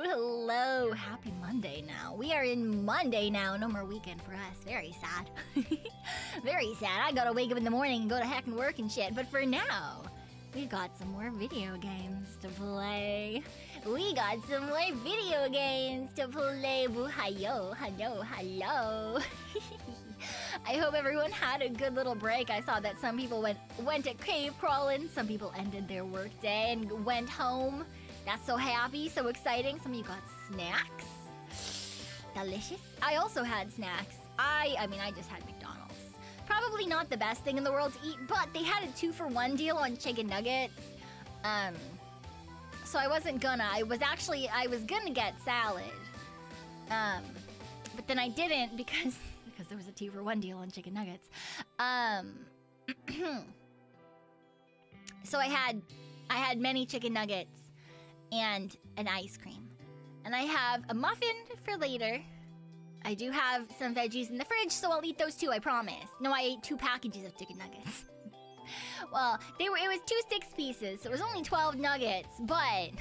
Hello. Happy Monday now. We are in Monday now. No more weekend for us. Very sad. Very sad. I gotta wake up in the morning and go to heck and work and shit. But for now, we got some more video games to play. Hello. I hope everyone had a good little break. I saw that some people went to cave crawling. Some people ended their work day and went home. That's so happy, so exciting. Some of you got snacks. Delicious. I also had snacks. I mean, I just had McDonald's. Probably not the best thing in the world to eat, but they had a 2-for-1 deal on chicken nuggets. So I wasn't gonna. I was gonna get salad. But then I didn't because there was a 2-for-1 deal on chicken nuggets. So I had many chicken nuggets and an ice cream. And I have a muffin for later. I do have some veggies in the fridge, so I'll eat those too, I promise. No, I ate 2 packages of chicken nuggets. Well, it was 2 6-pieces, so it was only 12 nuggets, but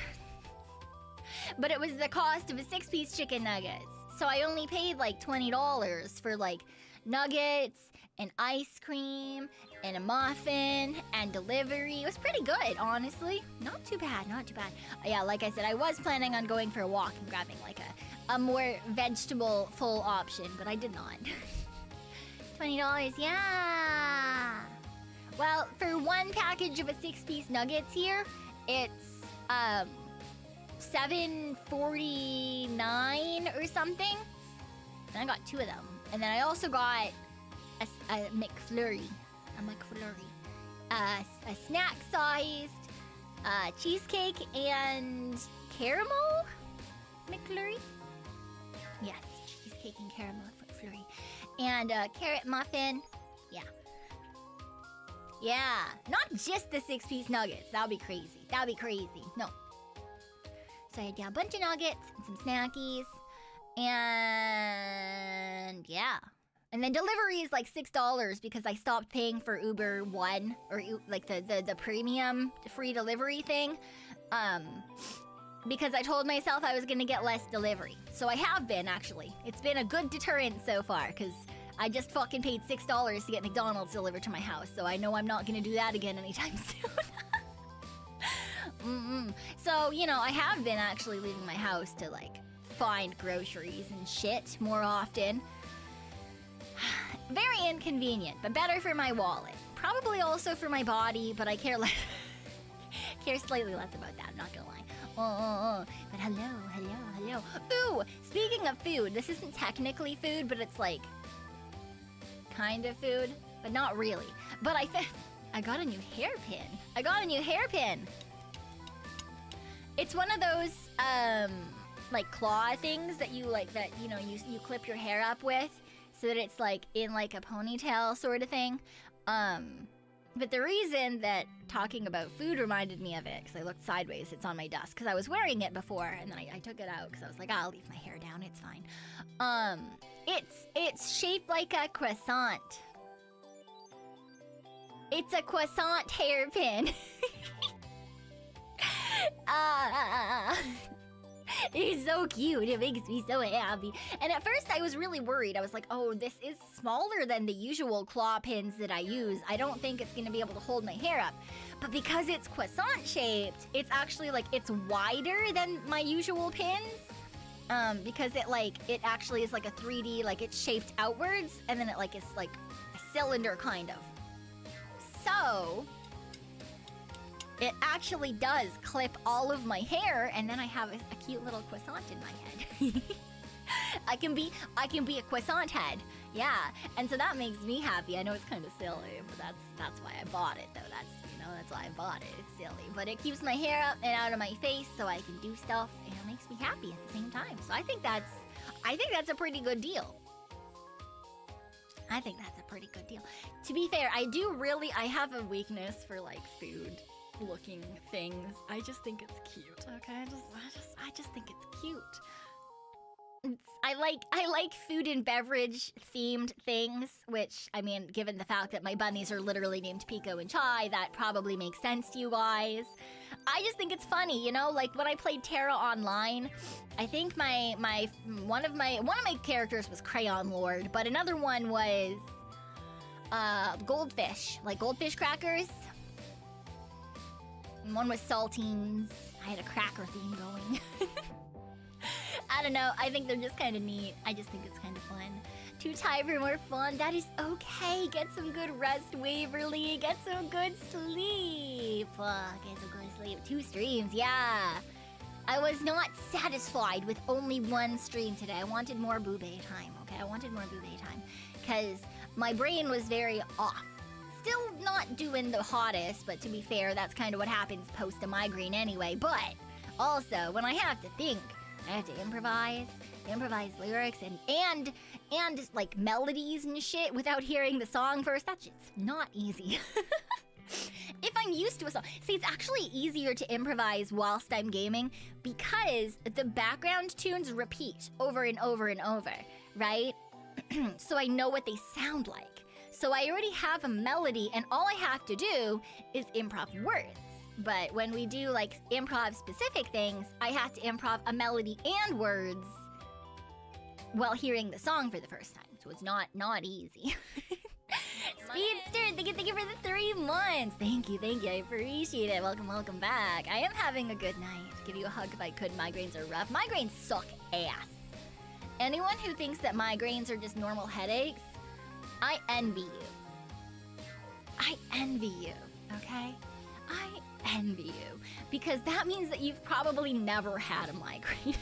it was the cost of a 6-piece chicken nuggets. So I only paid like $20 for like nuggets and ice cream and a muffin and delivery. It was pretty good, honestly. Not too bad. Yeah, like I said, I was planning on going for a walk and grabbing like a more vegetable full option, but I did not. $20, yeah. Well, for 1 package of a 6-piece nuggets here, it's $7.49 or something. And I got 2 of them. And then I also got a McFlurry. A snack-sized cheesecake and caramel McFlurry. Yes, cheesecake and caramel McFlurry. And a carrot muffin. Yeah, not just the 6-piece nuggets. That would be crazy. No. So I had a bunch of nuggets and some snackies. And yeah. And then delivery is like $6 because I stopped paying for Uber One or like the premium free delivery thing. Because I told myself I was gonna get less delivery. So I have been, actually. It's been a good deterrent so far because I just fucking paid $6 to get McDonald's delivered to my house. So I know I'm not gonna do that again anytime soon. So, you know, I have been actually leaving my house to like find groceries and shit more often. Very inconvenient, but better for my wallet. Probably also for my body, but I care slightly less about that, I'm not gonna lie. But hello. Ooh, speaking of food, this isn't technically food, but it's like kind of food, but not really. But I got a new hairpin. It's one of those like claw things that you clip your hair up with so that it's like in like a ponytail sort of thing. But the reason that talking about food reminded me of it, because I looked sideways, it's on my desk, because I was wearing it before, and then I took it out, because I was like, I'll leave my hair down, it's fine. It's shaped like a croissant. It's a croissant hairpin. It's so cute. It makes me so happy. And at first I was really worried. I was like, oh, this is smaller than the usual claw pins that I use. I don't think it's gonna be able to hold my hair up. But because it's croissant shaped, it's actually like, it's wider than my usual pins. Because it actually is like a 3D, like it's shaped outwards, and then it like is like a cylinder kind of. So it actually does clip all of my hair, and then I have a cute little croissant in my head. I can be a croissant head, yeah. And so that makes me happy. I know it's kind of silly, but that's why I bought it, though. That's why I bought it. It's silly, but it keeps my hair up and out of my face, so I can do stuff, and it makes me happy at the same time. So I think that's a pretty good deal. To be fair, I have a weakness for like food looking things. I just think it's cute, okay? I just think it's cute. I like food and beverage themed things, which, I mean, given the fact that my bunnies are literally named Pekoe and Chai, that probably makes sense to you guys. I just think it's funny, you know, like when I played Terra Online, I think one of my characters was Crayon Lord, but another one was goldfish, like goldfish crackers. And one was saltines. I had a cracker theme going. I don't know, I think they're just kind of neat. I just think it's kind of fun. Too tired for more fun, that is okay. Get some good rest, Waverly. Get some good sleep. Get some good sleep. 2 streams, yeah. I was not satisfied with only 1 stream today. I wanted more boobay time, okay? I wanted more boobay time. Because my brain was very off. Still not doing the hottest, but to be fair, that's kind of what happens post a migraine anyway. But also, when I have to think, I have to improvise lyrics and like melodies and shit without hearing the song first. That shit's not easy. If I'm used to a song. See, it's actually easier to improvise whilst I'm gaming because the background tunes repeat over and over and over, right? So I know what they sound like. So I already have a melody and all I have to do is improv words. But when we do like improv specific things, I have to improv a melody and words while hearing the song for the first time. So it's not easy. Speedster, thank you for the 3 months. Thank you, I appreciate it. Welcome back. I am having a good night. Give you a hug if I could. Migraines are rough. Migraines suck ass. Anyone who thinks that migraines are just normal headaches, I envy you. I envy you, okay? I envy you, because that means that you've probably never had a migraine.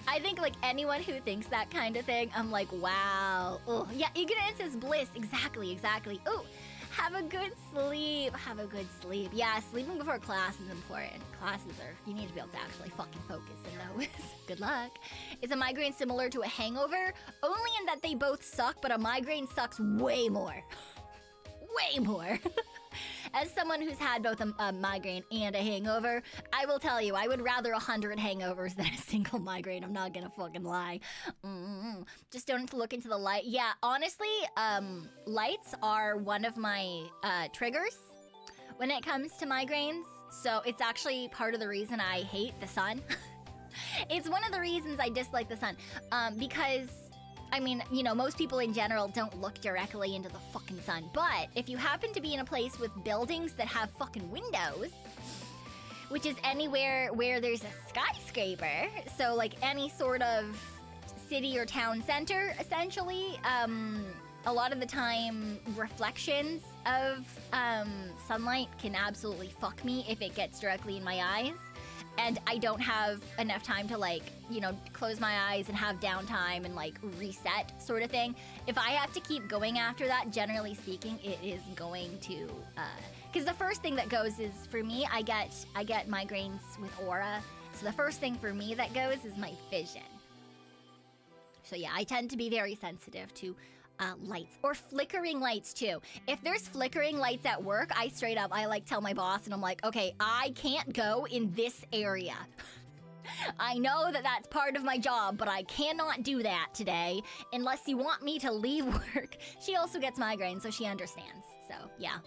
I think like anyone who thinks that kind of thing, I'm like, wow. Oh, yeah, ignorance is bliss. Exactly. Oh, have a good sleep. Yeah, sleeping before class is important. You need to be able to actually fucking focus in those. Good luck. Is a migraine similar to a hangover? Only in that they both suck, but a migraine sucks way more. Way more. As someone who's had both a migraine and a hangover, I will tell you, I would rather 100 hangovers than a single migraine. I'm not gonna fucking lie. Just don't look into the light. Yeah, honestly, lights are one of my triggers when it comes to migraines. So it's actually part of the reason I hate the sun. It's one of the reasons I dislike the sun. Because I mean, you know, most people in general don't look directly into the fucking sun. But if you happen to be in a place with buildings that have fucking windows, which is anywhere where there's a skyscraper, so like any sort of city or town center, essentially, a lot of the time reflections of sunlight can absolutely fuck me if it gets directly in my eyes. And I don't have enough time to, like, you know, close my eyes and have downtime and, like, reset sort of thing. If I have to keep going after that, generally speaking, it is going to, because the first thing that goes is, for me, I get migraines with aura. So the first thing for me that goes is my vision. So yeah, I tend to be very sensitive to lights, or flickering lights too. If there's flickering lights at work, I like tell my boss, and I'm like, okay, I can't go in this area. I know that that's part of my job, but I cannot do that today unless you want me to leave work. She also gets migraines, so she understands. So yeah.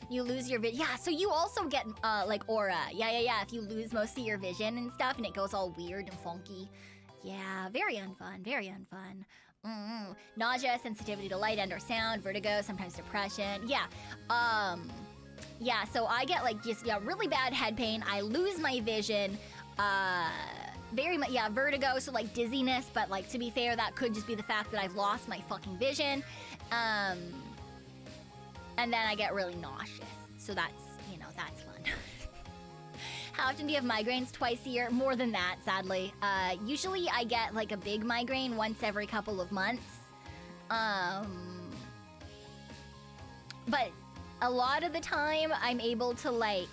You lose your vision. Yeah, so you also get like aura. Yeah. If you lose most of your vision and stuff and it goes all weird and funky. Yeah, very unfun. Nausea, sensitivity to light and or sound, vertigo, sometimes depression. Yeah. Yeah, so I get like just really bad head pain. I lose my vision. Very much, yeah, vertigo, so like dizziness, but like to be fair, that could just be the fact that I've lost my fucking vision. And then I get really nauseous. So that's, you know, that's fun. How often do you have migraines? Twice a year? More than that, sadly. Usually I get like a big migraine once every couple of months. But a lot of the time I'm able to like...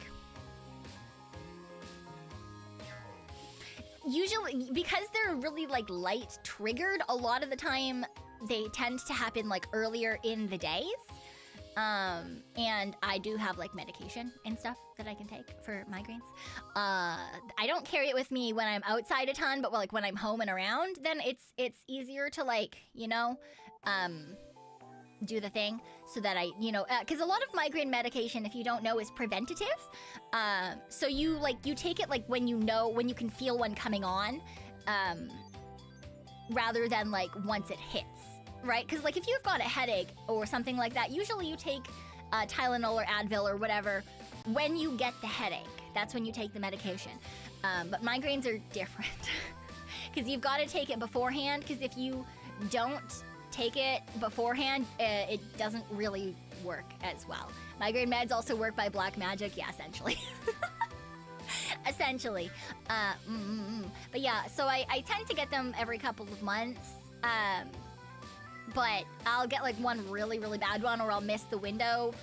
Usually, because they're really like light triggered, a lot of the time they tend to happen like earlier in the days. And I do have like medication and stuff that I can take for migraines. I don't carry it with me when I'm outside a ton, but like when I'm home and around, then it's easier to like, you know, do the thing so that I, you know, because a lot of migraine medication, if you don't know, is preventative. So you take it like when you know, when you can feel one coming on, rather than like once it hits. Right? Because, like, if you've got a headache or something like that, usually you take Tylenol or Advil or whatever when you get the headache. That's when you take the medication. But migraines are different. Because you've got to take it beforehand, because if you don't take it beforehand, it doesn't really work as well. Migraine meds also work by black magic. Yeah, essentially. Essentially. But yeah, so I tend to get them every couple of months. But I'll get like one really, really bad one, or I'll miss the window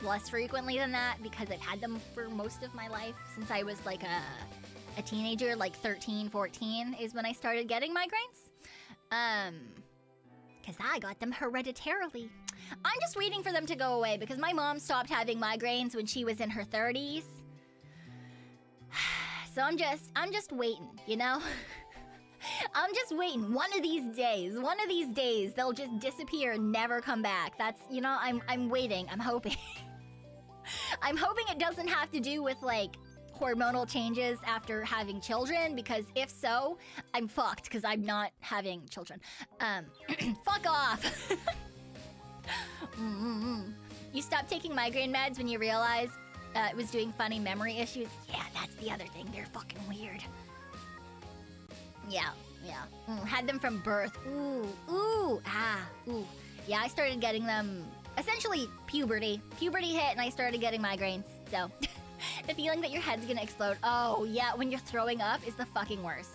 less frequently than that, because I've had them for most of my life since I was like a teenager, like 13, 14 is when I started getting migraines. Because I got them hereditarily. I'm just waiting for them to go away because my mom stopped having migraines when she was in her 30s. So I'm just waiting, you know? I'm just waiting. One of these days, they'll just disappear and never come back. That's, you know, I'm waiting. I'm hoping. I'm hoping it doesn't have to do with, like, hormonal changes after having children, because if so, I'm fucked, because I'm not having children. Fuck off. You stopped taking migraine meds when you realized it was doing funny memory issues? Yeah, that's the other thing. They're fucking weird. Yeah. Had them from birth. Ooh. Yeah, I started getting them, essentially, puberty. Puberty hit and I started getting migraines, so. The feeling that your head's gonna explode. Oh, yeah, when you're throwing up is the fucking worst.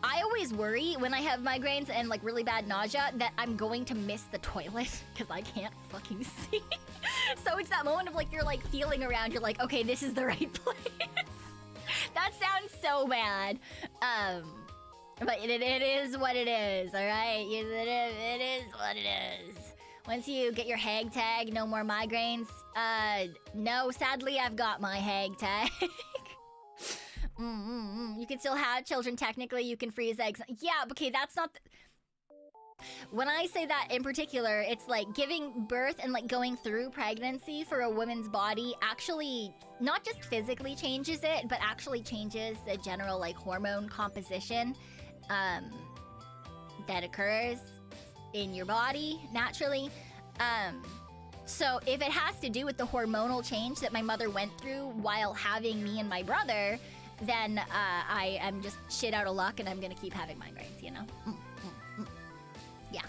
I always worry when I have migraines and, like, really bad nausea that I'm going to miss the toilet, because I can't fucking see. So it's that moment of, like, you're, like, feeling around, you're like, okay, this is the right place. That sounds so bad. But it is what it is, alright? It is what it is. Once you get your hag tag, no more migraines. No, sadly, I've got my hag tag. You can still have children, technically. You can freeze eggs. Yeah, okay, that's not... When I say that in particular, it's like giving birth and like going through pregnancy for a woman's body actually not just physically changes it, but actually changes the general like hormone composition that occurs in your body naturally. So if it has to do with the hormonal change that my mother went through while having me and my brother, then I am just shit out of luck and I'm gonna keep having migraines, you know? Yeah.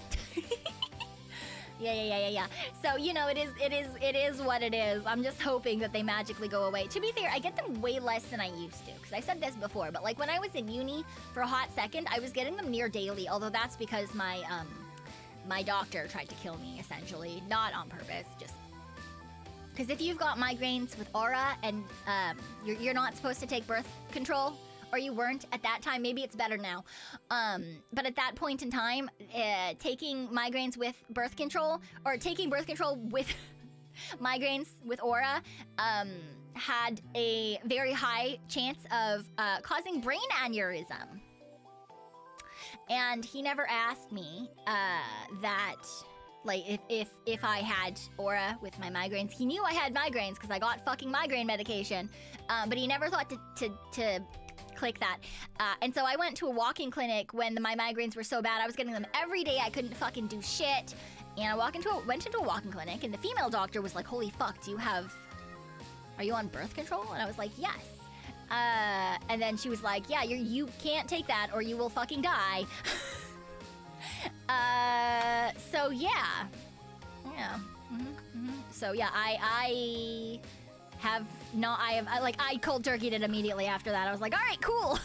Yeah. So, you know, it is what it is. I'm just hoping that they magically go away. To be fair, I get them way less than I used to, because I said this before, but like when I was in uni for a hot second, I was getting them near daily, although that's because my doctor tried to kill me, essentially. Not on purpose, just... Because if you've got migraines with aura and you're not supposed to take birth control, or you weren't at that time, maybe it's better now. But at that point in time, taking migraines with birth control, or taking birth control with migraines with aura, had a very high chance of causing brain aneurysm. And he never asked me that, like, if I had aura with my migraines. He knew I had migraines because I got fucking migraine medication, but he never thought to click that. And so I went to a walk-in clinic when my migraines were so bad. I was getting them every day. I couldn't fucking do shit. And I went into a walk-in clinic, and the female doctor was like, holy fuck, are you on birth control? And I was like, yes. And then she was like, yeah, you can't take that or you will fucking die. So yeah. So yeah, I cold turkeyed it immediately after that. I was like, all right, cool.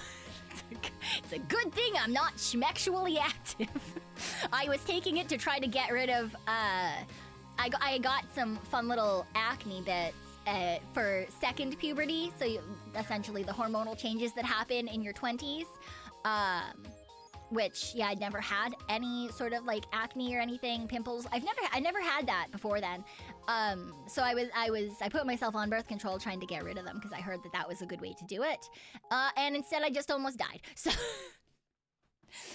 It's a good thing I'm not schmexually active. I was taking it to try to get rid of, I got some fun little acne bits for second puberty. So essentially the hormonal changes that happen in your 20s. which, yeah, I'd never had any sort of like acne or anything, pimples. I never had that before then. So I put myself on birth control trying to get rid of them because I heard that that was a good way to do it. And instead I just almost died. So,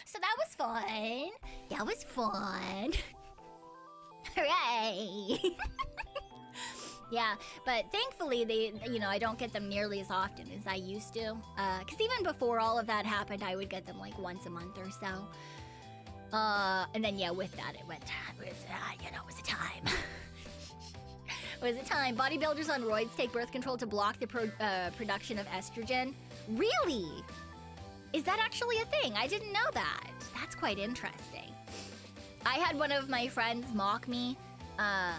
so that was fun. That was fun. Hooray. Yeah, but thankfully they, you know, I don't get them nearly as often as I used to. Because even before all of that happened, I would get them like once a month or so. And then yeah, with that it was a time. It was a time. Bodybuilders on roids take birth control to block the production of estrogen. Really? Is that actually a thing? I didn't know that. That's quite interesting. I had one of my friends mock me. I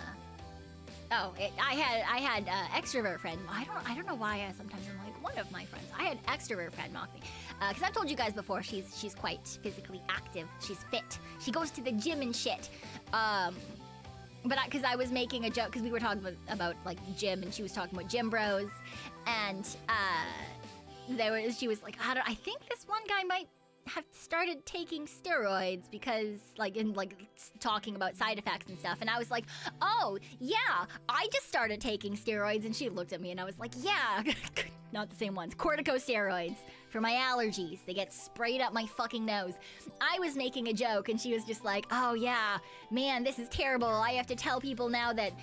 had extrovert friend. I don't know why sometimes I'm like one of my friends. I had extrovert friend mock me, because I've told you guys before she's quite physically active. She's fit. She goes to the gym and shit. But because I was making a joke because we were talking about like gym and she was talking about gym bros, and she was like, I think this one guy might have started taking steroids because talking about side effects and stuff, and I was like, oh yeah, I just started taking steroids, and she looked at me and I was like, yeah, not the same ones, corticosteroids for my allergies. They get sprayed up my fucking nose. I was making a joke and she was just like, oh yeah, man, this is terrible. I have to tell people now that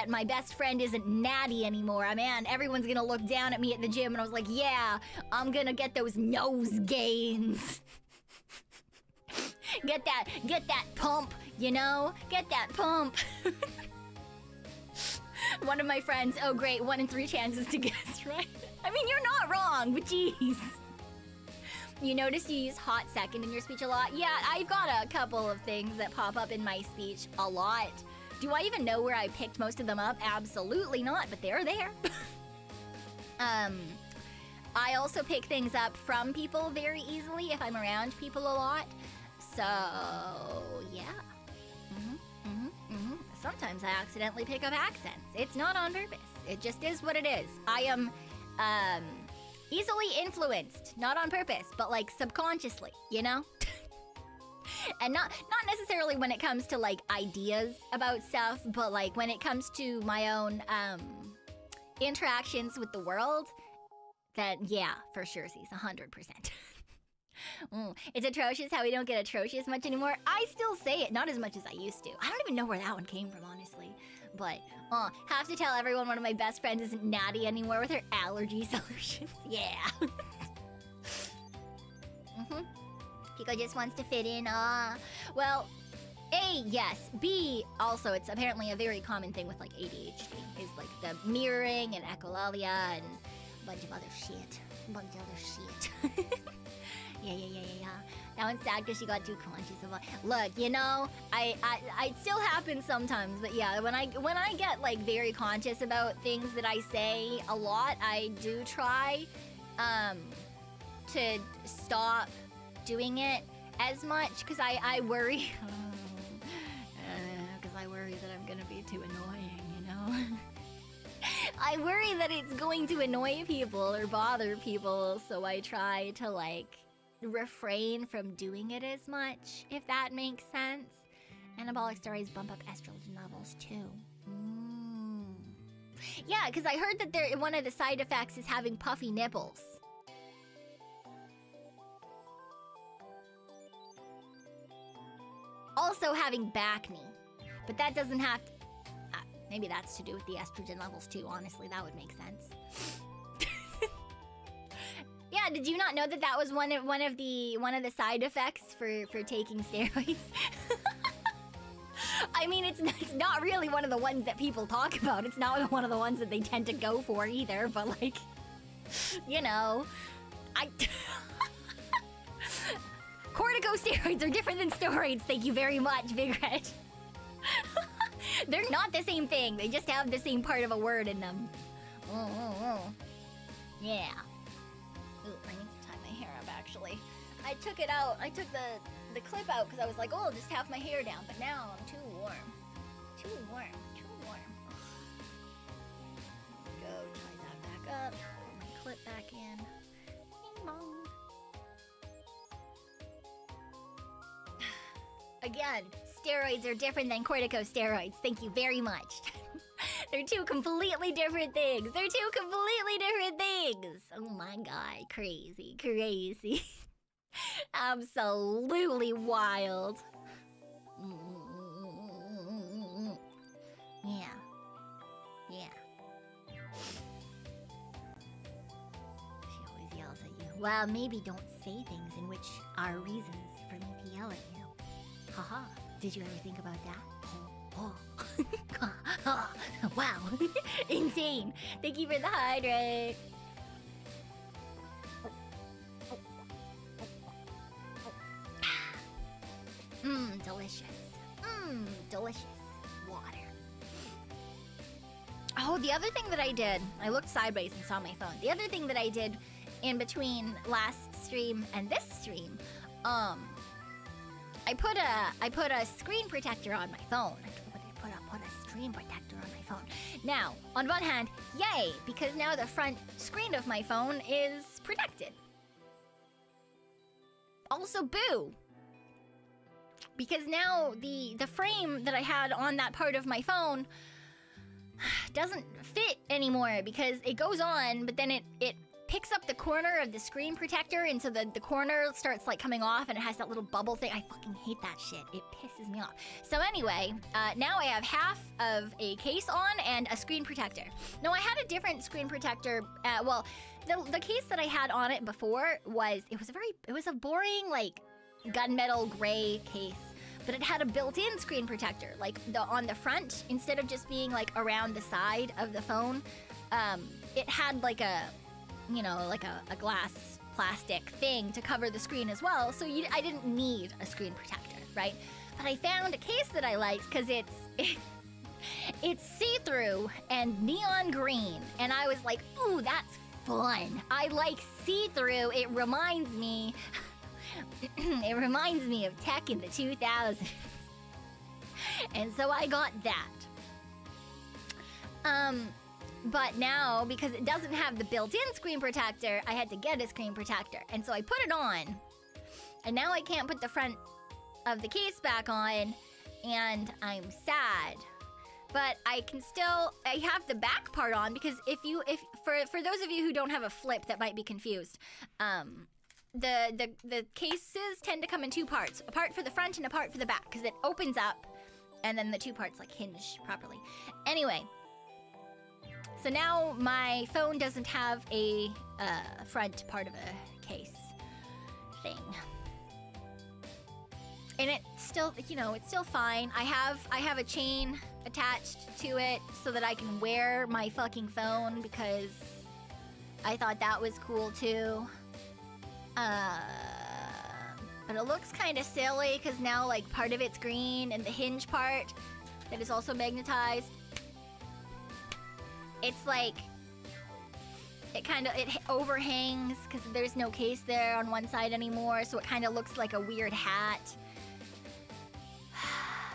my best friend isn't natty anymore. Man, everyone's gonna look down at me at the gym. And I was like, yeah, I'm gonna get those nose gains. Get that pump, you know? Get that pump. One of my friends, oh great, 1 in 3 chances to guess right. I mean, you're not wrong, but jeez. You notice you use hot second in your speech a lot? Yeah, I've got a couple of things that pop up in my speech a lot. Do I even know where I picked most of them up? Absolutely not, but they're there. I also pick things up from people very easily if I'm around people a lot. So, yeah. Sometimes I accidentally pick up accents. It's not on purpose. It just is what it is. I am easily influenced, not on purpose, but like subconsciously, you know? And not necessarily when it comes to like ideas about stuff, but like when it comes to my own interactions with the world, that yeah, for sure, sees 100%. It's atrocious how we don't get atrocious much anymore. I still say it, not as much as I used to. I don't even know where that one came from, honestly. But, have to tell everyone one of my best friends isn't natty anymore with her allergy solutions. Yeah. Pekoe just wants to fit in. Well, A, yes. B, also, it's apparently a very common thing with, like, ADHD. Is, like, the mirroring and echolalia and a bunch of other shit. Yeah. That one's sad because she got too conscious of it. Look, you know, it still happens sometimes, but yeah, when I get like very conscious about things that I say a lot, I do try to stop doing it as much because I worry because I worry that I'm gonna be too annoying, you know. I worry that it's going to annoy people or bother people, so I try to like refrain from doing it as much, if that makes sense. Anabolic steroids bump up estrogen levels too. Yeah, because I heard that one of the side effects is having puffy nipples. Also having back knee, but that doesn't have to. Maybe that's to do with the estrogen levels too. Honestly, that would make sense. Yeah, did you not know that that was one of the side effects for taking steroids? I mean, it's not really one of the ones that people talk about. It's not one of the ones that they tend to go for either. But like, you know, corticosteroids are different than steroids. Thank you very much, Big Red. They're not the same thing. They just have the same part of a word in them. Yeah. Ooh, I need to tie my hair up, actually. I took it out. I took the clip out because I was like, oh, I'll just have my hair down. But now I'm too warm. Too warm. Go tie that back up. Put my clip back in. Bing bong. Again, steroids are different than corticosteroids. Thank you very much. They're two completely different things. They're two completely different things. Oh my god, crazy, crazy. Absolutely wild. Yeah. Yeah. She always yells at you. Well, maybe don't say things in which are reasons for me to yell at you. Haha. Did you ever think about that? Oh. Wow. Insane. Thank you for the hydrate. Delicious. Delicious water. Oh, the other thing that I did, I looked sideways and saw my phone. The other thing that I did in between last stream and this stream, I put a screen protector on my phone. Put a screen protector on my phone. Now, on one hand, yay, because now the front screen of my phone is protected. Also, boo. Because now the frame that I had on that part of my phone doesn't fit anymore because it goes on, but then it picks up the corner of the screen protector, and so the corner starts like coming off, and it has that little bubble thing. I fucking hate that shit. It pisses me off. So anyway, now I have half of a case on and a screen protector. Now I had a different screen protector. Well, the case that I had on it before was a boring like gunmetal gray case. But it had a built-in screen protector, like on the front, instead of just being like around the side of the phone. It had like a glass plastic thing to cover the screen as well, so I didn't need a screen protector, right? But I found a case that I liked because it's see-through and neon green, and I was like, ooh, that's fun. I like see-through. It reminds me of tech in the 2000s. And so I got that. But now, because it doesn't have the built-in screen protector, I had to get a screen protector. And so I put it on. And now I can't put the front of the case back on. And I'm sad. But I have the back part on because for those of you who don't have a flip that might be confused, the cases tend to come in two parts, a part for the front and a part for the back, because it opens up and then the two parts like hinge properly. Anyway, so now my phone doesn't have a front part of a case thing. And it's still, it's still fine. I have a chain attached to it so that I can wear my fucking phone because I thought that was cool too. But it looks kind of silly because now like part of it's green and the hinge part that is also magnetized, it's like it overhangs because there's no case there on one side anymore, so it kind of looks like a weird hat.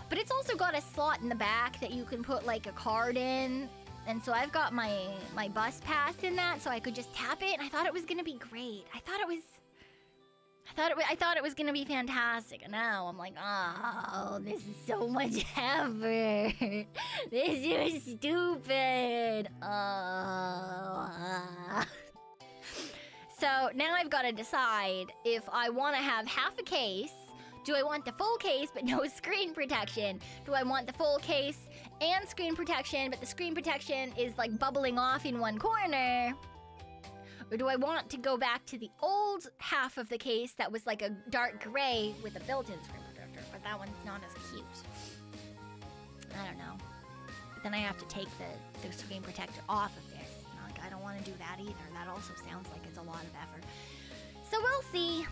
But it's also got a slot in the back that you can put like a card in. And so I've got my bus pass in that, so I could just tap it, and I thought it was gonna be great. I thought it was gonna be fantastic, and now I'm like, oh, this is so much effort. This is stupid. So now I've got to decide if I want to have half a case. Do I want the full case but no screen protection? Do I want the full case and screen protection, but the screen protection is like bubbling off in one corner? Or do I want to go back to the old half of the case that was like a dark gray with a built-in screen protector, but that one's not as cute? I don't know. But then I have to take the screen protector off of this. Like, I don't want to do that either. That also sounds like it's a lot of effort. So we'll see.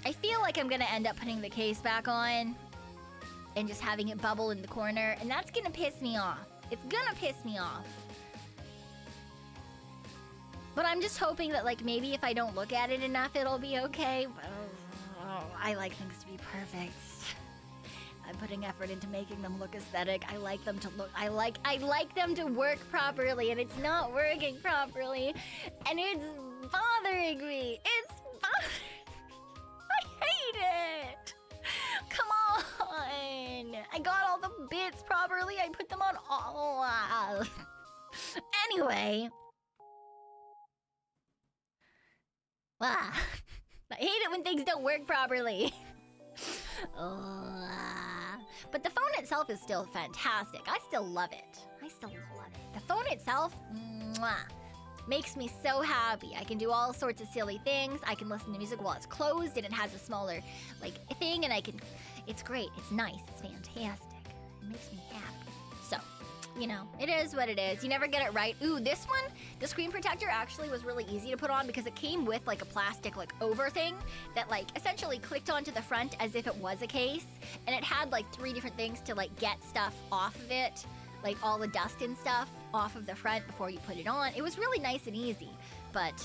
I feel like I'm gonna end up putting the case back on and just having it bubble in the corner, and that's gonna piss me off. It's gonna piss me off. But I'm just hoping that, like, maybe if I don't look at it enough, it'll be okay. But, I like things to be perfect. I'm putting effort into making them look aesthetic. I like them to look, I like them to work properly, and it's not working properly. And it's bothering me. It's bothering I hate it. Come I got all the bits properly. I put them on all. Anyway. I hate it when things don't work properly. But the phone itself is still fantastic. I still love it. The phone itself, makes me so happy. I can do all sorts of silly things. I can listen to music while it's closed and it has a smaller, like, thing, and I can... It's great. It's nice. It's fantastic. It makes me happy. So, you know, it is what it is. You never get it right. Ooh, this one, the screen protector actually was really easy to put on because it came with, like, a plastic, like, over thing that, like, essentially clicked onto the front as if it was a case. And it had, like, 3 different things to, like, get stuff off of it. Like, all the dust and stuff off of the front before you put it on. It was really nice and easy. But,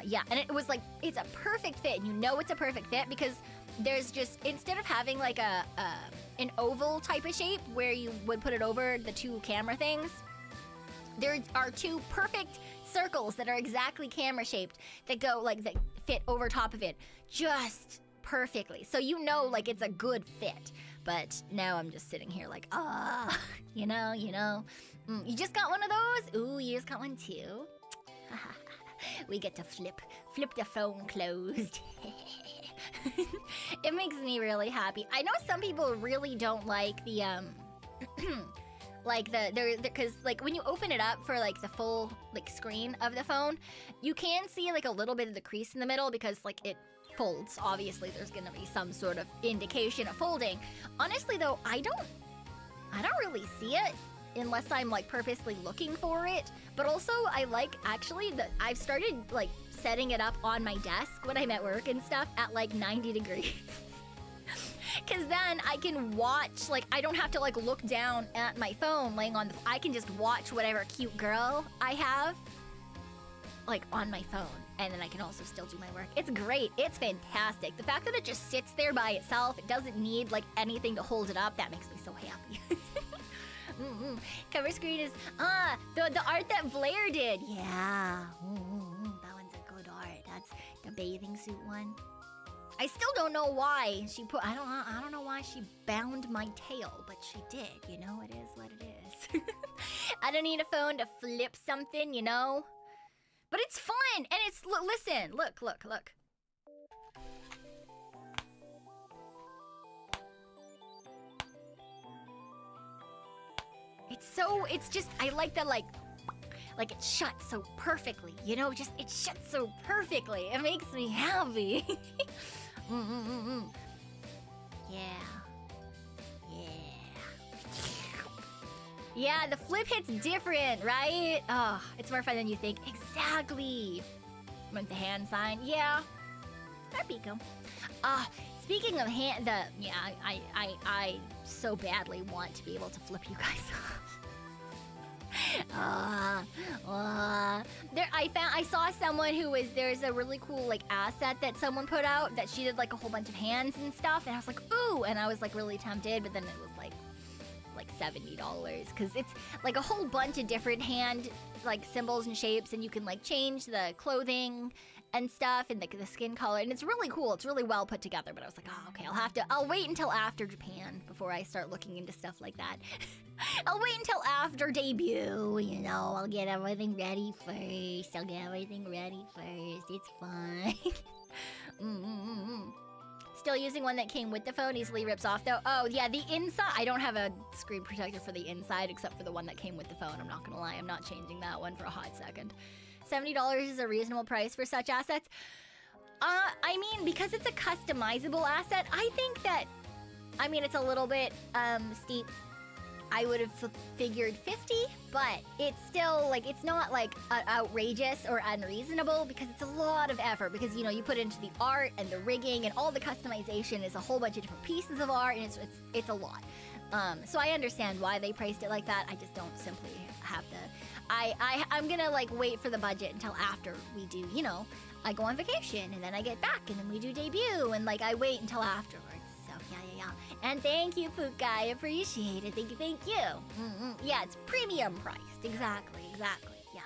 yeah, and it was, like, it's a perfect fit. And you know it's a perfect fit because there's just, instead of having, like, an oval type of shape where you would put it over the 2 camera things, there are 2 perfect circles that are exactly camera shaped that go, like, that fit over top of it just perfectly. So you know, like, it's a good fit. But now I'm just sitting here like, you know. You just got one of those? Ooh, you just got one too? We get to flip the phone closed. It makes me really happy. I know some people really don't like the, like because like when you open it up for like the full like screen of the phone, you can see like a little bit of the crease in the middle because like it folds. Obviously there's gonna be some sort of indication of folding. Honestly though, I don't really see it unless I'm like purposely looking for it. But also I like actually that I've started like setting it up on my desk when I'm at work and stuff at like 90 degrees. Cause then I can watch, like I don't have to like look down at my phone laying on I can just watch whatever cute girl I have like on my phone. And then I can also still do my work. It's great. It's fantastic. The fact that it just sits there by itself, it doesn't need like anything to hold it up, that makes me so happy. Cover screen is, the art that Blair did. Yeah. That one's a good art. That's the bathing suit one. I still don't know why she put, I don't know why she bound my tail, but she did, you know, it is what it is. I don't need a phone to flip something, you know? But it's fun, and it's, listen, look. It's just, I like that, like it shuts so perfectly, you know, just, it shuts so perfectly. It makes me happy. Yeah, the flip hit's different, right? Oh, it's more fun than you think. Exactly. With the hand sign, yeah. Or Pekoe. Speaking of I so badly want to be able to flip you guys off. I saw someone who was, there's a really cool like asset that someone put out that she did like a whole bunch of hands and stuff, and I was like, ooh, and I was like really tempted, but then it was like $70 because it's like a whole bunch of different hand like symbols and shapes, and you can like change the clothing and stuff and the skin color, and it's really cool. It's really well put together. But I was like, oh, okay, I'll wait until after Japan before I start looking into stuff like that. I'll wait until after debut, you know. I'll get everything ready first. It's fine. Still using one that came with the phone, easily rips off though. Oh yeah, the inside, I don't have a screen protector for the inside except for the one that came with the phone. I'm not gonna lie, I'm not changing that one for a hot second. $70 is a reasonable price for such assets. I mean, because it's a customizable asset, I think that, I mean, it's a little bit steep. I would have figured 50, but it's still like, it's not like outrageous or unreasonable because it's a lot of effort because, you know, you put into the art and the rigging and all the customization is a whole bunch of different pieces of art, and it's a lot. So I understand why they priced it like that. I just don't simply have to. I'm gonna like wait for the budget until after we do, you know, I go on vacation and then I get back and then we do debut and like I wait until afterwards. So yeah. And thank you, Puka. I appreciate it. Thank you. Yeah, it's premium priced. Exactly. Yeah.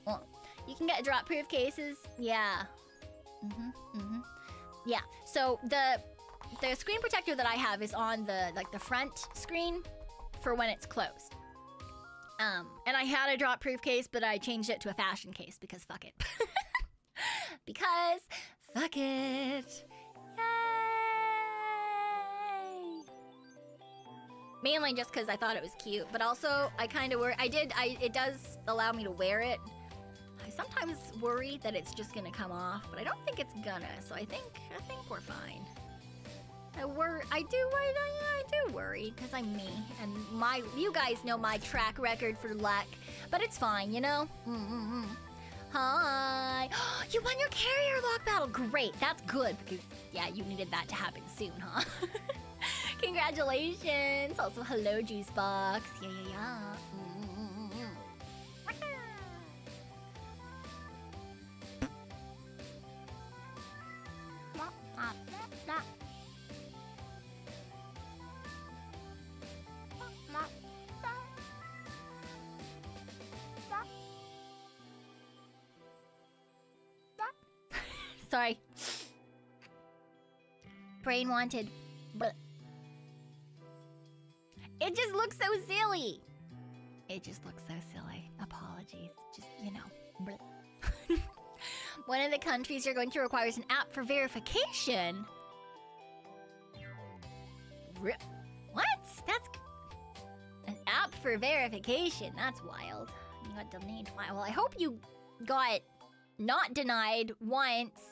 Well, you can get drop-proof cases. Yeah. Yeah. So the screen protector that I have is on the front screen for when it's closed. And I had a drop proof case, but I changed it to a fashion case because fuck it. Because fuck it. Yay! Mainly just because I thought it was cute, but also I kind of worry. It does allow me to wear it. I sometimes worry that it's just gonna come off, but I don't think it's gonna. So I think we're fine. I do worry because I'm me, and you guys know my track record for luck, but it's fine, you know. Hi, you won your carrier lock battle. Great, that's good because yeah, you needed that to happen soon, huh? Congratulations. Also, hello, Juicebox. Yeah. Sorry. Brain wanted. But it just looks so silly. It just looks so silly. Apologies. Just, you know. One of the countries you're going to requires an app for verification. What? That's an app for verification. That's wild. You got denied. Well, I hope you got not denied once.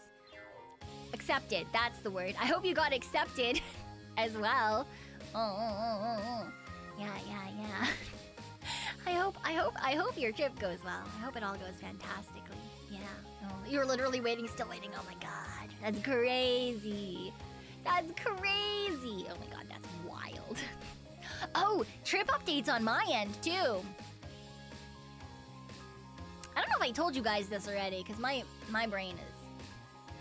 Accepted. That's the word. I hope you got accepted as well. Yeah. I hope your trip goes well. I hope it all goes fantastically. Yeah. Oh, you're literally still waiting. Oh my god. That's crazy. That's crazy. Oh my god, that's wild. Oh, trip updates on my end too. I don't know if I told you guys this already, because my brain is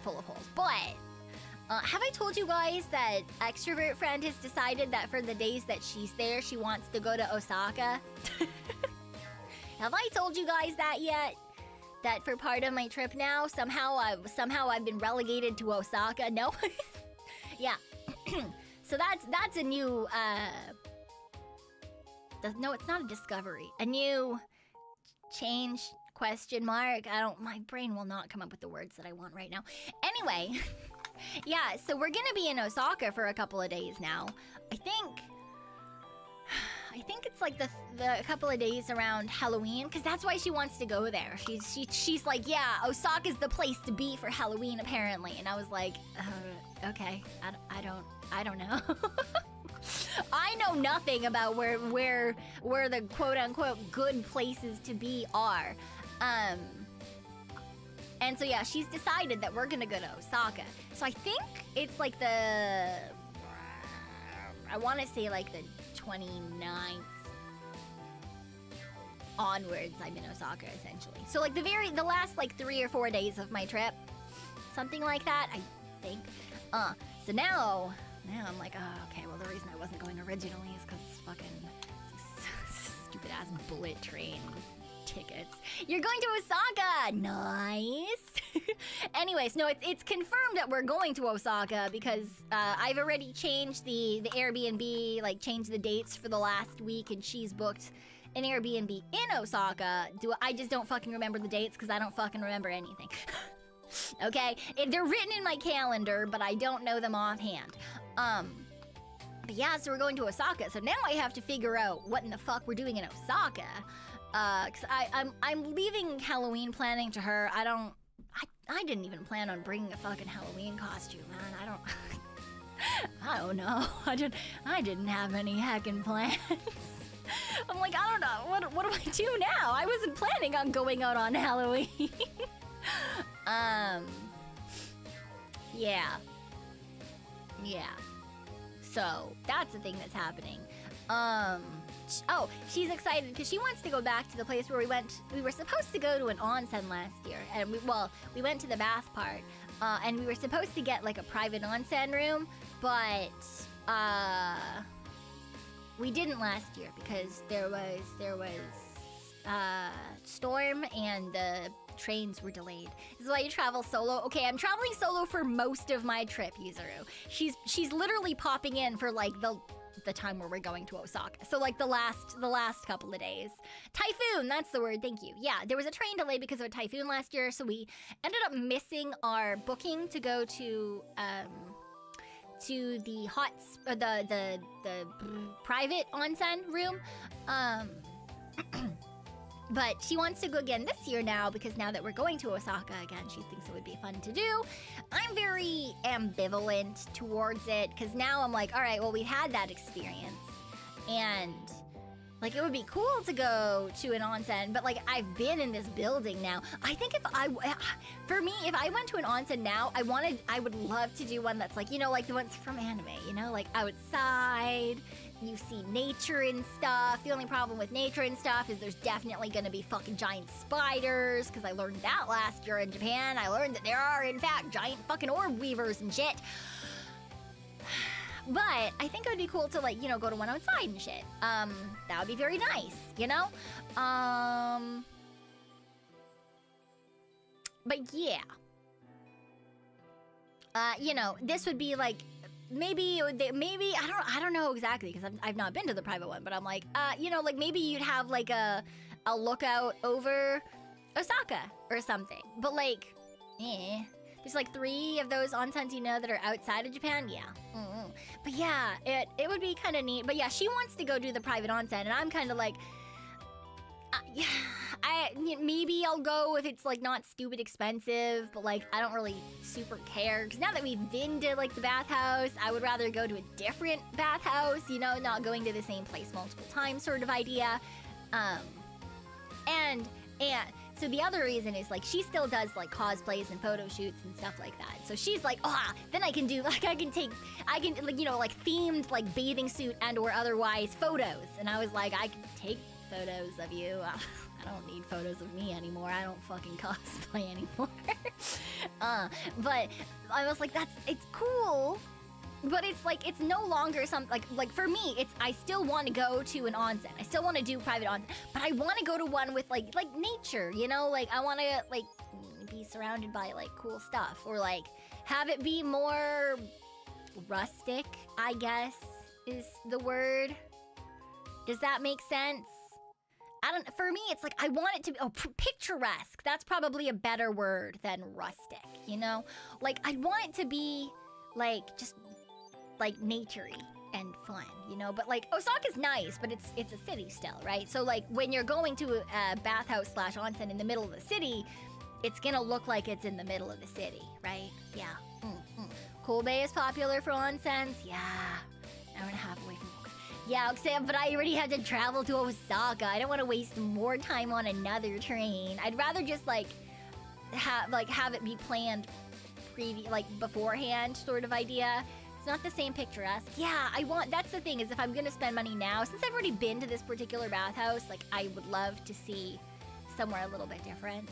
full of holes. But have I told you guys that extrovert friend has decided that for the days that she's there, she wants to go to Osaka? Have I told you guys that yet? That for part of my trip now, somehow I've been relegated to Osaka? No? Yeah. So that's a new no, it's not a discovery. A new change. Question mark. My brain will not come up with the words that I want right now. Anyway, yeah, so we're gonna be in Osaka for a couple of days now. I think it's like the couple of days around Halloween, because that's why she wants to go there. She's like, yeah, Osaka's the place to be for Halloween apparently. And I was like, okay, I don't know. I know nothing about where the quote unquote good places to be are. And so yeah, she's decided that we're gonna go to Osaka. So I think it's like I want to say like the 29th onwards I'm in Osaka essentially. So like the last like 3 or 4 days of my trip. Something like that, I think. So now I'm like, oh, okay, well the reason I wasn't going originally is because fucking stupid ass bullet train tickets. You're going to Osaka! Nice! Anyways, no, it's confirmed that we're going to Osaka because I've already changed the Airbnb, like changed the dates for the last week, and she's booked an Airbnb in Osaka. I just don't fucking remember the dates because I don't fucking remember anything. Okay? They're written in my calendar, but I don't know them offhand. But yeah, so we're going to Osaka. So now I have to figure out what in the fuck we're doing in Osaka. Cause I'm leaving Halloween planning to her. I didn't even plan on bringing a fucking Halloween costume, man. I don't know. I didn't have any heckin' plans. I'm like, I don't know. What do I do now? I wasn't planning on going out on Halloween. Yeah. So that's the thing that's happening. Oh, she's excited because she wants to go back to the place where we went. We were supposed to go to an onsen last year, and we went to the bath part, and we were supposed to get like a private onsen room, but we didn't last year because there was storm and the trains were delayed. This is why you travel solo. Okay, I'm traveling solo for most of my trip, Yuzuru. She's literally popping in for like the time where we're going to Osaka. So like the last couple of days. Typhoon, that's the word, thank you. Yeah, there was a train delay because of a typhoon last year, so we ended up missing our booking to go to the private onsen room. But she wants to go again this year now because now that we're going to Osaka again, she thinks it would be fun to do. I'm very ambivalent towards it because now I'm like, all right, well, we had that experience. And like, it would be cool to go to an onsen, but like, I've been in this building now. I think if I went to an onsen now, I would love to do one that's like, you know, like the ones from anime, you know, like outside. You see nature and stuff. The only problem with nature and stuff is there's definitely gonna be fucking giant spiders, because I learned that last year in Japan. I learned that there are, in fact, giant fucking orb weavers and shit. But I think it would be cool to, like, you know, go to one outside and shit. That would be very nice, you know? But yeah. You know, this would be like, maybe I don't know exactly because I've not been to the private one, but I'm like, you know, like maybe you'd have like a lookout over Osaka or something. But like, there's like 3 of those onsens, you know, that are outside of Japan. Yeah. But yeah, it would be kind of neat. But yeah, she wants to go do the private onsen, and I'm kind of like, yeah, maybe I'll go if it's like not stupid expensive, but like I don't really super care because now that we've been to like the bathhouse, I would rather go to a different bathhouse, you know, not going to the same place multiple times sort of idea. And so the other reason is like she still does like cosplays and photo shoots and stuff like that. So she's like, then I can do like I can like, you know, like themed like bathing suit and or otherwise photos. And I was like, I can take photos of you. I don't need photos of me anymore. I don't fucking cosplay anymore. But I was like, it's cool. But it's like, it's no longer something like for me, I still want to go to an onsen. I still want to do private onsen, but I want to go to one with like nature, you know? Like I want to like be surrounded by like cool stuff, or like have it be more rustic, I guess is the word. Does that make sense? For me, it's like, I want it to be, picturesque. That's probably a better word than rustic, you know? Like, I want it to be, like, just, like, naturey and fun, you know? But, like, Osaka's nice, but it's a city still, right? So, like, when you're going to a bathhouse / onsen in the middle of the city, it's gonna look like it's in the middle of the city, right? Yeah. Kobe is popular for onsens. Yeah. Hour and a half away from. Yeah, except, but I already had to travel to Osaka. I don't want to waste more time on another train. I'd rather just like have it be planned beforehand sort of idea. It's not the same picturesque. Yeah, that's the thing, is if I'm gonna spend money now, since I've already been to this particular bathhouse, like I would love to see somewhere a little bit different.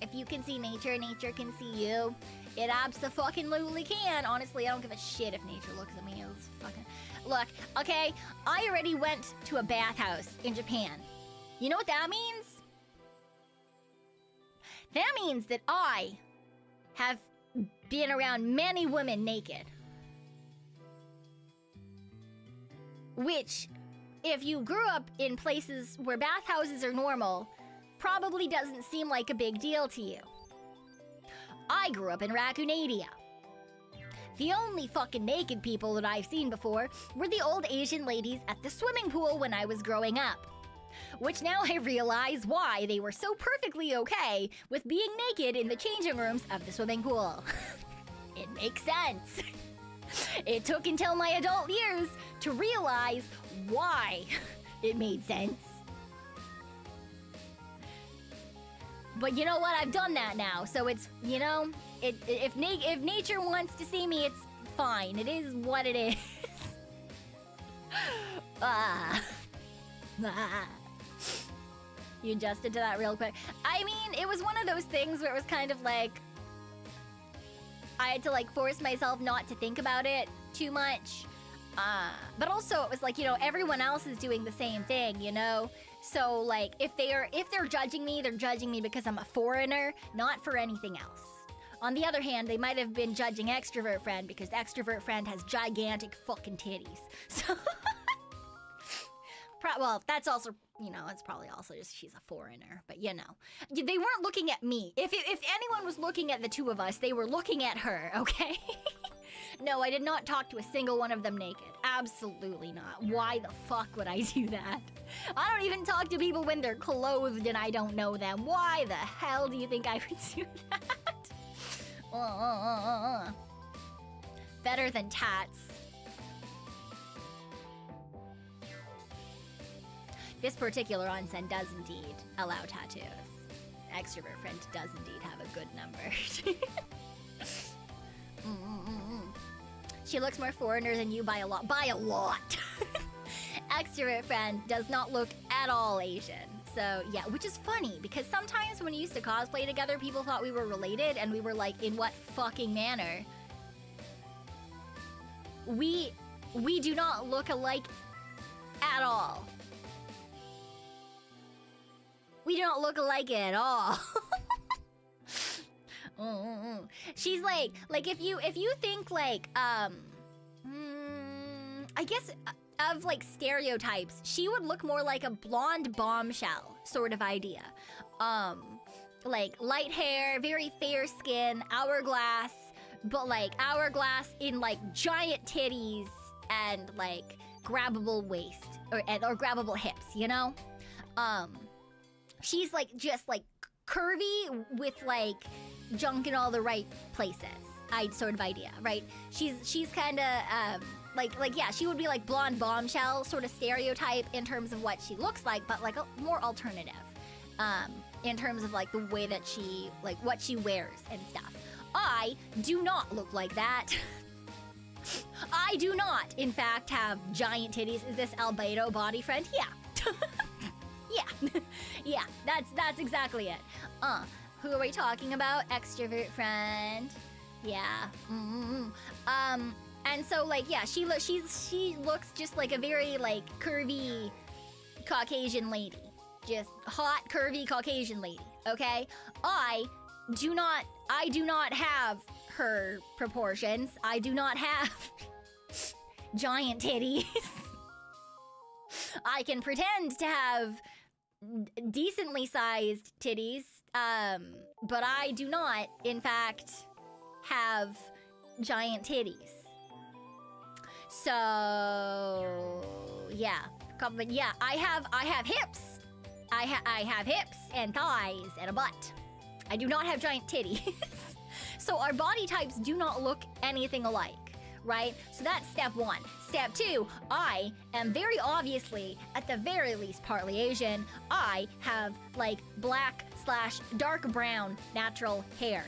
If you can see nature, nature can see you. It abso-fucking-lutely can. Honestly, I don't give a shit if nature looks at me. It's fucking... Look, okay, I already went to a bathhouse in Japan. You know what that means? That means that I have been around many women naked. Which, if you grew up in places where bathhouses are normal, probably doesn't seem like a big deal to you. I grew up in Raccoon. The only fucking naked people that I've seen before were the old Asian ladies at the swimming pool when I was growing up. Which now I realize why they were so perfectly okay with being naked in the changing rooms of the swimming pool. It makes sense. It took until my adult years to realize why it made sense. But you know what? I've done that now, so it's, you know, if nature wants to see me, it's fine. It is what it is. You adjusted to that real quick. I mean, it was one of those things where it was kind of like I had to like force myself not to think about it too much. But also it was like, you know, everyone else is doing the same thing, you know? So like if they're judging me, they're judging me because I'm a foreigner, not for anything else. On the other hand, they might have been judging extrovert friend because extrovert friend has gigantic fucking titties. So well, that's also, you know, it's probably also just she's a foreigner, but you know. They weren't looking at me. If anyone was looking at the two of us, they were looking at her, okay? No, I did not talk to a single one of them naked. Absolutely not. Why the fuck would I do that? I don't even talk to people when they're clothed and I don't know them. Why the hell do you think I would do that? Better than tats. This particular onsen does indeed allow tattoos. Extrovert friend does indeed have a good number. She looks more foreigner than you by a lot. By a lot! Extrovert friend does not look at all Asian. So yeah, which is funny because sometimes when we used to cosplay together, people thought we were related and we were like, in what fucking manner? We do not look alike at all. We don't look alike at all. She's like if you think like I guess of like stereotypes, she would look more like a blonde bombshell sort of idea. Like light hair, very fair skin, hourglass, but like hourglass in like giant titties and like grabbable waist or grabbable hips, you know? She's like just like curvy with like junk in all the right places. Sort of idea, right? She's kind of like yeah, she would be like blonde bombshell sort of stereotype in terms of what she looks like, but like a more alternative in terms of like the way that she like what she wears and stuff. I do not look like that. I do not, in fact, have giant titties. Is this albedo body friend? Yeah. Yeah. Yeah, that's exactly it. Who are we talking about? Extrovert friend. Yeah. And so like yeah, she looks just like a very like curvy Caucasian lady. Just hot, curvy Caucasian lady, okay? I do not have her proportions. I do not have giant titties. I can pretend to have decently sized titties, but I do not, in fact, have giant titties. So, yeah. But yeah, I have hips. I have hips and thighs and a butt. I do not have giant titties. So our body types do not look anything alike, right? So that's step one. Step two, I am very obviously, at the very least, partly Asian. I have like black/dark brown natural hair.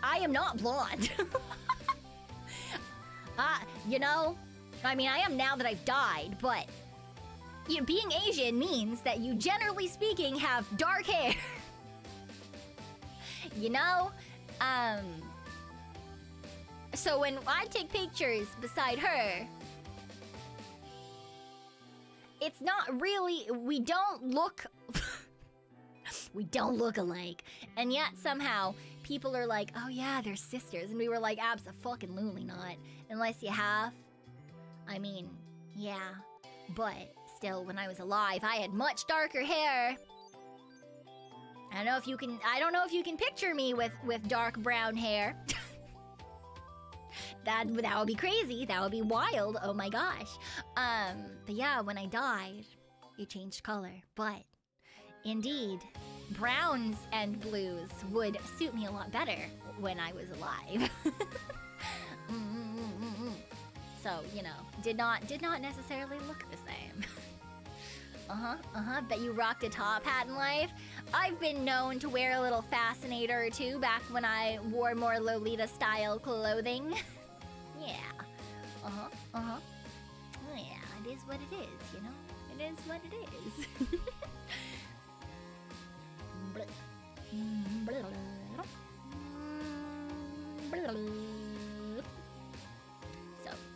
I am not blonde. You know, I mean, I am now that I've died, but you know, being Asian means that you, generally speaking, have dark hair. You know? So when I take pictures beside her, it's not really, we don't look alike. And yet somehow people are like, oh yeah, they're sisters. And we were like, abso-fucking-lutely not. Unless you have. I mean, yeah. But still, when I was alive, I had much darker hair. I don't know if you can picture me with dark brown hair. That would be crazy. That would be wild. Oh my gosh. But yeah, when I died, it changed color. But indeed, browns and blues would suit me a lot better when I was alive. So, you know, did not necessarily look the same. Bet you rocked a top hat in life. I've been known to wear a little fascinator or two back when I wore more Lolita-style clothing. Yeah. Yeah, it is what it is, you know? It is what it is.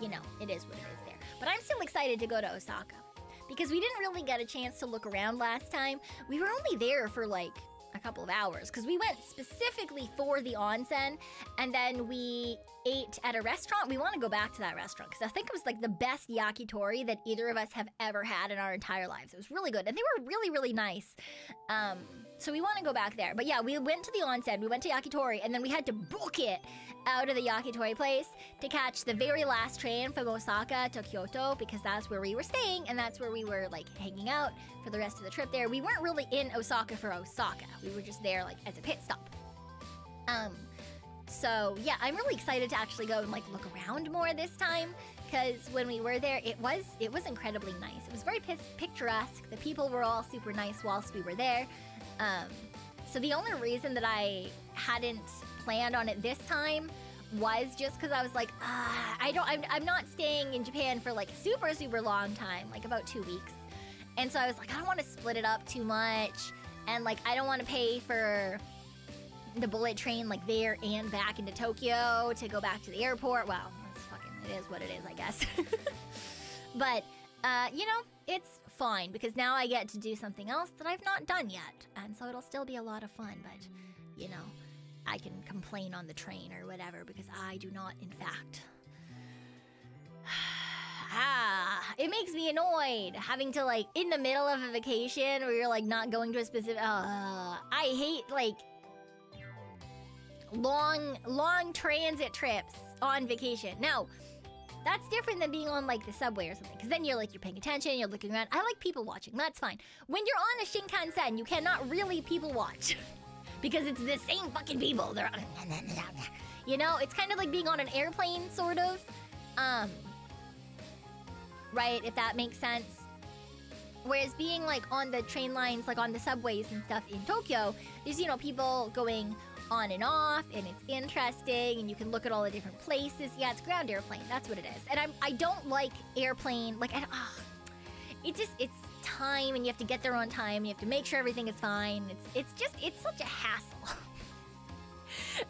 you know, it is what it is there. But I'm still excited to go to Osaka because we didn't really get a chance to look around last time. We were only there for like a couple of hours because we went specifically for the onsen, and then we ate at a restaurant. We want to go back to that restaurant because I think it was like the best yakitori that either of us have ever had in our entire lives. It was really good, and they were really, really nice. So we want to go back there. But yeah, we went to the onsen, we went to yakitori, and then we had to book it out of the yakitori place to catch the very last train from Osaka to Kyoto because that's where we were staying and that's where we were like hanging out for the rest of the trip there. We weren't really in Osaka for Osaka. We were just there like as a pit stop. So yeah, I'm really excited to actually go and like look around more this time because when we were there, it was incredibly nice. It was very picturesque. The people were all super nice whilst we were there. So the only reason that I hadn't planned on it this time was just because I was like, I'm not staying in Japan for like a super long time, like about 2 weeks. And so I was like, I don't want to split it up too much. And like, I don't want to pay for the bullet train like there and back into Tokyo to go back to the airport. Well, it is what it is, I guess. But, you know, it's fine because now I get to do something else that I've not done yet. And so it'll still be a lot of fun, but, you know, I can complain on the train or whatever because I do not, in fact. It makes me annoyed having to, like, in the middle of a vacation where you're, like, not going to a specific... I hate, like, long transit trips on vacation. Now, that's different than being on, like, the subway or something. Because then you're, like, you're paying attention, you're looking around. I like people watching. That's fine. When you're on a Shinkansen, you cannot really people watch. Because it's the same fucking people. They're... You know, it's kind of like being on an airplane, sort of. Right, if that makes sense. Whereas being, like, on the train lines, like, on the subways and stuff in Tokyo, there's, you know, people going on and off, and it's interesting, and you can look at all the different places. Yeah, it's ground airplane. That's what it is. And I don't like airplane. Like, it's time, and you have to get there on time. You have to make sure everything is fine. It's such a hassle.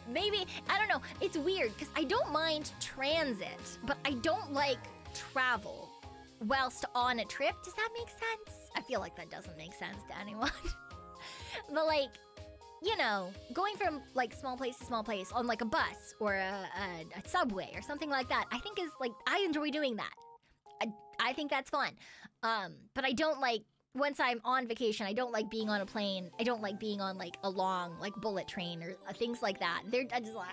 Maybe, I don't know. It's weird, because I don't mind transit, but I don't like travel whilst on a trip. Does that make sense? I feel like that doesn't make sense to anyone. But, like, you know, going from, like, small place to small place on, like, a bus or a subway or something like that, I think is, like, I enjoy doing that. I think that's fun. But I don't like, once I'm on vacation, I don't like being on a plane. I don't like being on, like, a long, like, bullet train or things like that. I just like...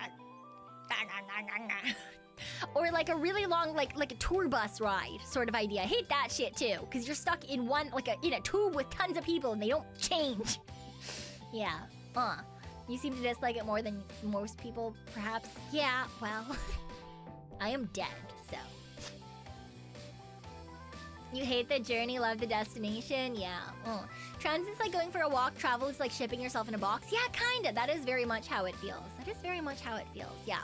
Or, like, a really long, like a tour bus ride sort of idea. I hate that shit, too. Because you're stuck in one, like, in a tube with tons of people and they don't change. Yeah. You seem to dislike it more than most people, perhaps. Yeah, well, I am dead, so. You hate the journey, love the destination? Yeah. Transit's like going for a walk, travel is like shipping yourself in a box. Yeah, kinda. That is very much how it feels. Yeah.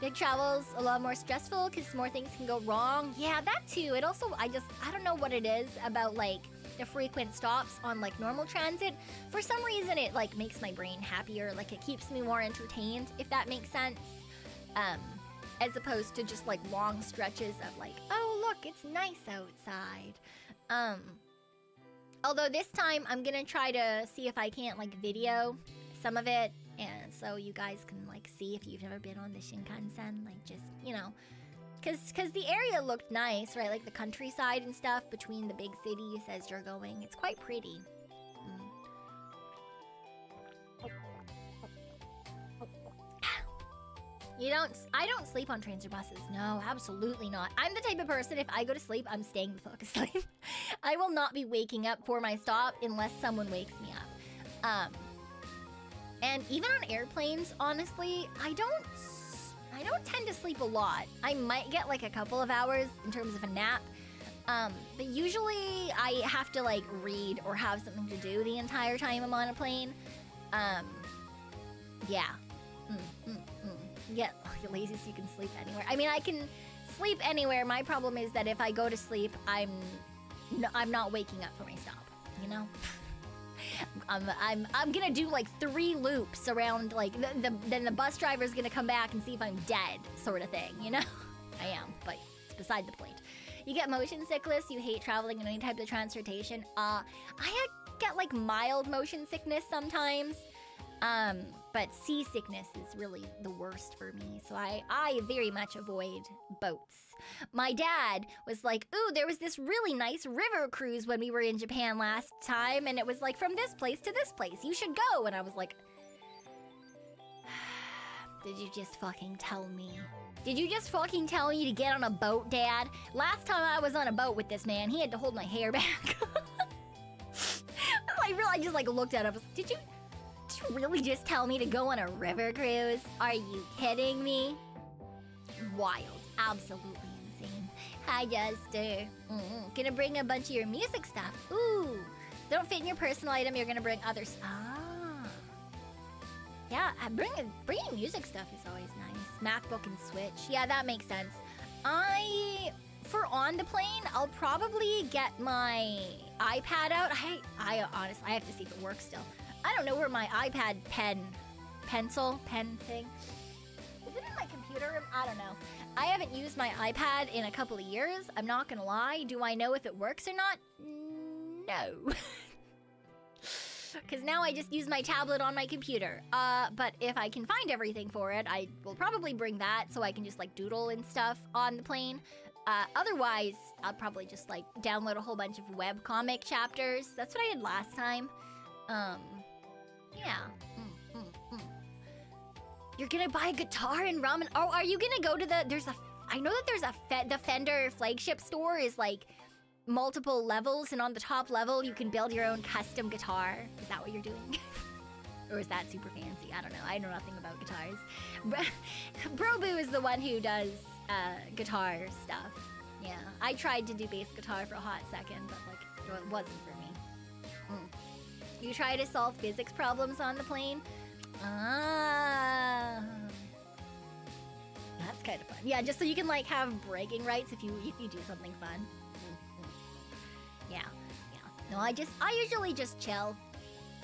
Big travel's a lot more stressful because more things can go wrong. Yeah, that too. It also, I don't know what it is about, like, the frequent stops on, like, normal transit. For some reason, it, like, makes my brain happier. Like, it keeps me more entertained, if that makes sense. As opposed to just, like, long stretches of, like, oh, look, it's nice outside. Although this time, I'm gonna try to see if I can't, like, video some of it. And so you guys can, like, see if you've ever been on the Shinkansen. Like, just, you know... Because the area looked nice, right? Like the countryside and stuff between the big cities as you're going. It's quite pretty. I don't sleep on trains or buses. No, absolutely not. I'm the type of person, if I go to sleep, I'm staying the fuck asleep. I will not be waking up for my stop unless someone wakes me up. And even on airplanes, honestly, I don't tend to sleep a lot. I might get like a couple of hours in terms of a nap. But usually I have to like read or have something to do the entire time I'm on a plane. Yeah. Get lazy so you can sleep anywhere. I mean, I can sleep anywhere. My problem is that if I go to sleep, I'm not waking up for my stop, you know? I'm gonna do like 3 loops around, like, then the bus driver's gonna come back and see if I'm dead, sort of thing, you know? I am, but it's beside the point. You get motion sickness, you hate traveling in any type of transportation. I get like mild motion sickness sometimes. But seasickness is really the worst for me, so I very much avoid boats. My dad was like, ooh, there was this really nice river cruise when we were in Japan last time, and it was like from this place to this place. You should go. And I was like, did you just fucking tell me? Did you just fucking tell me to get on a boat, Dad? Last time I was on a boat with this man, he had to hold my hair back. I just like looked at him. I was like, did you really just tell me to go on a river cruise? Are you kidding me? Wild. Absolutely insane. Hi, Jester. Gonna bring a bunch of your music stuff. Ooh. If they don't fit in your personal item, you're gonna bring others. Ah. Yeah, bringing music stuff is always nice. MacBook and Switch. Yeah, that makes sense. For on the plane, I'll probably get my iPad out. I honestly, I have to see if it works still. I don't know where my iPad pen thing. Is it in my computer room? I don't know. I haven't used my iPad in a couple of years. I'm not gonna lie. Do I know if it works or not? No. Because now I just use my tablet on my computer. But if I can find everything for it, I will probably bring that so I can just like doodle and stuff on the plane. Otherwise, I'll probably just like download a whole bunch of webcomic chapters. That's what I did last time. Yeah. You're gonna buy a guitar in ramen? Oh, are you gonna go to I know that there's the Fender flagship store is like multiple levels, and on the top level you can build your own custom guitar. Is that what you're doing? Or is that super fancy? I don't know. I know nothing about guitars. Brobu is the one who does guitar stuff. Yeah, I tried to do bass guitar for a hot second, but like it wasn't for me. You try to solve physics problems on the plane? Ah, that's kind of fun. Yeah, just so you can like have bragging rights if you do something fun. Yeah. No, I usually just chill.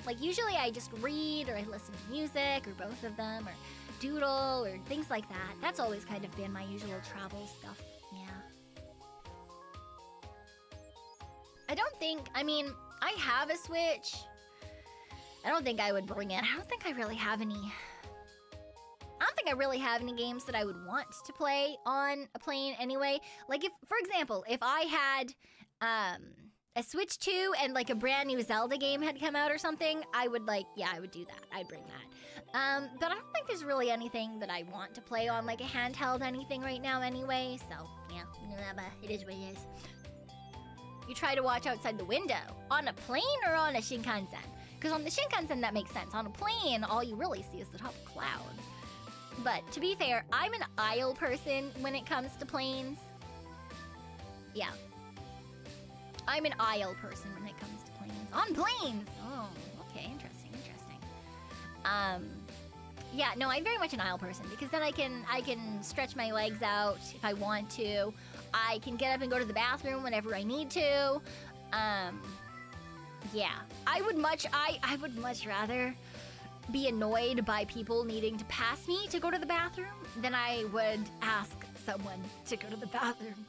Like usually I just read or I listen to music or both of them or doodle or things like that. That's always kind of been my usual travel stuff. Yeah. I mean, I have a Switch. I don't think I would bring it. I don't think I really have any games that I would want to play on a plane anyway. Like if, for example, if I had a Switch 2 and like a brand new Zelda game had come out or something, I would do that. I'd bring that. But I don't think there's really anything that I want to play on like a handheld anything right now anyway. So yeah, it is what it is. You try to watch outside the window on a plane or on a Shinkansen? Because on the Shinkansen, that makes sense. On a plane, all you really see is the top of clouds. But to be fair, I'm an aisle person when it comes to planes. Yeah. I'm an aisle person when it comes to planes. On planes! Oh, okay, interesting. Yeah, no, I'm very much an aisle person because then I can stretch my legs out if I want to. I can get up and go to the bathroom whenever I need to. Yeah, I would much rather be annoyed by people needing to pass me to go to the bathroom than I would ask someone to go to the bathroom.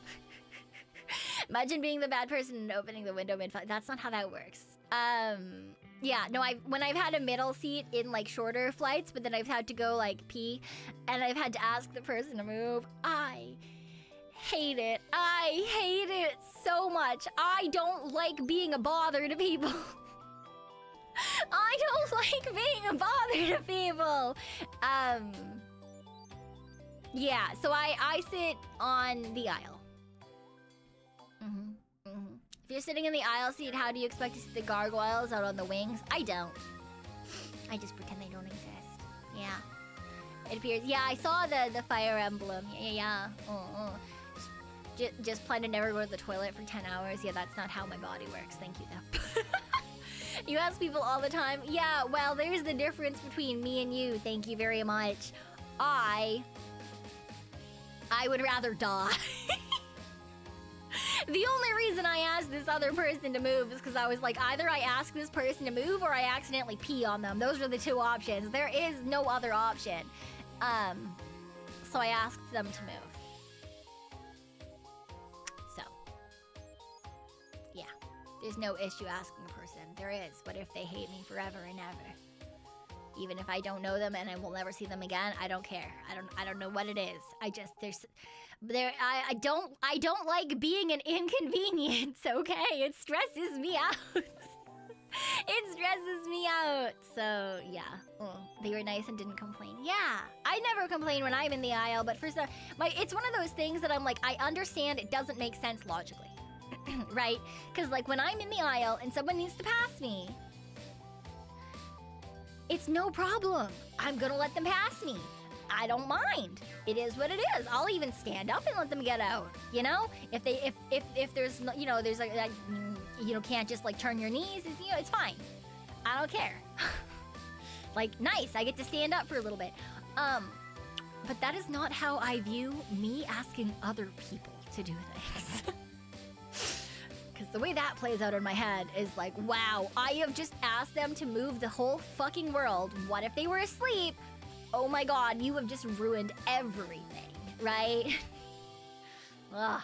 Imagine being the bad person and opening the window mid-flight. That's not how that works. Yeah, no, when I've had a middle seat in like shorter flights, but then I've had to go like pee, and I've had to ask the person to move, I hate it. I hate it so much. I don't like being a bother to people. I don't like being a bother to people. Yeah, so I sit on the aisle. If you're sitting in the aisle seat, how do you expect to see the gargoyles out on the wings? I don't. I just pretend they don't exist. Yeah. It appears. Yeah, I saw the Fire Emblem. Yeah. Just plan to never go to the toilet for 10 hours. Yeah, that's not how my body works. Thank you, though. You ask people all the time. Yeah, well, there's the difference between me and you. Thank you very much. I would rather die. The only reason I asked this other person to move is because I was like, either I ask this person to move or I accidentally pee on them. Those are the two options. There is no other option. So I asked them to move. There's no issue asking a person. There is. What if they hate me forever and ever? Even if I don't know them and I will never see them again, I don't care. I don't know what it is. I don't like being an inconvenience, okay? It stresses me out. It stresses me out. So, yeah. They were nice and didn't complain. Yeah. I never complain when I'm in the aisle, but for some, it's one of those things that I'm like, I understand it doesn't make sense logically. Right? Because, like, when I'm in the aisle and someone needs to pass me, it's no problem. I'm gonna let them pass me. I don't mind. It is what it is. I'll even stand up and let them get out. You know, if there's there's like can't just like turn your knees. It's fine. I don't care. Like, nice. I get to stand up for a little bit. But that is not how I view me asking other people to do things. Because the way that plays out in my head is like, wow, I have just asked them to move the whole fucking world. What if they were asleep? Oh my god, you have just ruined everything, right? What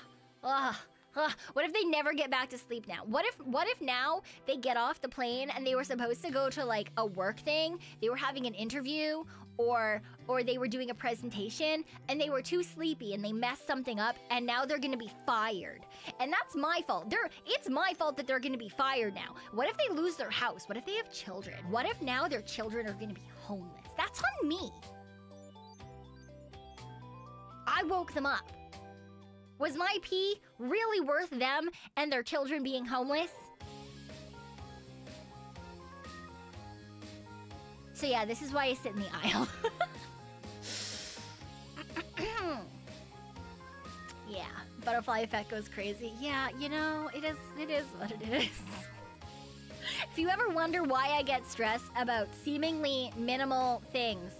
if they never get back to sleep now? What if now they get off the plane and they were supposed to go to like a work thing, they were having an interview, or they were doing a presentation and they were too sleepy and they messed something up and now they're gonna be fired. And that's my fault. It's my fault that they're gonna be fired now. What if they lose their house? What if they have children? What if now their children are gonna be homeless? That's on me. I woke them up. Was my pee really worth them and their children being homeless? So yeah, this is why I sit in the aisle. Yeah, butterfly effect goes crazy. Yeah, you know, it is what it is. If you ever wonder why I get stressed about seemingly minimal things,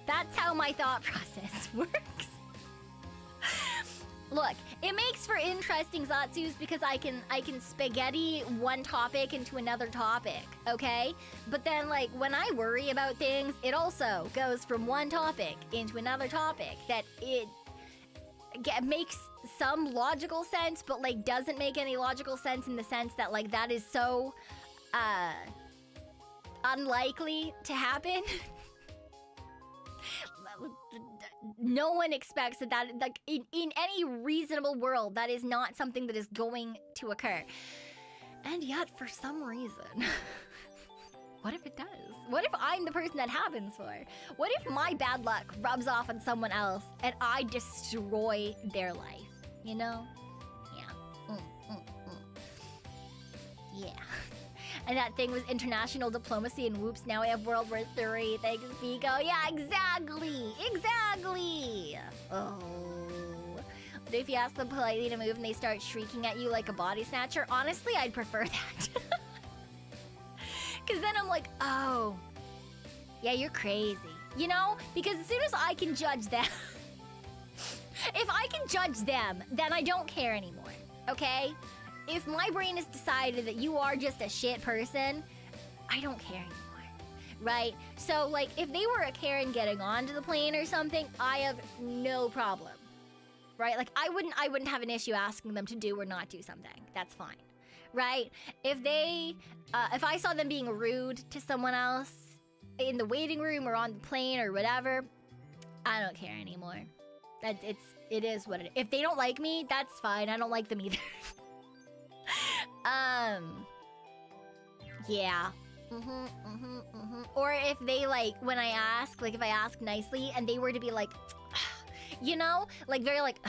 that's how my thought process works. Look, it makes for interesting Zatsus because I can spaghetti one topic into another topic, okay? But then, like, when I worry about things, it also goes from one topic into another topic that it makes some logical sense, but, like, doesn't make any logical sense in the sense that, like, that is so, unlikely to happen. No one expects that like in any reasonable world, that is not something that is going to occur. And yet, for some reason, what if it does? What if I'm the person that happens for? What if my bad luck rubs off on someone else and I destroy their life? You know? Yeah. Yeah. And that thing was international diplomacy, and whoops, now we have World War III. Thanks, Pekoe. Yeah, exactly. Exactly. Oh. But if you ask them politely to move and they start shrieking at you like a body snatcher, honestly, I'd prefer that. Because then I'm like, oh, yeah, you're crazy. You know? Because as soon as I can judge them, if I can judge them, then I don't care anymore. Okay? If my brain has decided that you are just a shit person, I don't care anymore, right? So, like, if they were a Karen getting onto the plane or something, I have no problem, right? Like, I wouldn't have an issue asking them to do or not do something. That's fine, right? If I saw them being rude to someone else in the waiting room or on the plane or whatever, I don't care anymore. It is what it is. If they don't like me, that's fine. I don't like them either. Yeah. Or if they, like, when I ask, like, if I ask nicely and they were to be like, you know, like, very like,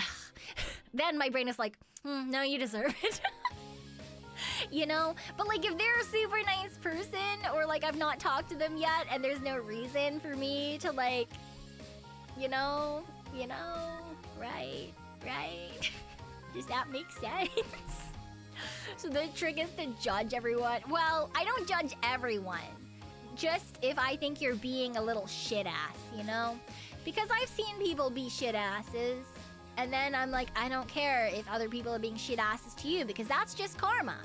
then my brain is like, no, you deserve it. You know? But, like, if they're a super nice person or, like, I've not talked to them yet and there's no reason for me to, like, you know, right? Does that make sense? So the trick is to judge everyone. Well, I don't judge everyone. Just if I think you're being a little shit ass, you know? Because I've seen people be shit asses. And then I'm like, I don't care if other people are being shit asses to you because that's just karma.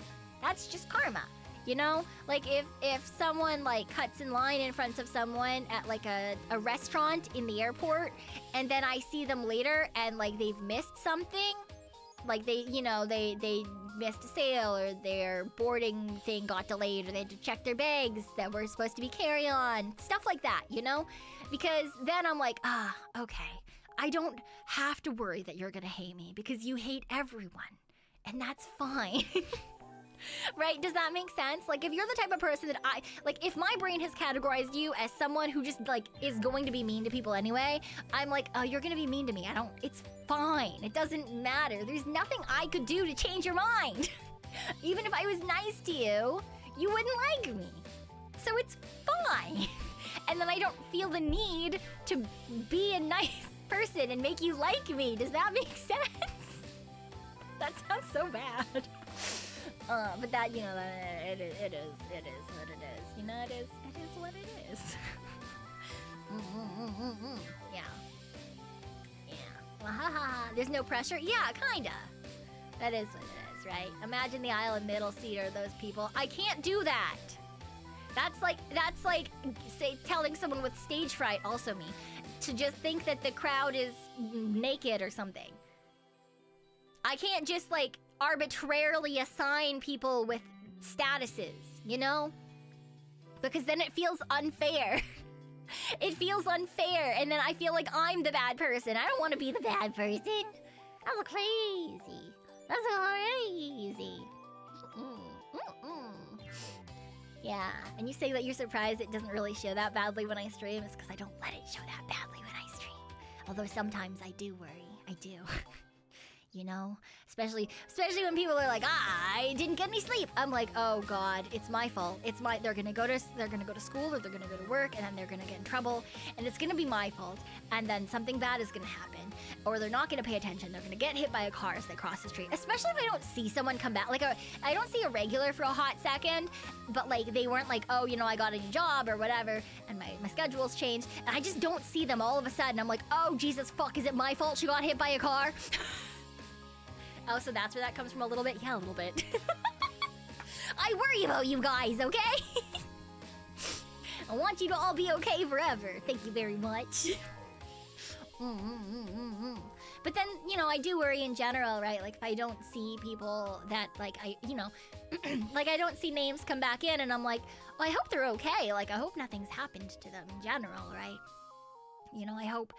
That's just karma. You know? Like if someone like cuts in line in front of someone at like a restaurant in the airport and then I see them later and like they've missed something, Like they, you know, they missed a sale, or their boarding thing got delayed, or they had to check their bags that were supposed to be carry-on. Stuff like that, you know? Because then I'm like, okay. I don't have to worry that you're gonna hate me because you hate everyone. And that's fine. Right? Does that make sense? Like, if you're the type of person that if my brain has categorized you as someone who just, like, is going to be mean to people anyway, I'm like, oh, you're gonna be mean to me. It's fine. It doesn't matter. There's nothing I could do to change your mind. Even if I was nice to you, you wouldn't like me. So it's fine. And then I don't feel the need to be a nice person and make you like me. Does that make sense? That sounds so bad. But that, you know, it is what it is. You know, it is what it is. Yeah. Yeah. There's no pressure? Yeah, kinda. That is what it is, right? Imagine the aisle and middle seat are those people. I can't do that. That's like, say, telling someone with stage fright, also me, to just think that the crowd is naked or something. I can't just, like, arbitrarily assign people with statuses, you know? Because then it feels unfair. It feels unfair, and then I feel like I'm the bad person. I don't want to be the bad person. That's crazy. That's crazy. Yeah, and you say that you're surprised it doesn't really show that badly when I stream. It's because I don't let it show that badly when I stream. Although sometimes I do worry. I do. You know? Especially when people are like, I didn't get any sleep. I'm like, oh God, it's my fault. They're gonna go to school, or they're gonna go to work, and then they're gonna get in trouble, and it's gonna be my fault, and then something bad is gonna happen. Or they're not gonna pay attention, they're gonna get hit by a car as they cross the street. Especially if I don't see someone come back. Like, I don't see a regular for a hot second, but like, they weren't like, oh, you know, I got a new job or whatever, and my schedule's changed, and I just don't see them all of a sudden. I'm like, oh, Jesus, fuck, is it my fault she got hit by a car? Oh, so that's where that comes from a little bit? Yeah, a little bit. I worry about you guys, okay? I want you to all be okay forever. Thank you very much. But then, you know, I do worry in general, right? Like, if I don't see people that, like, like, I don't see names come back in, and I'm like, well, I hope they're okay. Like, I hope nothing's happened to them in general, right? You know, I hope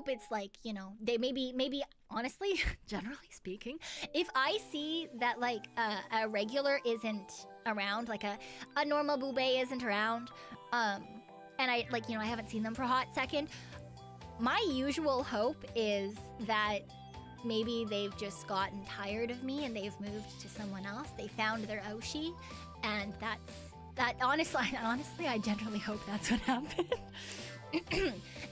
it's like, you know, they maybe honestly, generally speaking, if I see that like a regular isn't around, like a normal boobay isn't around, and I, like, you know, I haven't seen them for a hot second, my usual hope is that maybe they've just gotten tired of me and they've moved to someone else. They found their Oshi, and that honestly, I generally hope that's what happened.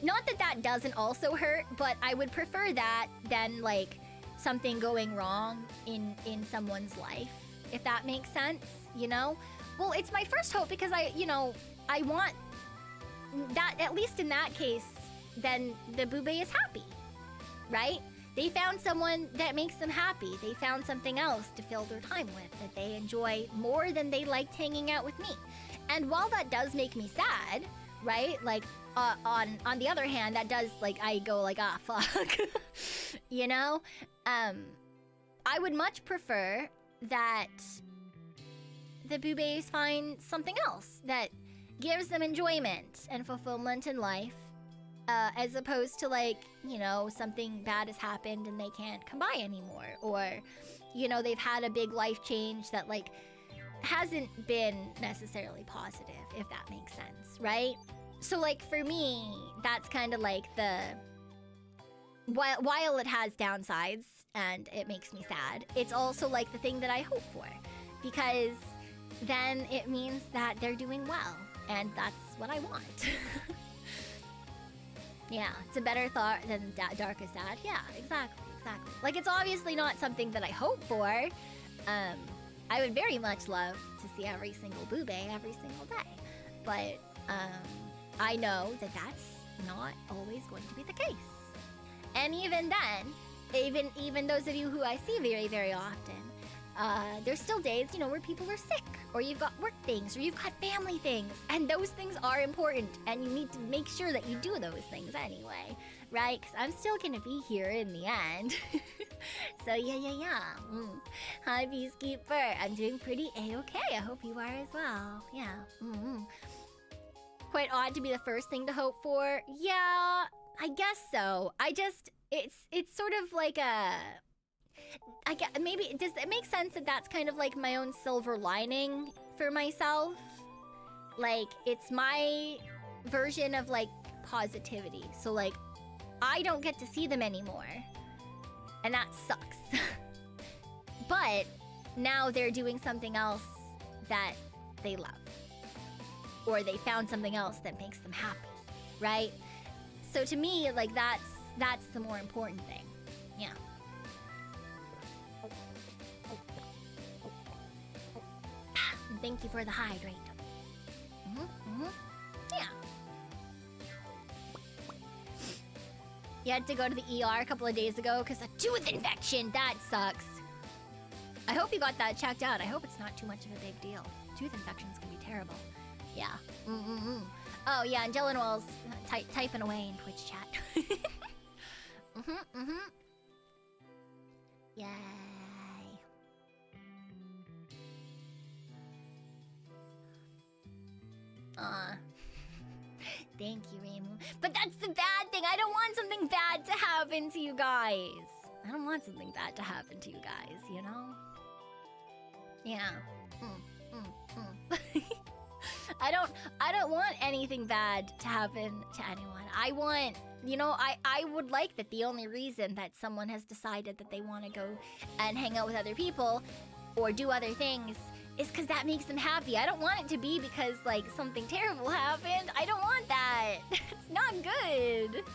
Not that that doesn't also hurt, but I would prefer that than, like, something going wrong in someone's life, if that makes sense, you know? Well, it's my first hope because I want that, at least in that case, then the boobay is happy, right? They found someone that makes them happy. They found something else to fill their time with that they enjoy more than they liked hanging out with me. And while that does make me sad, right? Like, on the other hand, that does, like, I go like, ah, fuck. You know? I would much prefer that the boobays find something else that gives them enjoyment and fulfillment in life, as opposed to, like, you know, something bad has happened and they can't come by anymore. Or, you know, they've had a big life change that, like, hasn't been necessarily positive, if that makes sense, right? So, like, for me, that's kind of like the... While it has downsides and it makes me sad, it's also like the thing that I hope for. Because then it means that they're doing well. And that's what I want. Yeah, it's a better thought than dark is sad. Yeah, exactly. Like, it's obviously not something that I hope for. I would very much love to see every single boobay every single day. But, I know that that's not always going to be the case. And even then, even those of you who I see very, very often, there's still days, you know, where people are sick, or you've got work things, or you've got family things, and those things are important, and you need to make sure that you do those things anyway, right? Because I'm still gonna be here in the end. So So yeah. Hi, Peacekeeper. I'm doing pretty A-okay. I hope you are as well. Yeah. Quite odd to be the first thing to hope for. Yeah, I guess so. It's sort of like a... I guess, maybe, does it make sense that that's kind of like my own silver lining for myself? Like, it's my version of like positivity. So like, I don't get to see them anymore. And that sucks. But now they're doing something else that they love. Or they found something else that makes them happy, right? So to me, like that's the more important thing. Yeah. And thank you for the hydrate. Yeah. You had to go to the ER a couple of days ago because a tooth infection. That sucks. I hope you got that checked out. I hope it's not too much of a big deal. Tooth infections can be terrible. Yeah. Oh, yeah, and Dylan Wells typing away in Twitch chat. Yay. Thank you, Raymond. But that's the bad thing. I don't want something bad to happen to you guys. I don't want something bad to happen to you guys, you know? Yeah. I don't want anything bad to happen to anyone. I want, you know, I would like that the only reason that someone has decided that they want to go and hang out with other people or do other things is because that makes them happy. I don't want it to be because, like, something terrible happened. I don't want that. It's not good.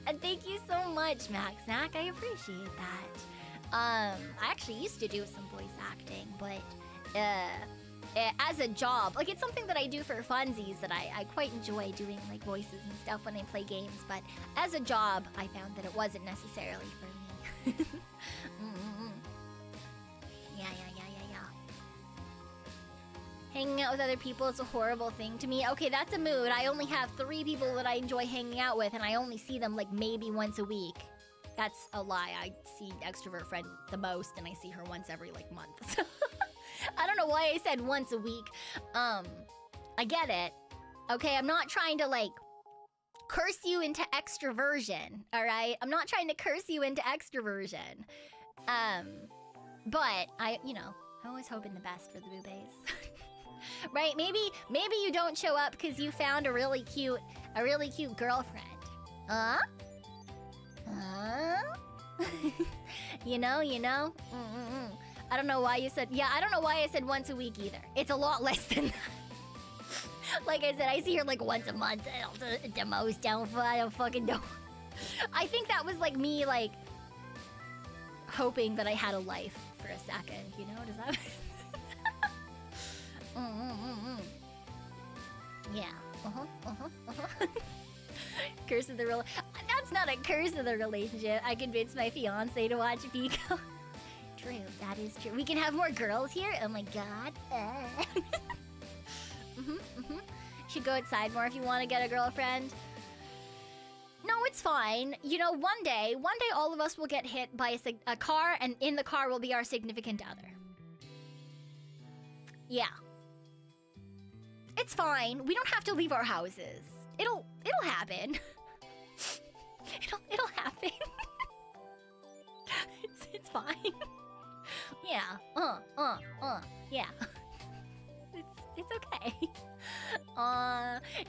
And thank you so much, Max Snack. I appreciate that. I actually used to do some voice acting, but as a job, like, it's something that I do for funsies that I quite enjoy doing, like, voices and stuff when I play games, but as a job, I found that it wasn't necessarily for me. Yeah. Hanging out with other people is a horrible thing to me. Okay, that's a mood. I only have 3 people that I enjoy hanging out with, and I only see them, like, maybe once a week. That's a lie. I see extrovert friend the most, and I see her once every, like, month. So I don't know why I said once a week. I get it. Okay, I'm not trying to, like, curse you into extroversion, all right? I'm not trying to curse you into extroversion. But I always hoping the best for the boobies. Right? Maybe you don't show up because you found a really cute girlfriend. Huh? You know? I don't know why you said... Yeah, I don't know why I said once a week either. It's a lot less than that. Like I said, I see her like once a month. The most downfall. I don't fucking know. I think that was like me, like, hoping that I had a life for a second. You know? Does that... Yeah. Curse of the real... That's not a curse of the relationship. I convinced my fiance to watch Pekoe. True, that is true. We can have more girls here? Oh my god. Should go outside more if you want to get a girlfriend. No, it's fine. You know, one day all of us will get hit by a car, and in the car will be our significant other. Yeah. It's fine. We don't have to leave our houses. It'll happen. It'll happen. It's fine. Yeah. Yeah. It's okay.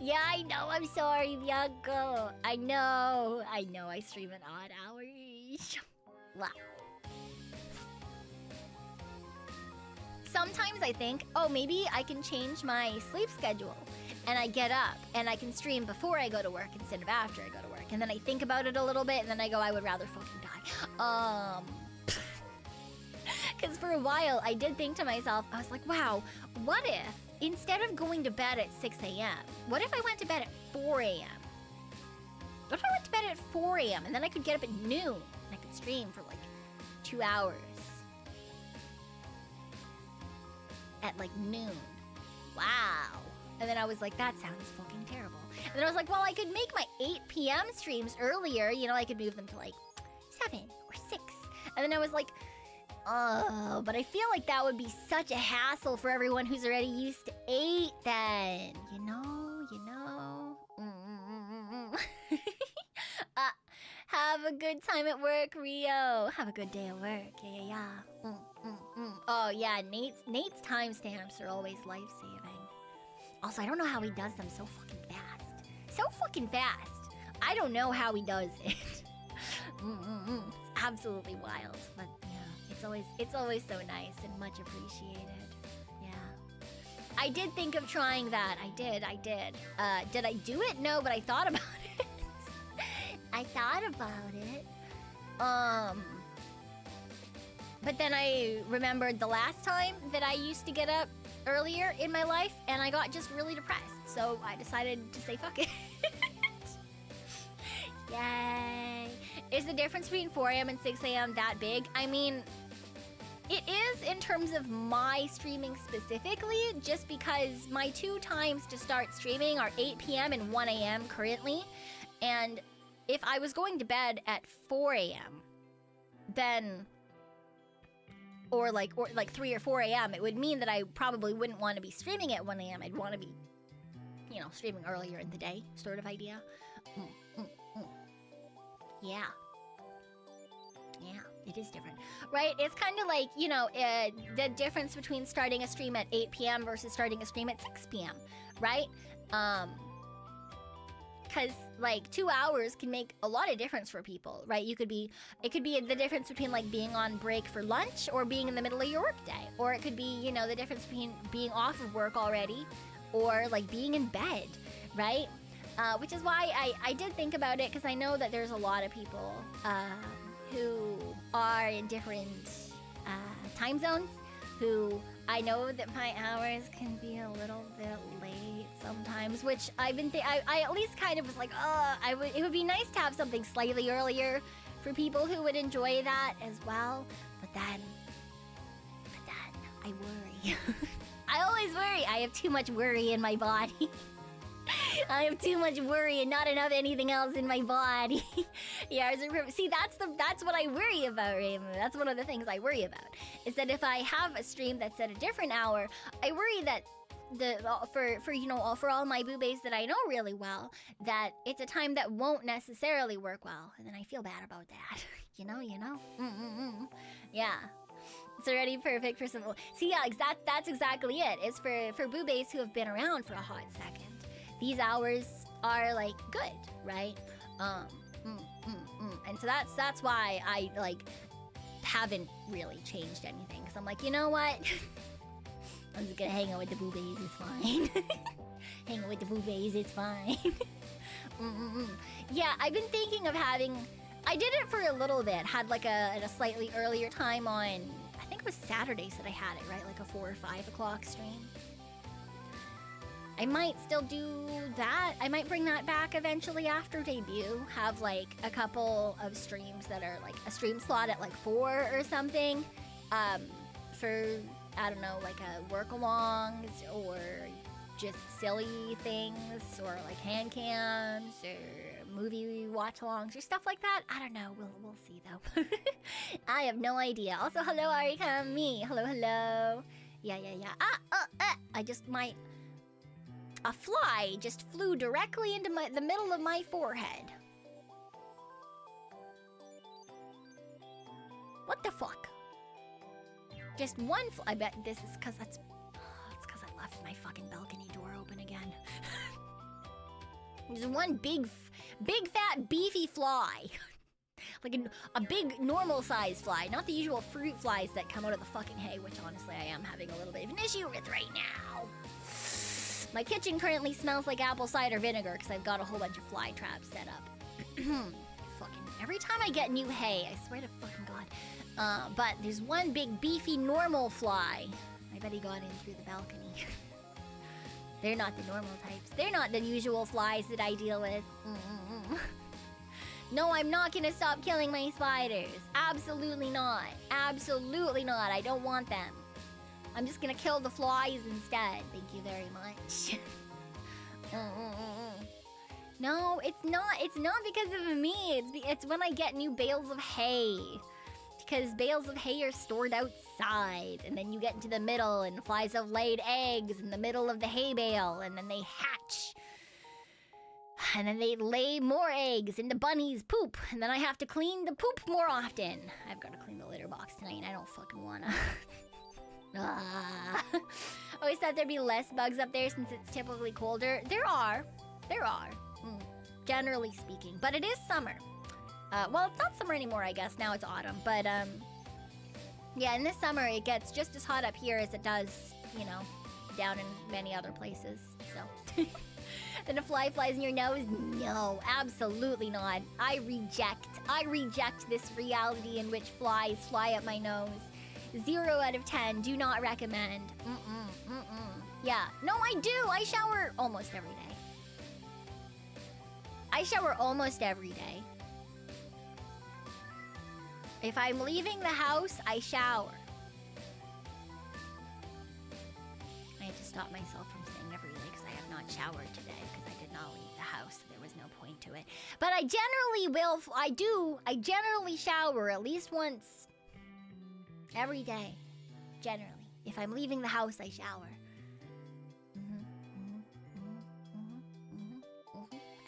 Yeah, I know. I'm sorry, Bianco. I know. I stream at odd hours. Wow. Sometimes I think, oh, maybe I can change my sleep schedule. And I get up and I can stream before I go to work instead of after I go to work. And then I think about it a little bit and then I go, I would rather fucking die. Because for a while I did think to myself, I was like, wow, what if instead of going to bed at 6 a.m., what if I went to bed at 4 a.m.? What if I went to bed at 4 a.m. and then I could get up at noon and I could stream for like 2 hours? At like noon. Wow. And then I was like, that sounds fucking terrible. And then I was like, well, I could make my 8 p.m. streams earlier. You know, I could move them to like 7 or 6. And then I was like, oh, but I feel like that would be such a hassle for everyone who's already used to 8 then. You know. Have a good time at work, Rio. Have a good day at work. Yeah. Oh, yeah, Nate's timestamps are always life-saving. Also, I don't know how he does them so fucking fast. So fucking fast. I don't know how he does it. It's absolutely wild. But yeah, it's always so nice and much appreciated. Yeah. I did think of trying that. I did. Did I do it? No, but I thought about it. I thought about it. But then I remembered the last time that I used to get up earlier in my life, and I got just really depressed. So I decided to say fuck it. Yay. Is the difference between 4 a.m. and 6 a.m. that big? I mean, it is in terms of my streaming specifically, just because my 2 times to start streaming are 8 p.m. and 1 a.m. currently. And if I was going to bed at 4 a.m., then... Or like 3 or 4 a.m., it would mean that I probably wouldn't want to be streaming at 1 a.m. I'd want to be, streaming earlier in the day, sort of idea. Yeah. Yeah, it is different. Right? It's kind of like, the difference between starting a stream at 8 p.m. versus starting a stream at 6 p.m., right? Because, 2 hours can make a lot of difference for people, right? It could be the difference between, being on break for lunch or being in the middle of your workday. Or it could be, the difference between being off of work already or, being in bed, right? Which is why I did think about it, because I know that there's a lot of people who are in different time zones, who I know that my hours can be a little bit late sometimes, which I at least kind of was like, it would be nice to have something slightly earlier for people who would enjoy that as well. But then I worry. I always worry. I have too much worry in my body. I have too much worry and not enough anything else in my body. Yeah, see, that's what I worry about, Raymond. That's one of the things I worry about. Is that if I have a stream that's at a different hour, I worry that for all my boobays that I know really well, that it's a time that won't necessarily work well, and then I feel bad about that. you know. Yeah. It's already perfect for some. See, yeah, that's exactly it. It's for boobays who have been around for a hot second. These hours are good, right? And so that's why I haven't really changed anything. Cause I'm like, you know what? I'm just gonna hang out with the boobays. It's fine. Hang out with the boobays. It's fine. Yeah, I've been thinking of having. I did it for a little bit. Had at a slightly earlier time on. I think it was Saturdays that I had it, right? Like a 4 or 5 o'clock stream. I might still do that. I might bring that back eventually after debut. Have a couple of streams that are a stream slot at 4 or something. For, I don't know, a work-alongs or just silly things or hand cams or movie watch-alongs or stuff like that. I don't know. We'll see though. I have no idea. Also, hello Arika, me. Hello. Yeah. I just might. A fly just flew directly into the middle of my forehead. What the fuck? Just one I bet this is because it's because I left my fucking balcony door open again. There's one big fat beefy fly. A big normal size fly, not the usual fruit flies that come out of the fucking hay, which honestly I am having a little bit of an issue with right now. My kitchen currently smells like apple cider vinegar because I've got a whole bunch of fly traps set up. Fucking every time I get new hay, I swear to fucking God. But there's one big beefy normal fly. I bet he got in through the balcony. They're not the normal types. They're not the usual flies that I deal with. No, I'm not gonna stop killing my spiders. Absolutely not. Absolutely not. I don't want them. I'm just gonna kill the flies instead. Thank you very much. No, it's not. It's not because of me. It's when I get new bales of hay. because bales of hay are stored outside, and then you get into the middle, and flies have laid eggs in the middle of the hay bale, and then they hatch. And then they lay more eggs, and the bunnies poop, and then I have to clean the poop more often. I've got to clean the litter box tonight, and I don't fucking wanna. Always thought there'd be less bugs up there since it's typically colder. There are. Generally speaking. But it is summer. Well, it's not summer anymore, I guess. Now it's autumn. But, yeah, in this summer, it gets just as hot up here as it does, you know, down in many other places. So... Then a fly flies in your nose? No, absolutely not. I reject this reality in which flies fly up my nose. 0 out of 10. Do not recommend. Yeah. No, I do. I shower almost every day. I shower almost every day. If I'm leaving the house, I shower. I had to stop myself from saying every day because I have not showered today because I did not leave the house. So there was no point to it. But I generally shower at least once every day. Generally. If I'm leaving the house, I shower.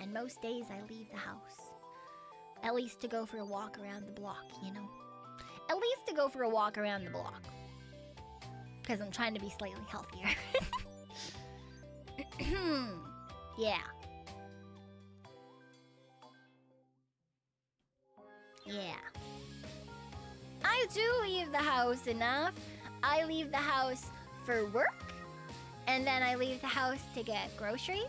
And most days I leave the house. At least to go for a walk around the block, you know? At least to go for a walk around the block. Because I'm trying to be slightly healthier. Yeah. Yeah. I do leave the house enough. I leave the house for work. And then I leave the house to get groceries.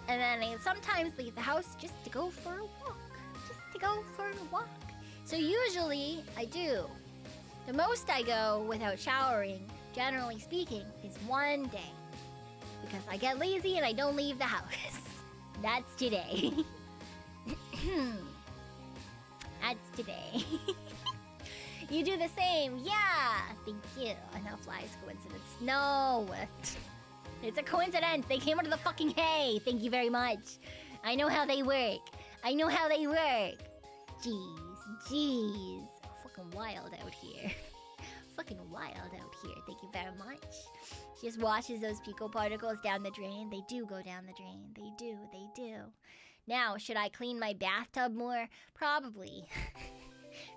And then I sometimes leave the house just to go for a walk. So usually, I do. The most I go without showering, generally speaking, is 1 day. Because I get lazy and I don't leave the house. That's today. That's today. You do the same. Yeah. Thank you. No flies coincidence. No. It's a coincidence. They came out of the fucking hay. Thank you very much. I know how they work. Jeez. Fucking wild out here. Thank you very much. She just washes those Pekoe particles down the drain. They do go down the drain. They do. Now, should I clean my bathtub more? Probably.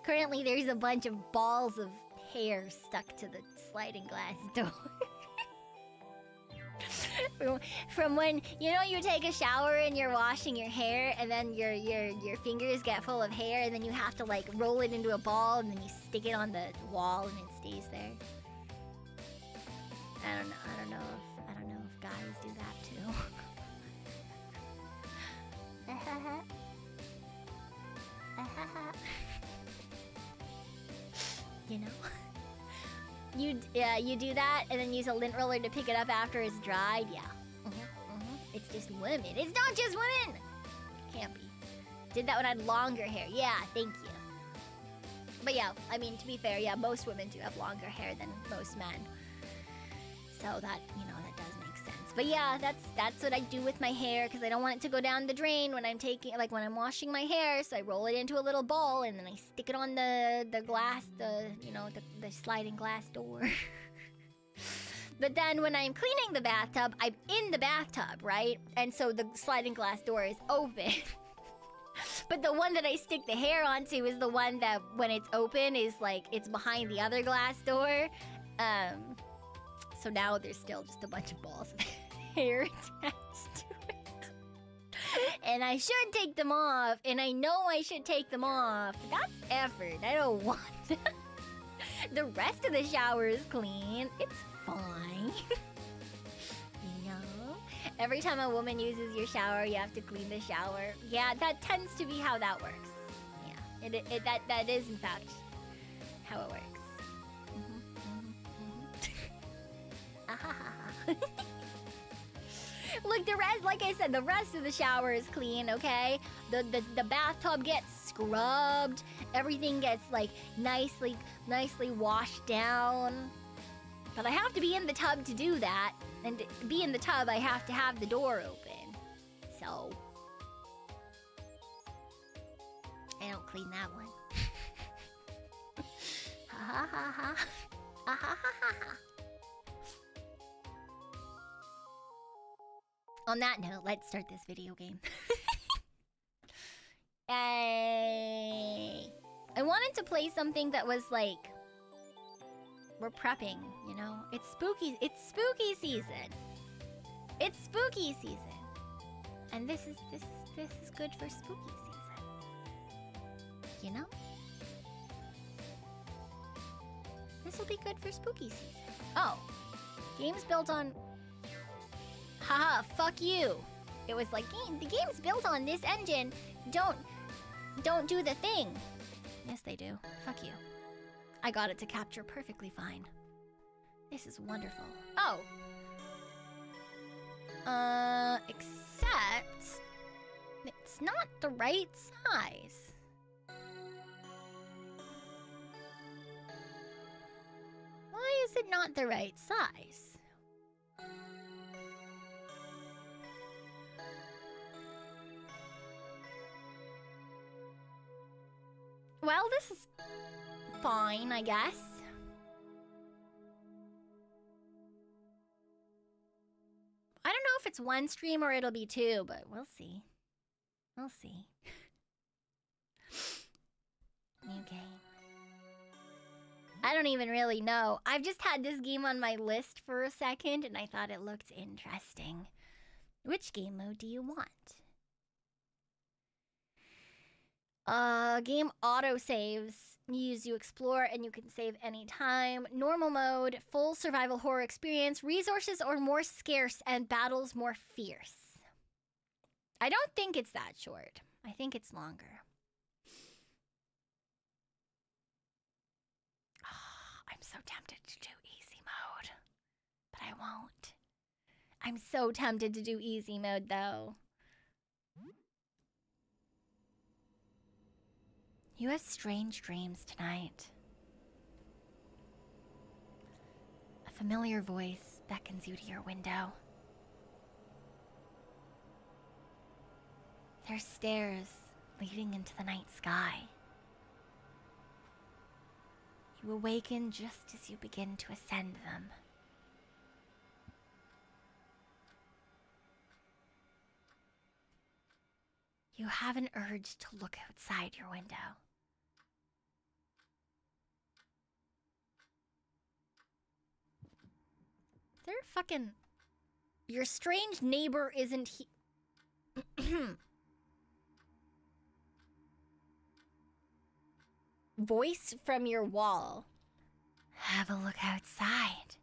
Currently, there's a bunch of balls of hair stuck to the sliding glass door. From when, you know, you take a shower and you're washing your hair and then your fingers get full of hair and then you have to like roll it into a ball and then you stick it on the wall and it stays there. I don't know if guys do that too. You know? You do that and then use a lint roller to pick it up after it's dried. Yeah. It's just women. It's not just women. Can't be. Did that when I had longer hair. Yeah, thank you. But yeah, I mean, to be fair, yeah, most women do have longer hair than most men. So that, you know, that does make sense. But yeah, that's what I do with my hair because I don't want it to go down the drain when I'm when I'm washing my hair. So I roll it into a little ball and then I stick it on the glass, the sliding glass door. But then when I'm cleaning the bathtub, I'm in the bathtub, right? And so the sliding glass door is open. But the one that I stick the hair onto is the one that when it's open is like it's behind the other glass door. So now there's still just a bunch of balls of hair attached to it. And I should take them off, and I know I should take them off. That's effort. I don't want it. The rest of the shower is clean. It's fine. You know? Every time a woman uses your shower, you have to clean the shower. Yeah, that tends to be how that works. Yeah, that is in fact how it works. Look, like I said, the rest of the shower is clean, okay? The bathtub gets scrubbed. Everything gets like nicely washed down. But I have to be in the tub to do that. And to be in the tub, I have to have the door open. So I don't clean that one. Ah, ha, ha, ha, ha. On that note, let's start this video game. Yay! I wanted to play something that was like... We're prepping, you know? It's spooky season. It's spooky season. And this is good for spooky season. You know? This will be good for spooky season. Oh. Game's built on... Haha, fuck you. It was like, the game's built on this engine. Don't do the thing. Yes, they do. Fuck you. I got it to capture perfectly fine. This is wonderful. Oh. Except... it's not the right size. Why is it not the right size? Well, this is fine, I guess. I don't know if it's one stream or it'll be two, but we'll see. We'll see. New game. I don't even really know. I've just had this game on my list for a second and I thought it looked interesting. Which game mode do you want? Game autosaves. You explore and you can save anytime. Normal mode, full survival horror experience. Resources are more scarce and battles more fierce. I don't think it's that short. I think it's longer. Oh, I'm so tempted to do easy mode, but I won't. I'm so tempted to do easy mode though. You have strange dreams tonight. A familiar voice beckons you to your window. There's stairs leading into the night sky. You awaken just as you begin to ascend them. You have an urge to look outside your window. They're fucking... Your strange neighbor isn't he... Voice from your wall. Have a look outside.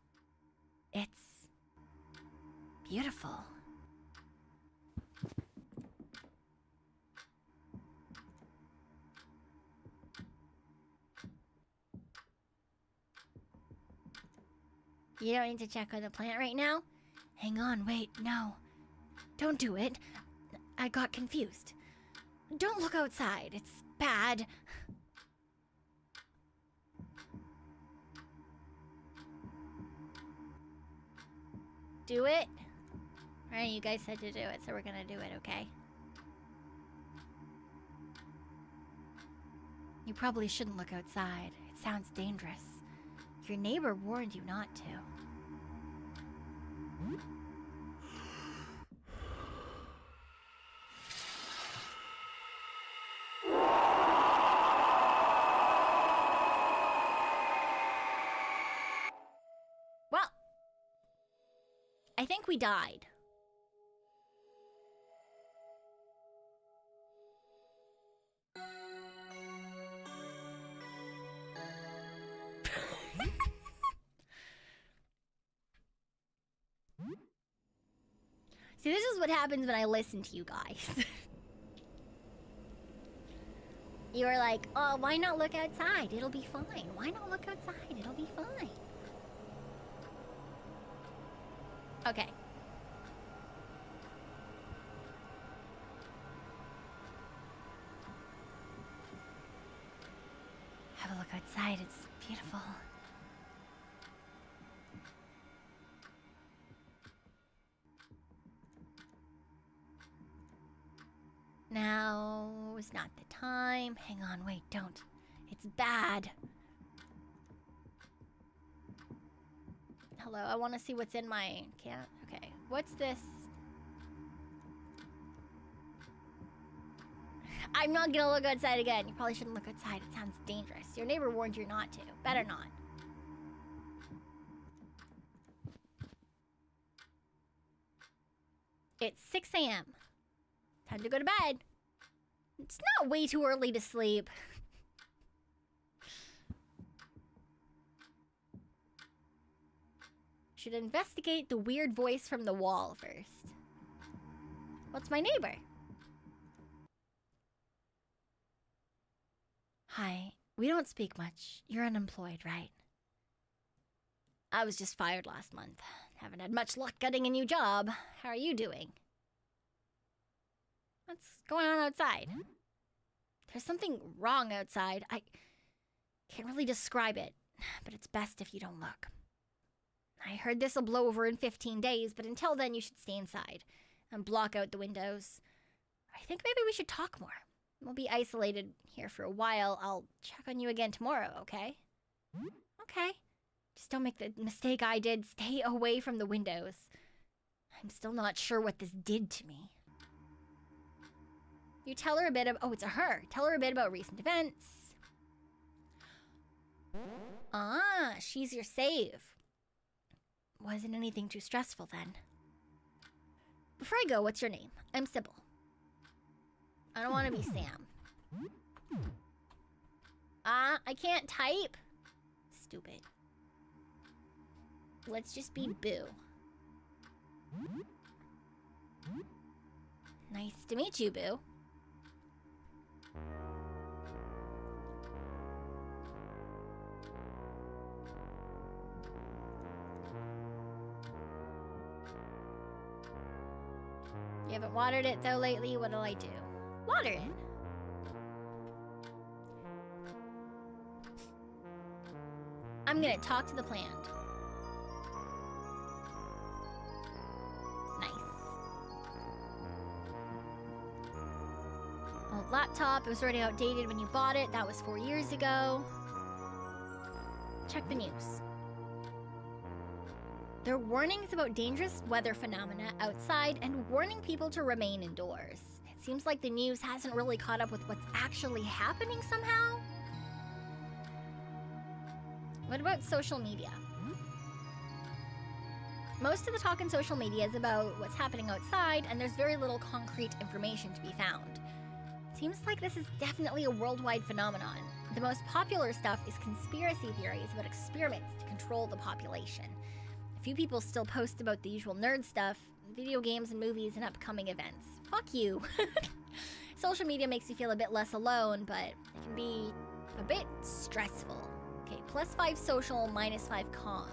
It's... beautiful. You don't need to check on the plant right now? Hang on, wait, no. Don't do it. I got confused. Don't look outside, it's bad. Do it? Alright, you guys said to do it, so we're gonna do it, okay? You probably shouldn't look outside. It sounds dangerous. Your neighbor warned you not to. Well, I think we died. See, this is what happens when I listen to you guys. You were like, oh, why not look outside? It'll be fine. Why not look outside? It'll be fine. Okay. Have a look outside. It's beautiful. Now is not the time. Hang on, wait, don't. It's bad. Hello, I want to see what's in my... Can't? Okay. What's this? I'm not gonna look outside again. You probably shouldn't look outside. It sounds dangerous. Your neighbor warned you not to. Better not. It's 6 a.m. Time to go to bed. It's not way too early to sleep. Should investigate the weird voice from the wall first. What's my neighbor? Hi, we don't speak much. You're unemployed, right? I was just fired last month. Haven't had much luck getting a new job. How are you doing? What's going on outside? There's something wrong outside. I can't really describe it, but it's best if you don't look. I heard this'll blow over in 15 days, but until then you should stay inside and block out the windows. I think maybe we should talk more. We'll be isolated here for a while. I'll check on you again tomorrow, okay? Okay. Just don't make the mistake I did. Stay away from the windows. I'm still not sure what this did to me. You tell her a bit of... Oh, it's a her. Tell her a bit about recent events. Ah, she's your save. Wasn't anything too stressful then. Before I go, what's your name? I'm Sybil. I don't want to be Sam. I can't type. Stupid. Let's just be Boo. Nice to meet you, Boo. You haven't watered it though lately. What'll I do? Water it. I'm gonna talk to the plant. Nice. Old laptop. It was already outdated when you bought it. That was 4 years ago. Check the news. There are warnings about dangerous weather phenomena outside and warning people to remain indoors. It seems like the news hasn't really caught up with what's actually happening somehow. What about social media? Most of the talk in social media is about what's happening outside, and there's very little concrete information to be found. It seems like this is definitely a worldwide phenomenon. The most popular stuff is conspiracy theories about experiments to control the population. Few people still post about the usual nerd stuff, video games and movies and upcoming events. Fuck you. Social media makes you feel a bit less alone, but it can be a bit stressful. Okay, +5 social, -5 comm.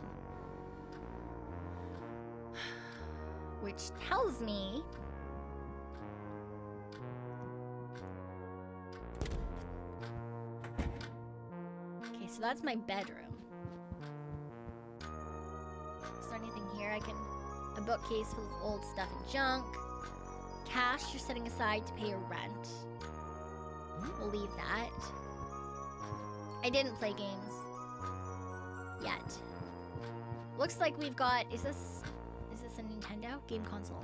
Which tells me... Okay, so that's my bedroom. Anything here I can... A bookcase full of old stuff and junk. Cash you're setting aside to pay your rent. We'll leave that. I didn't play games. Yet. Looks like we've got... Is this a Nintendo? Game console.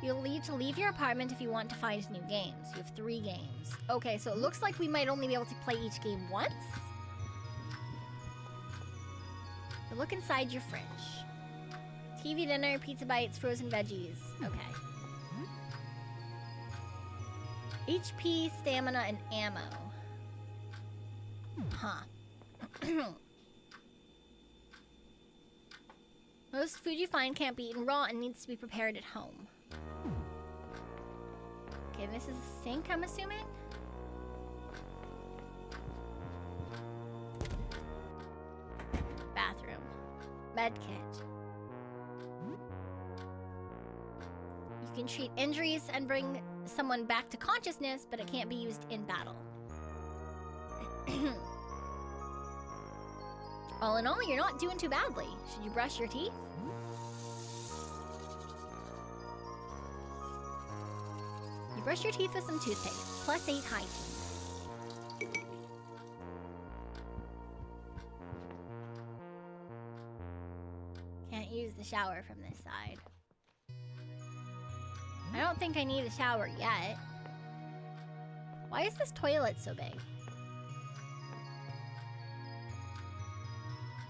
You'll need to leave your apartment if you want to find new games. You have 3 games. Okay, so it looks like we might only be able to play each game once. But look inside your fridge. TV dinner, pizza bites, frozen veggies. Okay. HP, stamina, and ammo. Huh. Most food you find can't be eaten raw and needs to be prepared at home. Okay, this is a sink, I'm assuming? Bathroom. Medkit. You can treat injuries and bring someone back to consciousness, but it can't be used in battle. All in all, you're not doing too badly. Should you brush your teeth? You brush your teeth with some toothpaste, +8 hygiene. the shower from this side. I don't think I need a shower yet. Why is this toilet so big?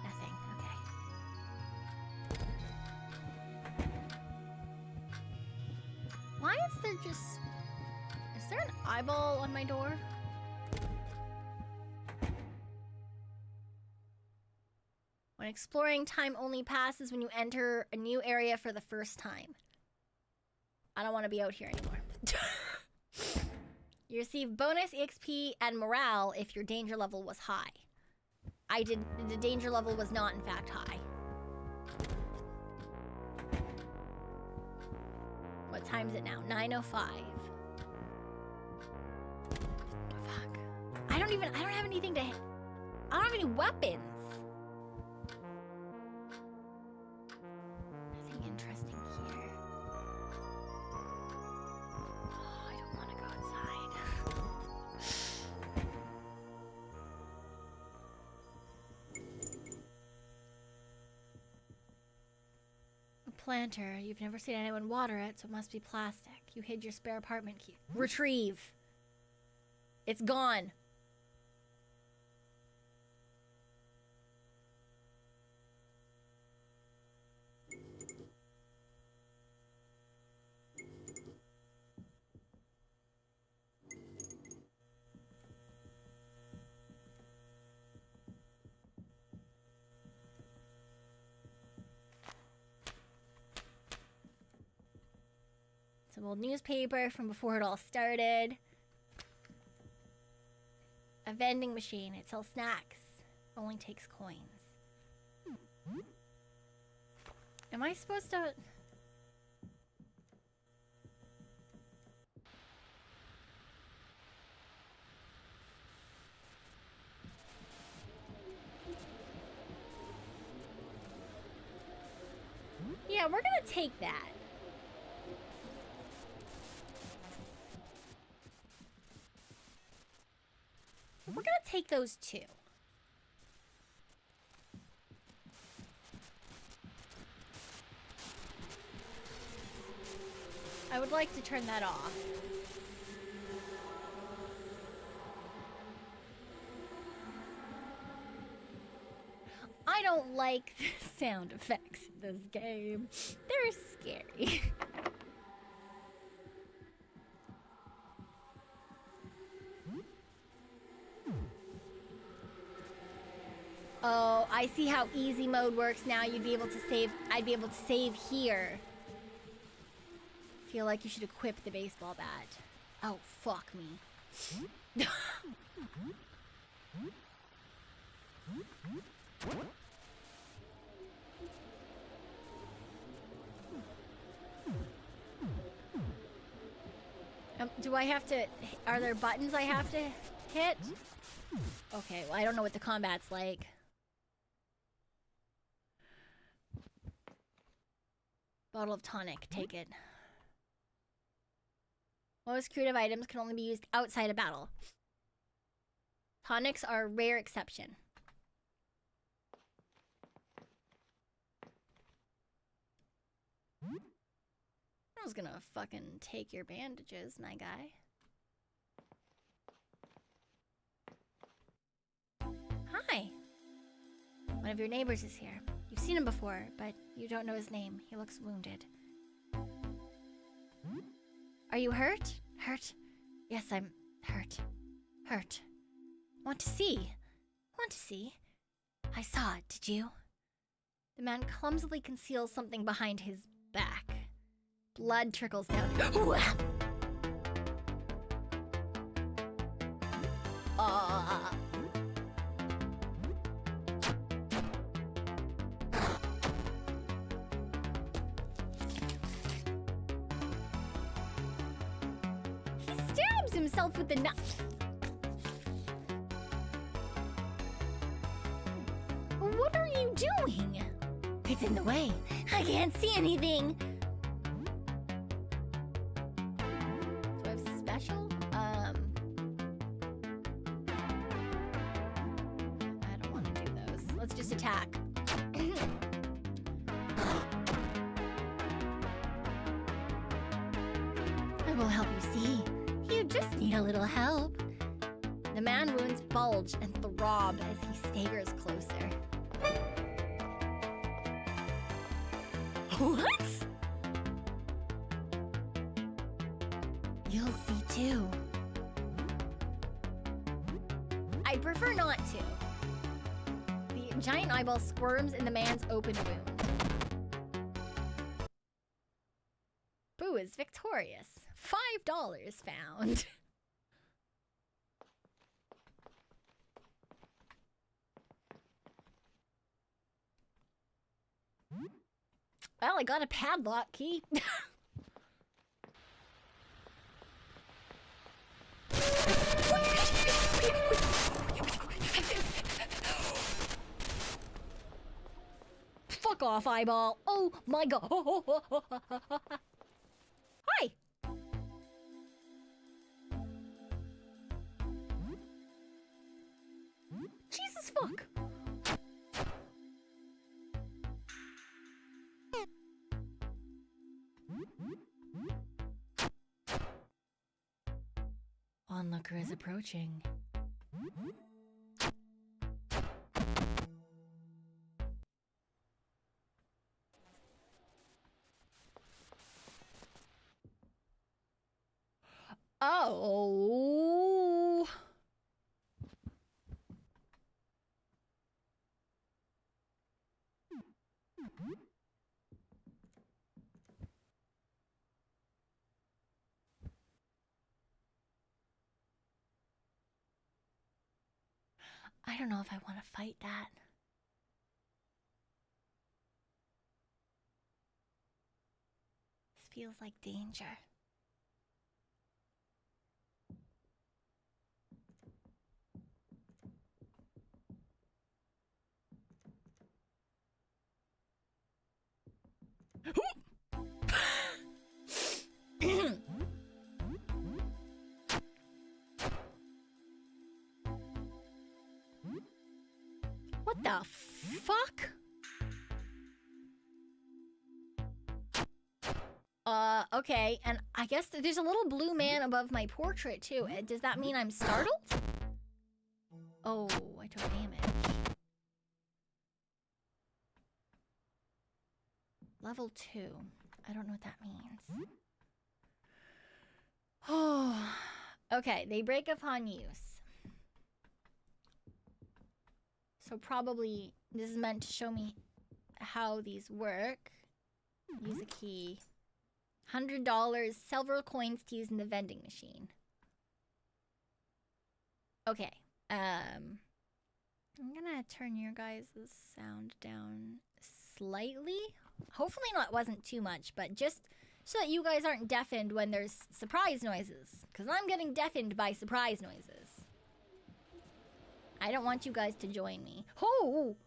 Nothing, okay. Why is there just... Is there an eyeball on my door? When exploring, time only passes when you enter a new area for the first time. I don't want to be out here anymore. You receive bonus EXP and morale if your danger level was high. The danger level was not in fact high. What time is it now? 9:05. Fuck. I don't have anything to... I don't have any weapons. Nothing interesting here. Oh, I don't want to go outside. A planter. You've never seen anyone water it, so it must be plastic. You hid your spare apartment key. Retrieve. It's gone. Some old newspaper from before it all started. A vending machine. It sells snacks. Only takes coins. Am I supposed to... Yeah, we're gonna take that. We're gonna take those two. I would like to turn that off. I don't like the sound effects in this game. They're scary. Oh, I see how easy mode works now. You'd be able to save. I'd be able to save here. Feel like you should equip the baseball bat. Oh, fuck me. Do I have to... Are there buttons I have to hit? Okay, well, I don't know what the combat's like. Bottle of tonic, take it. Most creative items can only be used outside a battle. Tonics are a rare exception. I was gonna fucking take your bandages, my guy. Hi. One of your neighbors is here. You've seen him before, but you don't know his name. He looks wounded. Are you hurt? Hurt? Yes, I'm hurt. Hurt. Want to see? Want to see? I saw it, did you? The man clumsily conceals something behind his back. Blood trickles down. He stabs himself with the knife. What are you doing? It's in the way. I can't see anything. Do I have special? I don't want to do those. Let's just attack. I will help you see. You just need a little help. The man wounds bulge and throb as he staggers closer. What? You'll see too. I prefer not to. The giant eyeball squirms in the man's open wound. Boo is victorious. $5 found. Well, I got a padlock key. Fuck off, eyeball. Oh my god. Hi. Jesus fuck. Onlooker is approaching. Oh. I don't know if I want to fight that. This feels like danger. What the fuck? Okay, and I guess there's a little blue man above my portrait too. Does that mean I'm startled? Oh, I took damage. Level 2. I don't know what that means. Oh, okay, they break upon use. So probably this is meant to show me how these work. Use a key. $100 silver coins to use in the vending machine. Okay. I'm gonna turn your guys' sound down slightly. Hopefully not wasn't too much, but just so that you guys aren't deafened when there's surprise noises. Because I'm getting deafened by surprise noises. I don't want you guys to join me. Oh!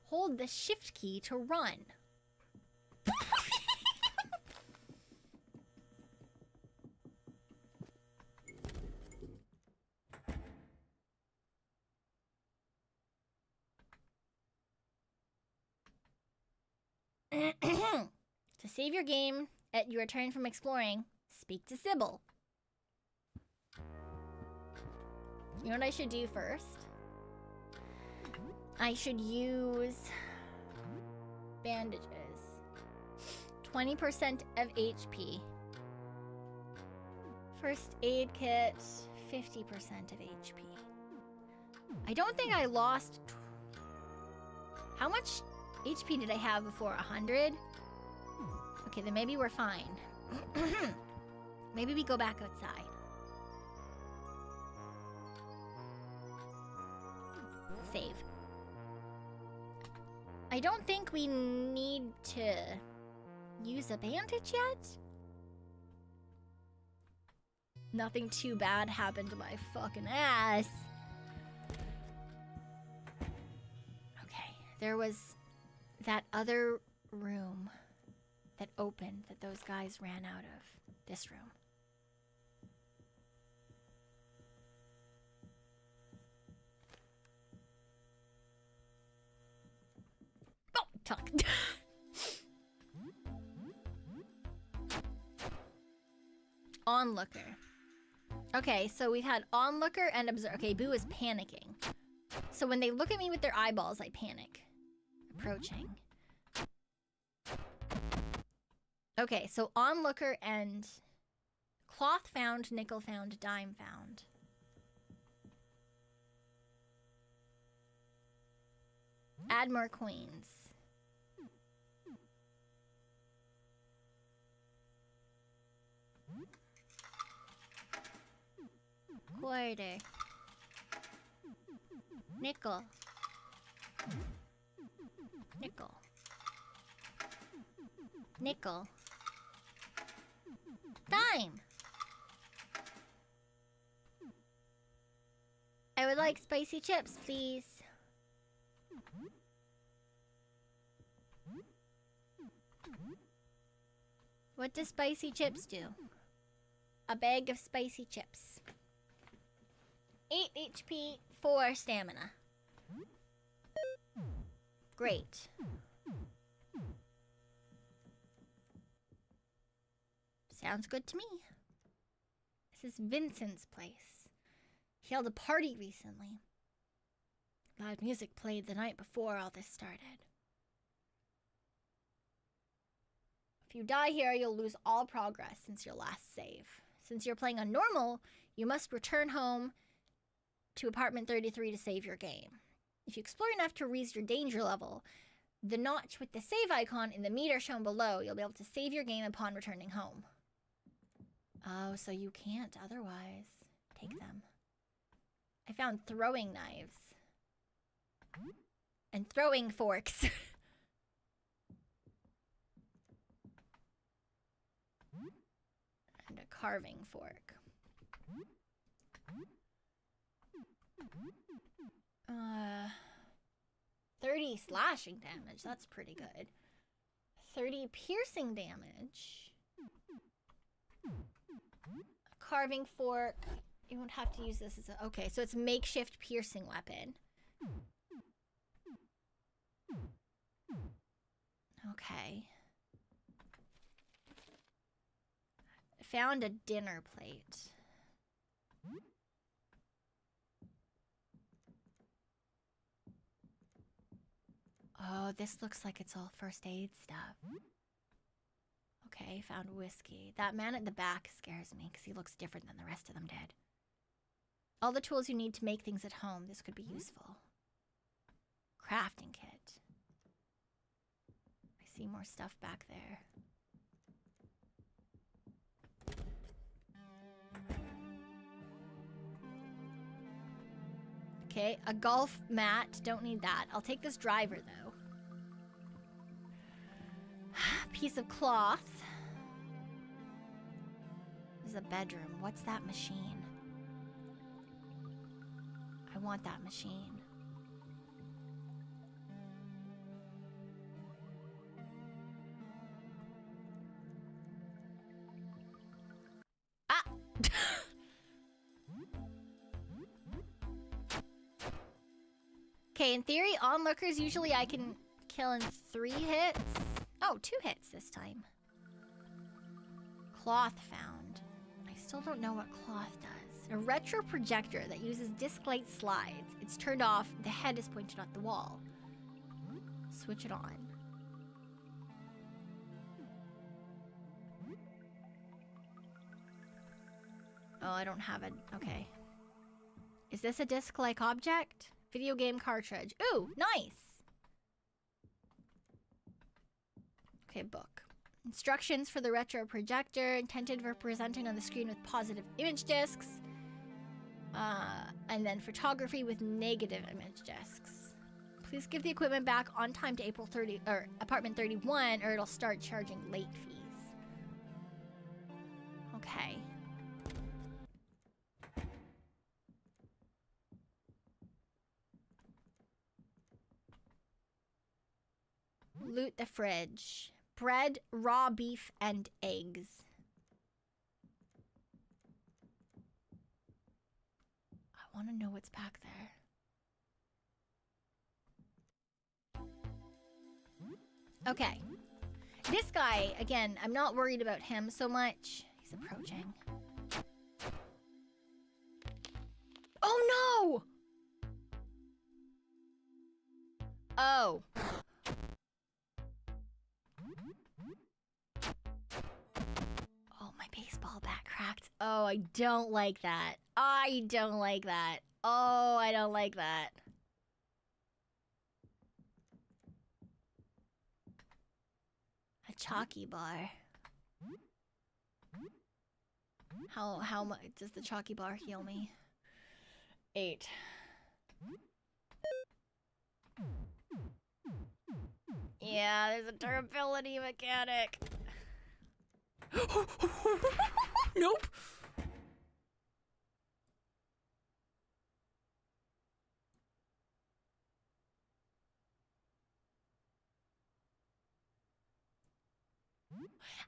Hold the shift key to run. To save your game at your return from exploring, speak to Sybil. You know what I should do first? I should use bandages. 20% of HP. First aid kit, 50% of HP. I don't think I lost... How much HP did I have before? 100? Okay, then maybe we're fine. Maybe we go back outside. Save. I don't think we need to use a bandage yet. Nothing too bad happened to my fucking ass. Okay, there was that other room that opened that those guys ran out of. This room. Oh, tuck. Onlooker. Okay, so we've had onlooker and observer. Okay, Boo is panicking. So when they look at me with their eyeballs, I panic. Approaching. Okay, so onlooker and cloth found, nickel found, dime found. Add more coins. Quarter. Nickel. Nickel. Nickel. Dime. I would like spicy chips, please. What do spicy chips do? A bag of spicy chips. 8 HP, 4 stamina. Great. Sounds good to me. This is Vincent's place. He held a party recently. Loud music played the night before all this started. If you die here, you'll lose all progress since your last save. Since you're playing on normal, you must return home to apartment 33 to save your game. If you explore enough to raise your danger level, the notch with the save icon in the meter shown below, you'll be able to save your game upon returning home. Oh, so you can't otherwise take them. I found throwing knives. And throwing forks. And a carving fork. 30 slashing damage, that's pretty good. 30 piercing damage. A carving fork. You won't have to use this as a... Okay, so it's makeshift piercing weapon. Okay. Found a dinner plate. Oh, this looks like it's all first aid stuff. Okay, found whiskey. That man at the back scares me because he looks different than the rest of them did. All the tools you need to make things at home. This could be useful. Crafting kit. I see more stuff back there. Okay, a golf mat. Don't need that. I'll take this driver, though. Piece of cloth. This is a bedroom. What's that machine? I want that machine. Ah! Okay, in theory, onlookers usually I can kill in 3 hits. Oh, 2 hits this time. Cloth found. I still don't know what cloth does. A retro projector that uses disc light slides. It's turned off. The head is pointed at the wall. Switch it on. Oh, I don't have it. Okay. Is this a disc-like object? Video game cartridge. Ooh, nice. Okay, book. Instructions for the retro projector, intended for presenting on the screen with positive image discs. And then photography with negative image discs. Please give the equipment back on time to April 30 or apartment 31, or it'll start charging late fees. Okay. Loot the fridge. Bread, raw beef, and eggs. I want to know what's back there. Okay. This guy, again, I'm not worried about him so much. He's approaching. I don't like that. I don't like that. Oh, I don't like that. A chalky bar. How much does the chalky bar heal me? 8. Yeah, there's a durability mechanic. Nope.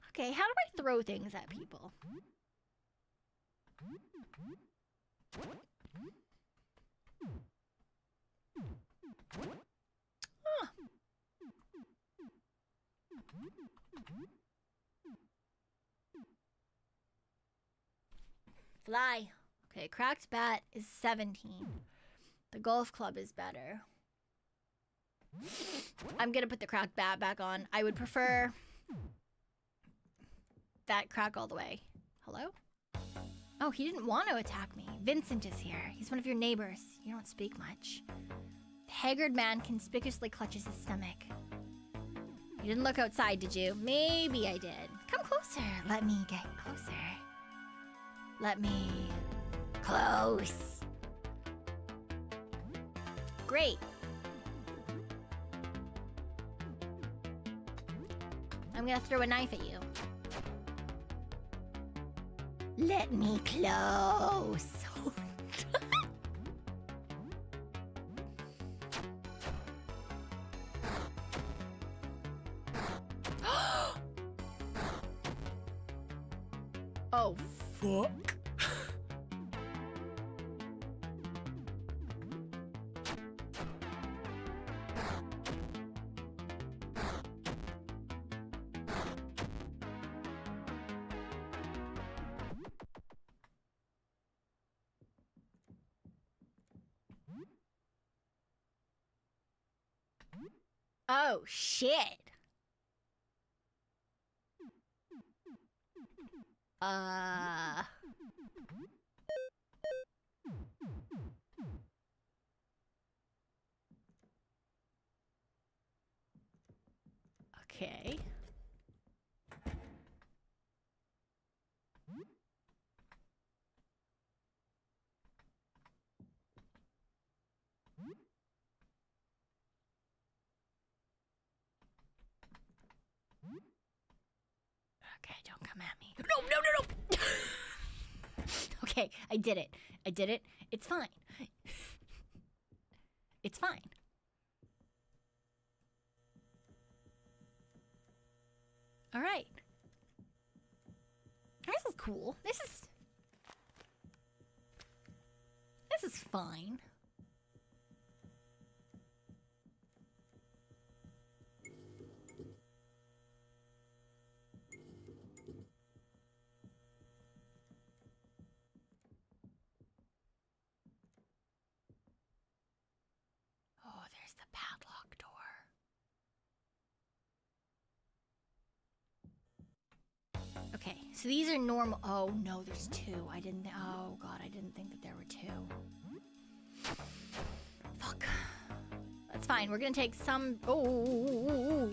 Okay, how do I throw things at people? Huh. Fly. Okay, cracked bat is 17. The golf club is better. I'm gonna put the cracked bat back on. I would prefer that crack all the way. Hello? Oh, he didn't want to attack me. Vincent is here. He's one of your neighbors. You don't speak much. The haggard man conspicuously clutches his stomach. You didn't look outside, did you? Maybe I did. Come closer. Let me get closer. Let me... close. Great. I'm gonna throw a knife at you. Let me close. Oh, fuck. Oh, shit. Okay. Okay, don't come at me. No, no, no, no! Okay, I did it. I did it. It's fine. It's fine. All right. This is cool. This is fine. Oh, there's the padlock door. Okay, so these are normal. Oh no, there's 2. I didn't. Oh god, I didn't think that there were 2. Fuck. That's fine. We're gonna take some. Oh.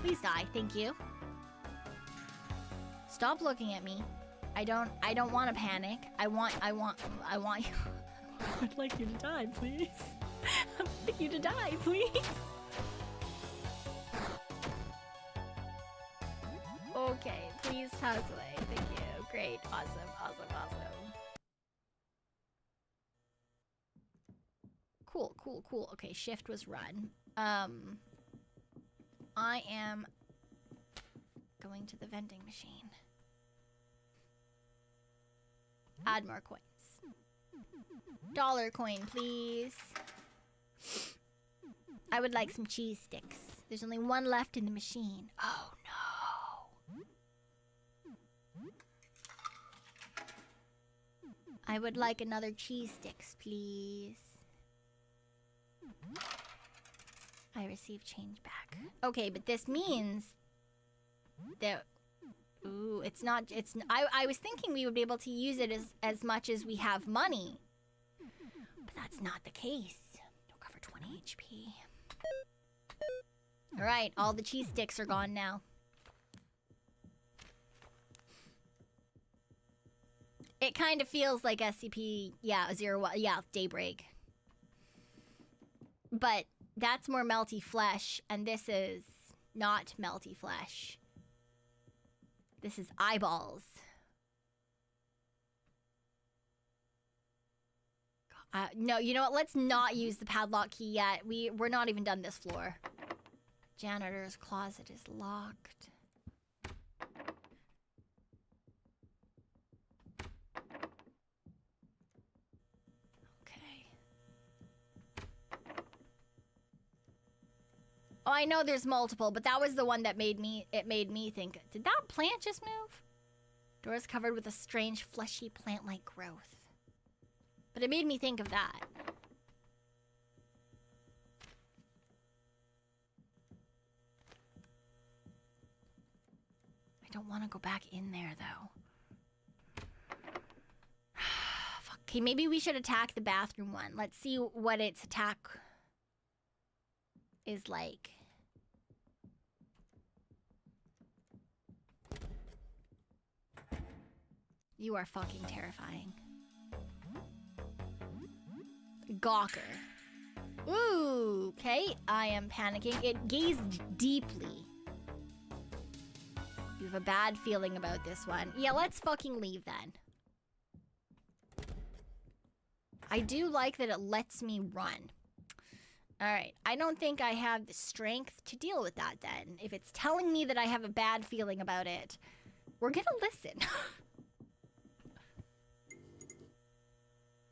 Please die. Thank you. Stop looking at me. I don't want to panic. I want you. I'd like you to die, please. I'd like you to die, please. Okay, please pass away. Thank you. Great. Awesome, awesome, awesome. Cool, cool, cool. Okay, shift was run. I am going to the vending machine. Add more coins. $1 coin, please. I would like some cheese sticks. There's only 1 left in the machine. Oh no. I would like another cheese sticks, please. I receive change back. Okay, but this means that... Ooh, it's not... I was thinking we would be able to use it as much as we have money. But that's not the case. Don't cover 20 HP. Alright, all the cheese sticks are gone now. It kind of feels like SCP... Yeah, 01... Yeah, Daybreak. But that's more melty flesh, and this is not melty flesh. This is eyeballs. No, you know what? Let's not use the padlock key yet. We're not even done this floor. Janitor's closet is locked. Okay. Oh, I know there's multiple, but that was the one that made me think, did that plant just move? Doors covered with a strange fleshy plant-like growth. But it made me think of that. I don't want to go back in there, though. Fuck. Okay, maybe we should attack the bathroom one. Let's see what its attack is like. You are fucking terrifying. Gawker. Ooh, okay. I am panicking. It gazed deeply. You have a bad feeling about this one. Yeah, let's fucking leave then. I do like that it lets me run. Alright, I don't think I have the strength to deal with that then. If it's telling me that I have a bad feeling about it, we're gonna listen.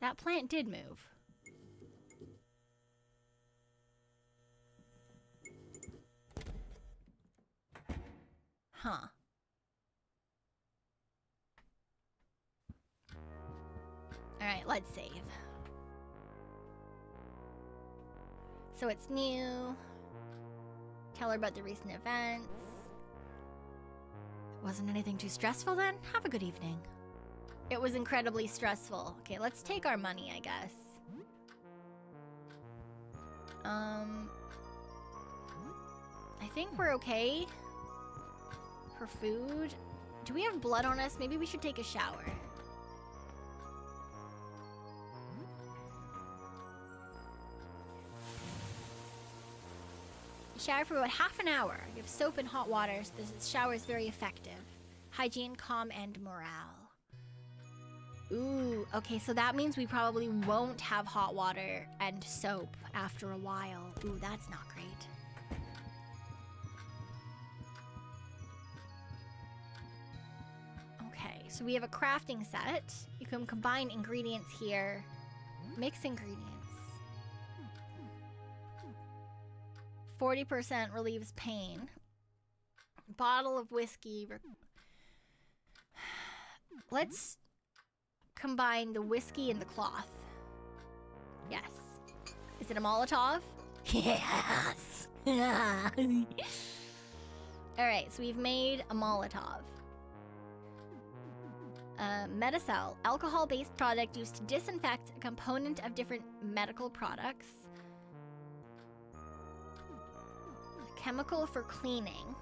That plant did move. Huh. Alright, let's save. So it's new. Tell her about the recent events. Wasn't anything too stressful then? Have a good evening. It was incredibly stressful. Okay, let's take our money, I guess. I think we're okay for food. Do we have blood on us? Maybe we should take a shower. Shower for about half an hour. You have soap and hot water, so this shower is very effective. Hygiene, calm, and morale. Ooh, okay, so that means we probably won't have hot water and soap after a while. Ooh, that's not great. Okay, so we have a crafting set. You can combine ingredients here. Mix ingredients. 40% relieves pain. Bottle of whiskey. Let's combine the whiskey and the cloth. Yes. Is it a Molotov? Yes. Alright, so we've made a Molotov. Medicel, alcohol-based product used to disinfect a component of different medical products. A chemical for cleaning.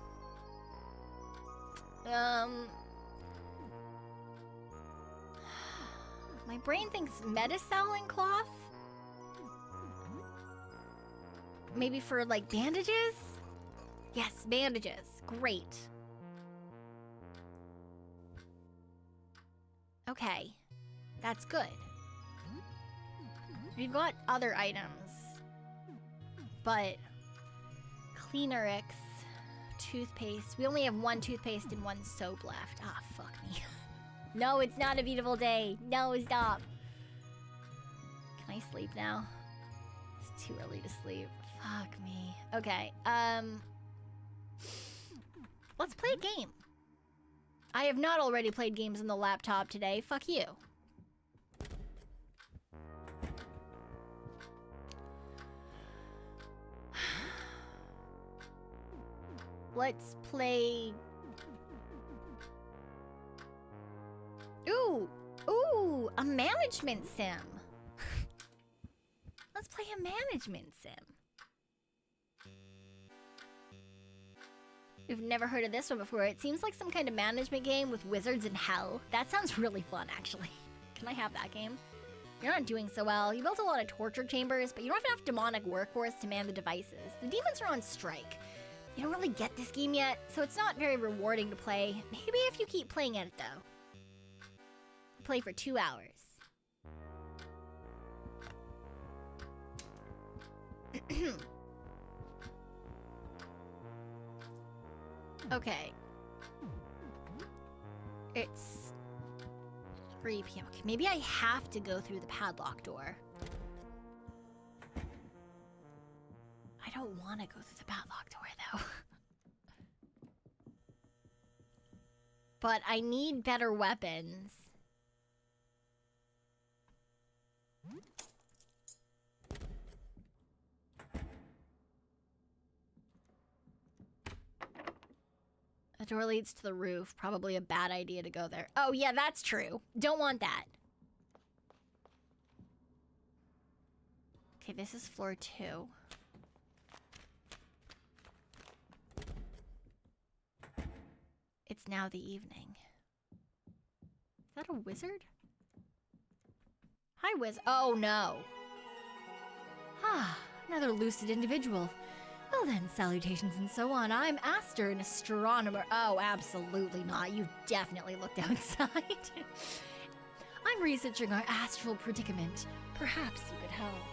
My brain thinks Medicel and cloth? Maybe for, like, bandages? Yes, bandages. Great. Okay. That's good. We've got other items. But... Cleanerix. Toothpaste. We only have one toothpaste and one soap left. Ah, fuck me. No, it's not a beautiful day. No, stop. Can I sleep now? It's too early to sleep. Fuck me. Okay, let's play a game. I have not already played games on the laptop today. Fuck you. Let's play... Ooh! Ooh! A management sim! Let's play a management sim. We've never heard of this one before. It seems like some kind of management game with wizards in hell. That sounds really fun, actually. Can I have that game? You're not doing so well. You built a lot of torture chambers, but you don't have enough demonic workforce to man the devices. The demons are on strike. You don't really get this game yet, so it's not very rewarding to play. Maybe if you keep playing at it, though. Play for 2 hours. Okay. It's 3 p.m. Okay, maybe I have to go through the padlock door. I don't want to go through the padlock door, though. But I need better weapons. The door leads to the roof. Probably a bad idea to go there. Oh, yeah, that's true. Don't want that. Okay, this is floor 2. It's now the evening. Is that a wizard? Hi, oh, no. Ah, another lucid individual. Well then, salutations and so on. I'm Aster, an astronomer. Oh, absolutely not. You've definitely looked outside. I'm researching our astral predicament. Perhaps you could help.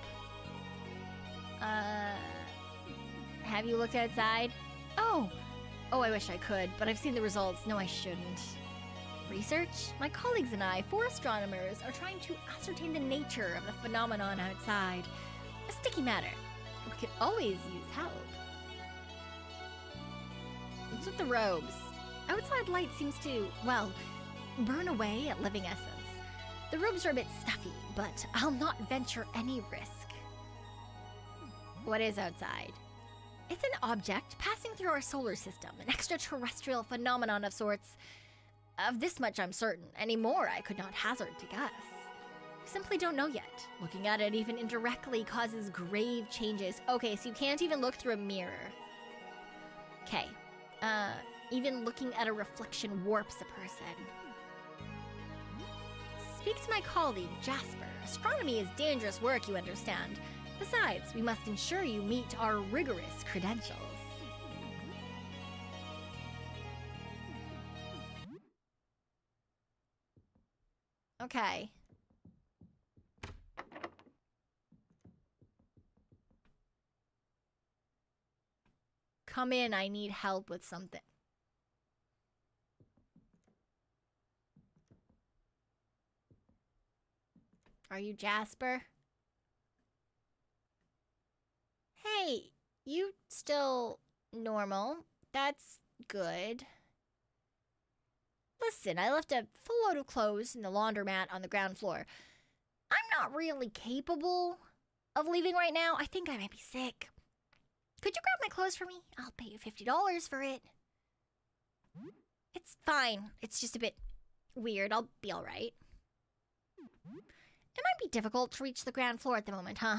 Have you looked outside? Oh, I wish I could, but I've seen the results. No, I shouldn't. Research? My colleagues and I, 4 astronomers, are trying to ascertain the nature of the phenomenon outside. A sticky matter. We could always use help. What's with the robes? Outside light seems to, well, burn away at living essence. The robes are a bit stuffy, but I'll not venture any risk. What is outside? It's an object passing through our solar system, an extraterrestrial phenomenon of sorts. Of this much I'm certain. Any more I could not hazard to guess. We simply don't know yet. Looking at it even indirectly causes grave changes. Okay, so you can't even look through a mirror. Okay. Even looking at a reflection warps a person. Speak to my colleague, Jasper. Astronomy is dangerous work, you understand. Besides, we must ensure you meet our rigorous credentials. Okay. Come in, I need help with something. Are you Jasper? Hey, you still normal. That's good. Listen, I left a full load of clothes in the laundromat on the ground floor. I'm not really capable of leaving right now. I think I might be sick. Could you grab my clothes for me? I'll pay you $50 for it. It's fine. It's just a bit weird. I'll be all right. It might be difficult to reach the ground floor at the moment, huh?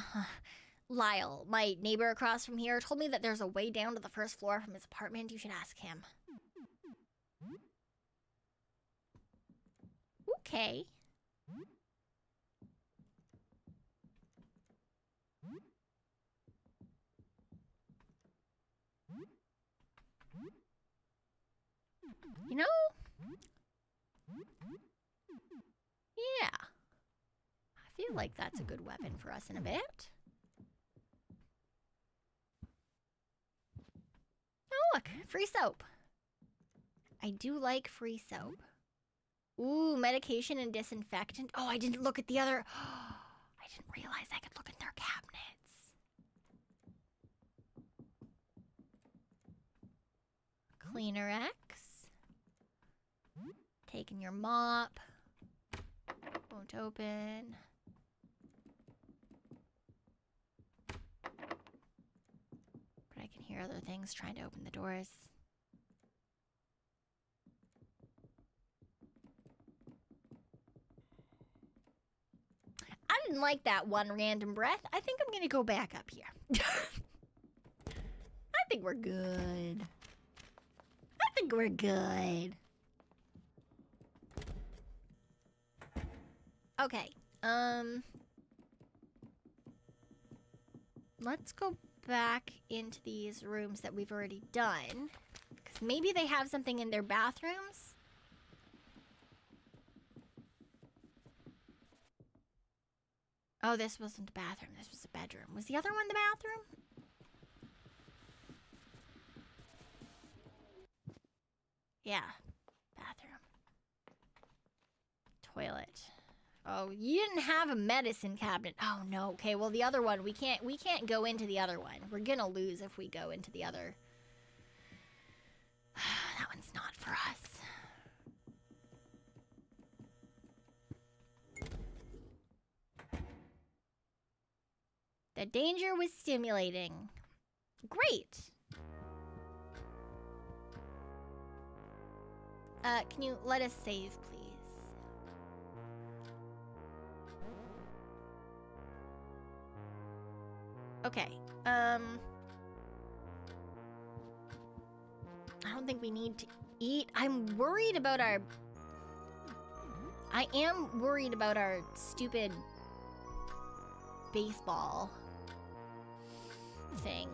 Lyle, my neighbor across from here, told me that there's a way down to the first floor from his apartment. You should ask him. Okay. You know? Yeah. I feel like that's a good weapon for us in a bit. Oh, look, free soap. I do like free soap. Ooh, medication and disinfectant. Oh, I didn't look at the other. I didn't realize I could look in their cabinets. Cleaner X. Taking your mop. Won't open. But I can hear other things trying to open the doors. didn't like that one random breath. I think I'm gonna go back up here. I think we're good. I think we're good. Okay. Let's go back into these rooms that we've already done. Because maybe they have something in their bathrooms. Oh, this wasn't a bathroom. This was a bedroom. Was the other one the bathroom? Yeah. Bathroom. Toilet. Oh, you didn't have a medicine cabinet. Oh no. Okay, well the other one, we can't go into the other one. We're gonna lose if we go into the other. That one's not for us. The danger was stimulating. Great. Can you let us save, please? Okay, I don't think we need to eat. I am worried about our stupid baseball thing.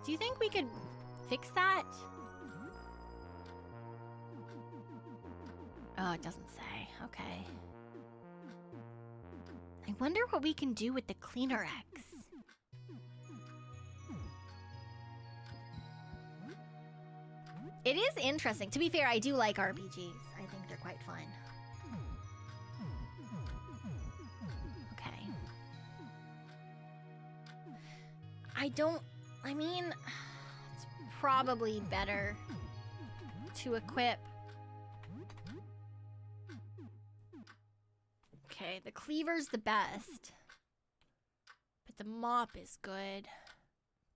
Do you think we could fix that? Oh, it doesn't say. Okay. I wonder what we can do with the Cleaner X. It is interesting. To be fair, I do like RPGs. I think they're quite fun. Okay. I mean, it's probably better to equip. Okay, the cleaver's the best. But the mop is good.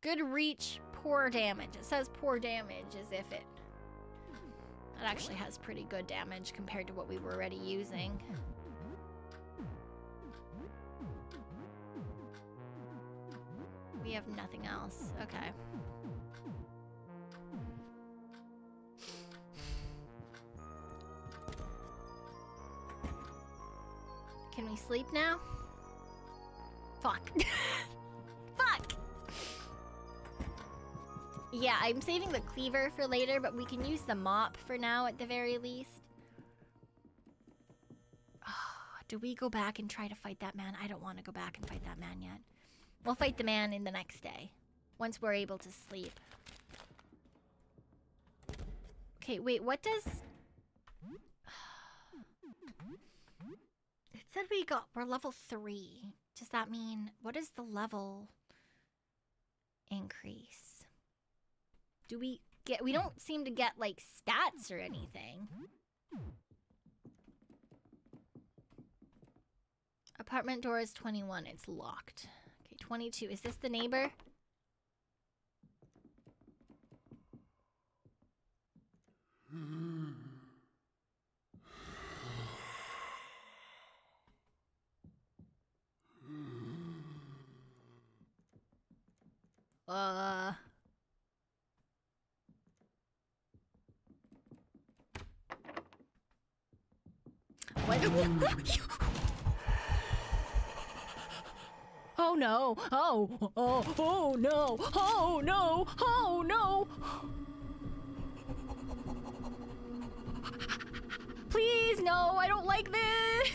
Good reach, poor damage. It says poor damage as if it actually has pretty good damage compared to what we were already using. We have nothing else. Okay. Can we sleep now? Fuck. Fuck! Yeah, I'm saving the cleaver for later, but we can use the mop for now at the very least. Oh, do we go back and try to fight that man? I don't want to go back and fight that man yet. We'll fight the man in the next day, once we're able to sleep. Okay, wait, what does... It said we're level 3. Does that mean, what is the level increase? Do we don't seem to get like stats or anything. Apartment door is 21, it's locked. Okay, 22, is this the neighbor? What? Oh no! Oh! Oh! Oh no! Oh no! Oh no! Please, no! I don't like this!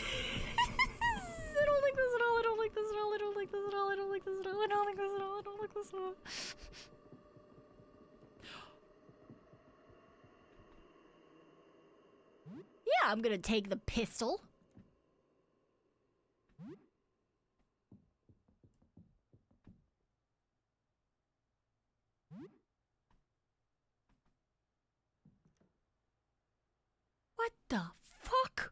I don't like this at all! I don't like this at all! I don't like this at all! I don't like this at all! I don't like this at all! I don't like this at all! Yeah, I'm gonna take the pistol. What the fuck?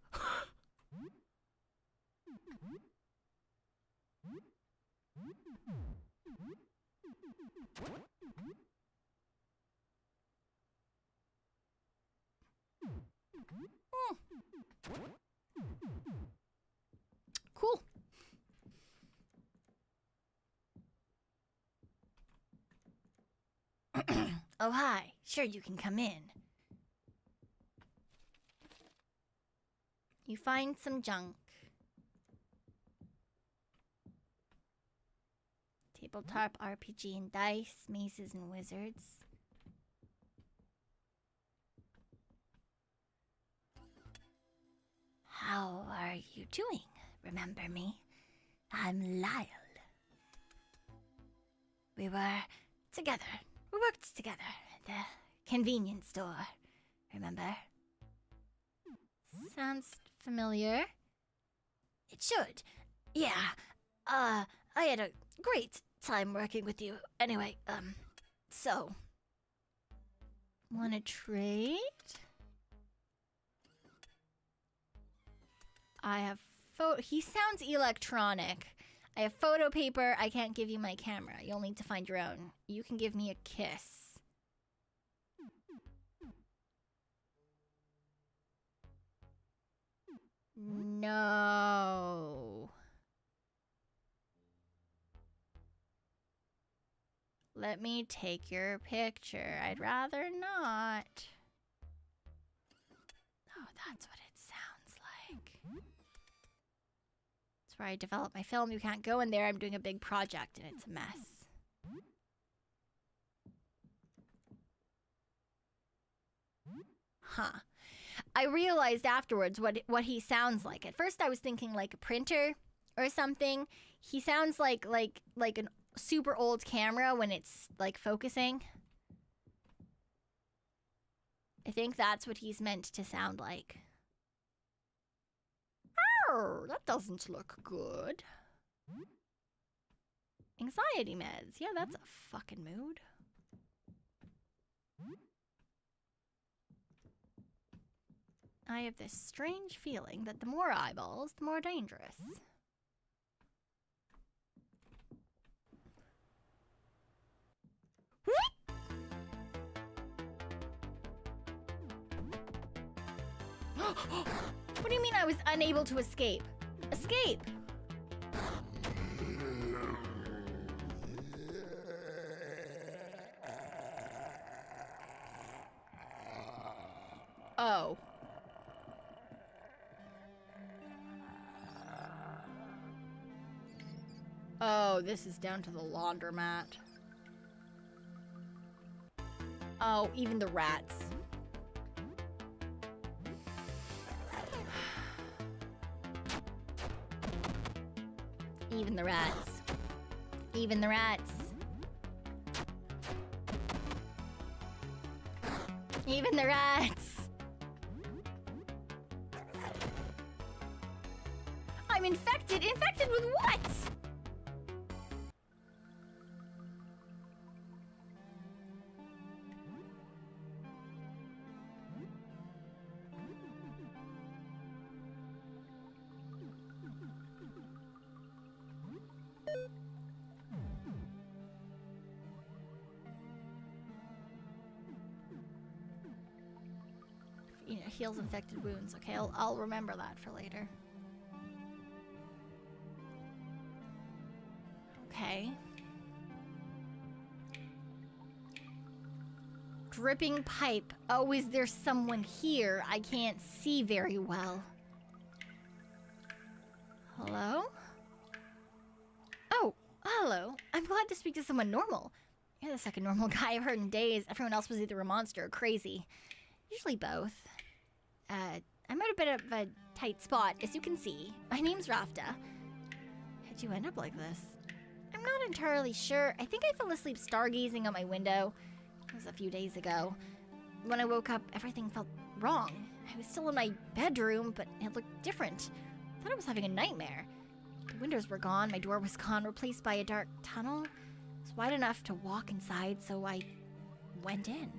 Oh, hi. Sure, you can come in. You find some junk. Tabletop RPG and dice, mazes and wizards. How are you doing? Remember me? I'm Lyle. We were together. We worked together at the convenience store. Remember? Sounds familiar. It should. Yeah. I had a great time working with you. Anyway, so. Wanna trade? I have he sounds electronic. I have photo paper. I can't give you my camera. You'll need to find your own. You can give me a kiss. No. Let me take your picture. I'd rather not. Oh, that's what it sounds like. It's where I develop my film. You can't go in there. I'm doing a big project and it's a mess. Huh. I realized afterwards what he sounds like. At first I was thinking like a printer or something. He sounds like an super old camera when it's like focusing. I think that's what he's meant to sound like. Oh, that doesn't look good. Anxiety meds. Yeah, that's a fucking mood. I have this strange feeling that the more eyeballs, the more dangerous. What do you mean I was unable to escape? Escape! Oh. Oh, this is down to the laundromat. Oh, even the rats. Even the rats. Even the rats. Even the rats. I'm infected. Infected with what? You know, heals infected wounds. Okay, I'll remember that for later. Okay. Dripping pipe. Oh, is there someone here? I can't see very well. Hello? Oh, hello. I'm glad to speak to someone normal. You're the second normal guy I've heard in days. Everyone else was either a monster or crazy. Usually both. I'm at a bit of a tight spot, as you can see. My name's Rafta. How'd you end up like this? I'm not entirely sure. I think I fell asleep stargazing out my window. It was a few days ago. When I woke up, everything felt wrong. I was still in my bedroom, but it looked different. I thought I was having a nightmare. The windows were gone, my door was gone, replaced by a dark tunnel. It was wide enough to walk inside, so I went in.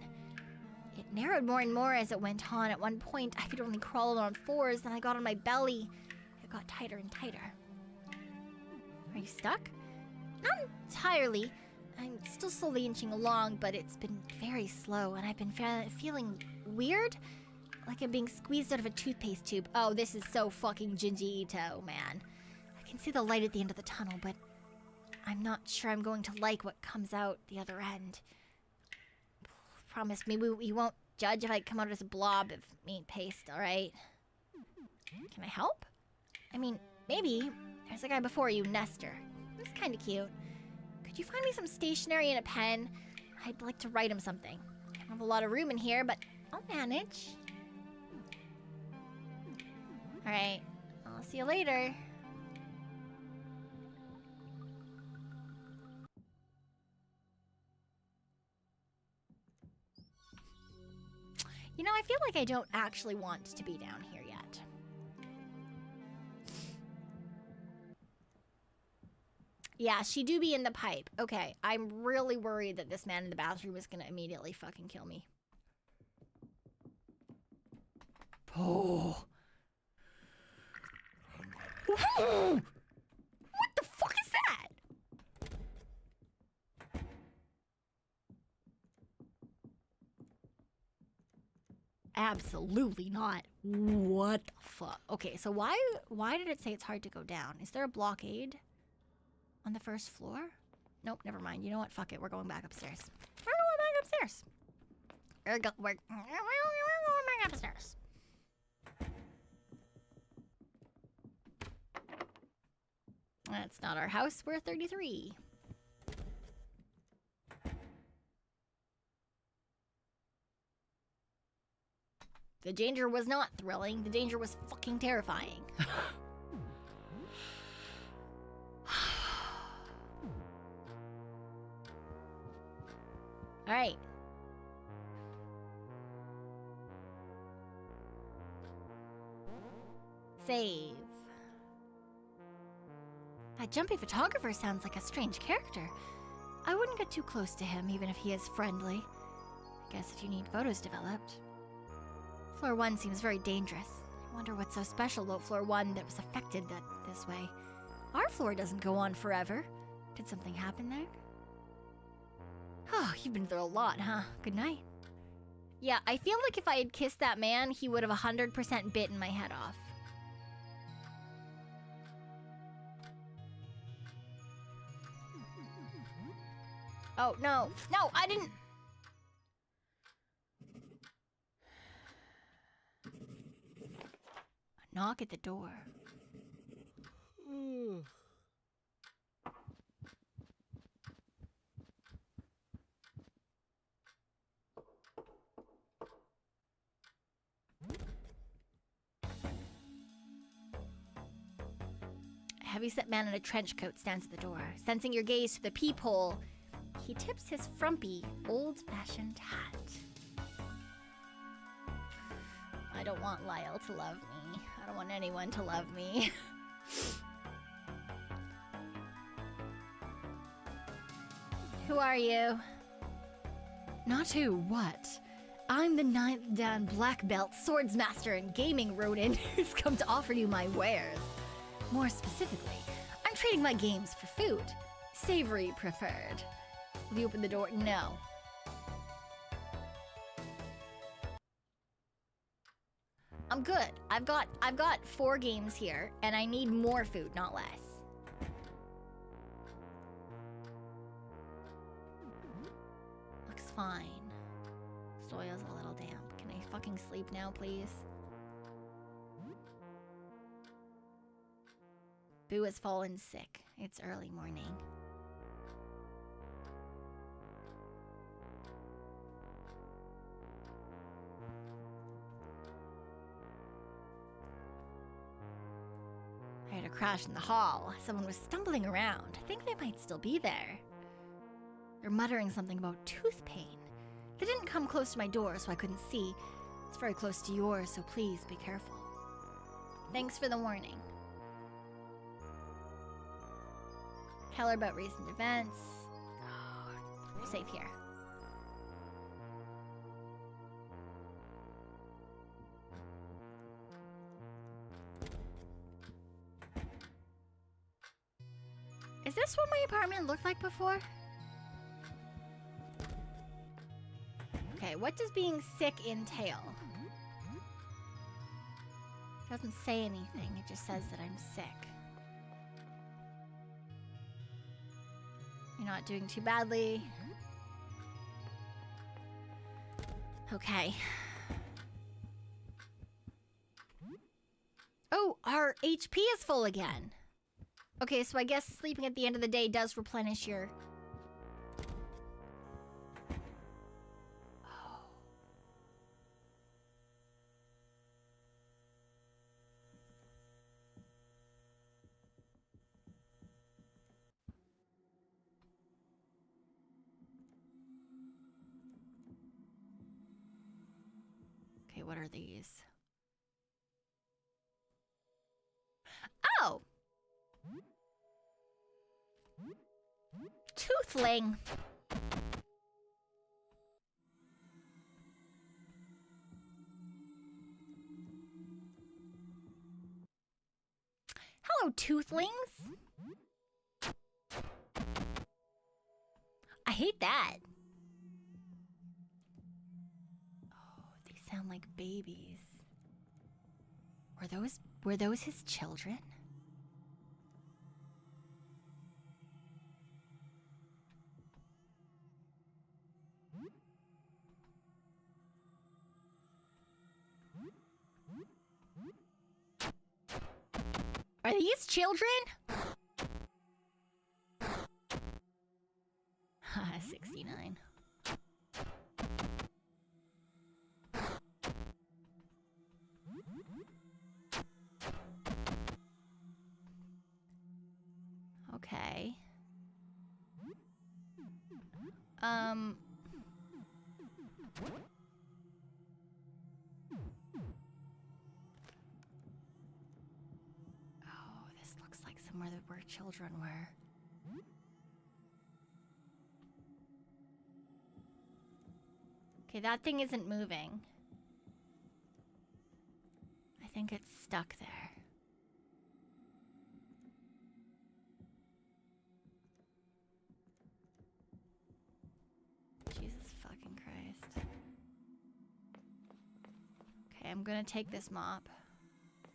It narrowed more and more as it went on. At one point, I could only crawl on fours, then I got on my belly. It got tighter and tighter. Are you stuck? Not entirely. I'm still slowly inching along, but it's been very slow, and I've been feeling weird, like I'm being squeezed out of a toothpaste tube. Oh, this is so fucking Jinji Ito, man. I can see the light at the end of the tunnel, but I'm not sure I'm going to like what comes out the other end. Promise me we won't judge if I come out as a blob of meat paste, alright? Can I help? I mean, maybe. There's a guy before you, Nestor. He's kinda cute. Could you find me some stationery and a pen? I'd like to write him something. I don't have a lot of room in here, but I'll manage. Alright, I'll see you later. You know, I feel like I don't actually want to be down here yet. Yeah, she do be in the pipe. Okay, I'm really worried that this man in the bathroom is gonna immediately fucking kill me. Oh. What the fuck is that? Absolutely not. What the fuck? Okay, so why did it say it's hard to go down? Is there a blockade on the first floor? Nope, never mind. You know what? Fuck it. We're going back upstairs. We're going back upstairs. We're going back upstairs. That's not our house. We're 33. The danger was not thrilling. The danger was fucking terrifying. All right. Save. That jumpy photographer sounds like a strange character. I wouldn't get too close to him, even if he is friendly. I guess if you need photos developed. Floor 1 seems very dangerous. I wonder what's so special about Floor 1 that was affected this way. Our floor doesn't go on forever. Did something happen there? Oh, you've been through a lot, huh? Good night. Yeah, I feel like if I had kissed that man, he would have 100% bitten my head off. Oh, no. No, I didn't... A knock at the door. A heavy-set man in a trench coat stands at the door. Sensing your gaze through the peephole, he tips his frumpy, old-fashioned hat. I don't want Lyle to love me. I don't want anyone to love me. Who are you? Not who, what? I'm the 9th Dan Black Belt Swordsmaster and Gaming Rodent who's come to offer you my wares. More specifically, I'm trading my games for food. Savory preferred. Will you open the door? No. I'm good. I've got 4 games here, and I need more food, not less. Looks fine. Soil's a little damp. Can I fucking sleep now, please? Boo has fallen sick. It's early morning. I heard a crash in the hall. Someone was stumbling around. I think they might still be there. They're muttering something about tooth pain. They didn't come close to my door, so I couldn't see. It's very close to yours, so please be careful. Thanks for the warning. Tell her about recent events. Oh, you're safe here. Is this what my apartment looked like before? Okay, what does being sick entail? It doesn't say anything, it just says that I'm sick. You're not doing too badly. Okay. Oh, our HP is full again. Okay, so I guess sleeping at the end of the day does replenish your... Oh. Okay, what are these? Oh! Toothling. Hello, Toothlings. I hate that. Oh, they sound like babies. Were those his children? Are these children? 69. Okay. Oh, this looks like somewhere that where children were. Okay, that thing isn't moving. I think it's stuck there. Jesus fucking Christ. Okay, I'm gonna take this mop.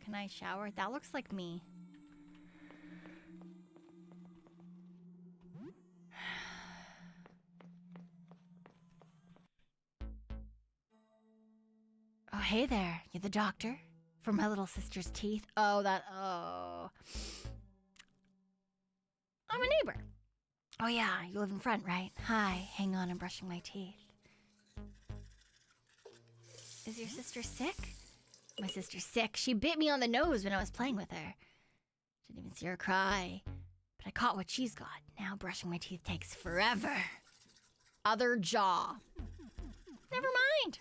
Can I shower? That looks like me. Oh, hey there. You the doctor? For my little sister's teeth? Oh, oh. I'm a neighbor. Oh yeah, you live in front, right? Hi, hang on, I'm brushing my teeth. Is your sister sick? My sister's sick. She bit me on the nose when I was playing with her. Didn't even see her cry. But I caught what she's got. Now brushing my teeth takes forever. Other jaw. Never mind.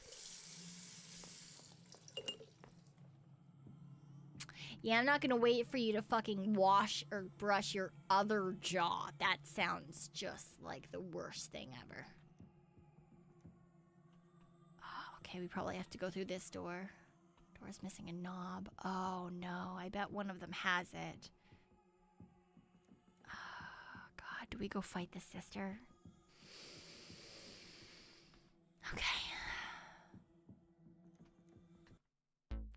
Yeah, I'm not gonna wait for you to fucking wash or brush your other jaw. That sounds just like the worst thing ever. Oh, okay, we probably have to go through this door. Door's missing a knob. Oh no, I bet one of them has it. Oh, God, do we go fight the sister? Okay.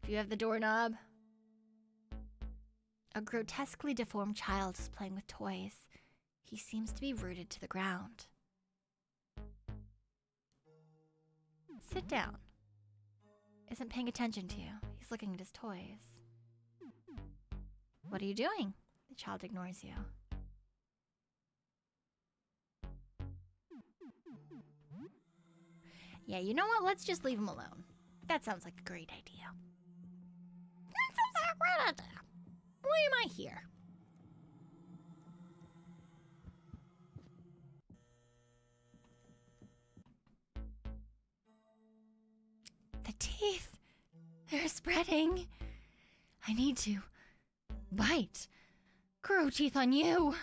Do you have the doorknob? A grotesquely deformed child is playing with toys. He seems to be rooted to the ground. Sit down. Isn't paying attention to you. He's looking at his toys. What are you doing? The child ignores you. Yeah, you know what? Let's just leave him alone. That sounds like a great idea. That sounds like a great idea. Why am I here? The teeth. They're spreading. I need to bite. Grow teeth on you.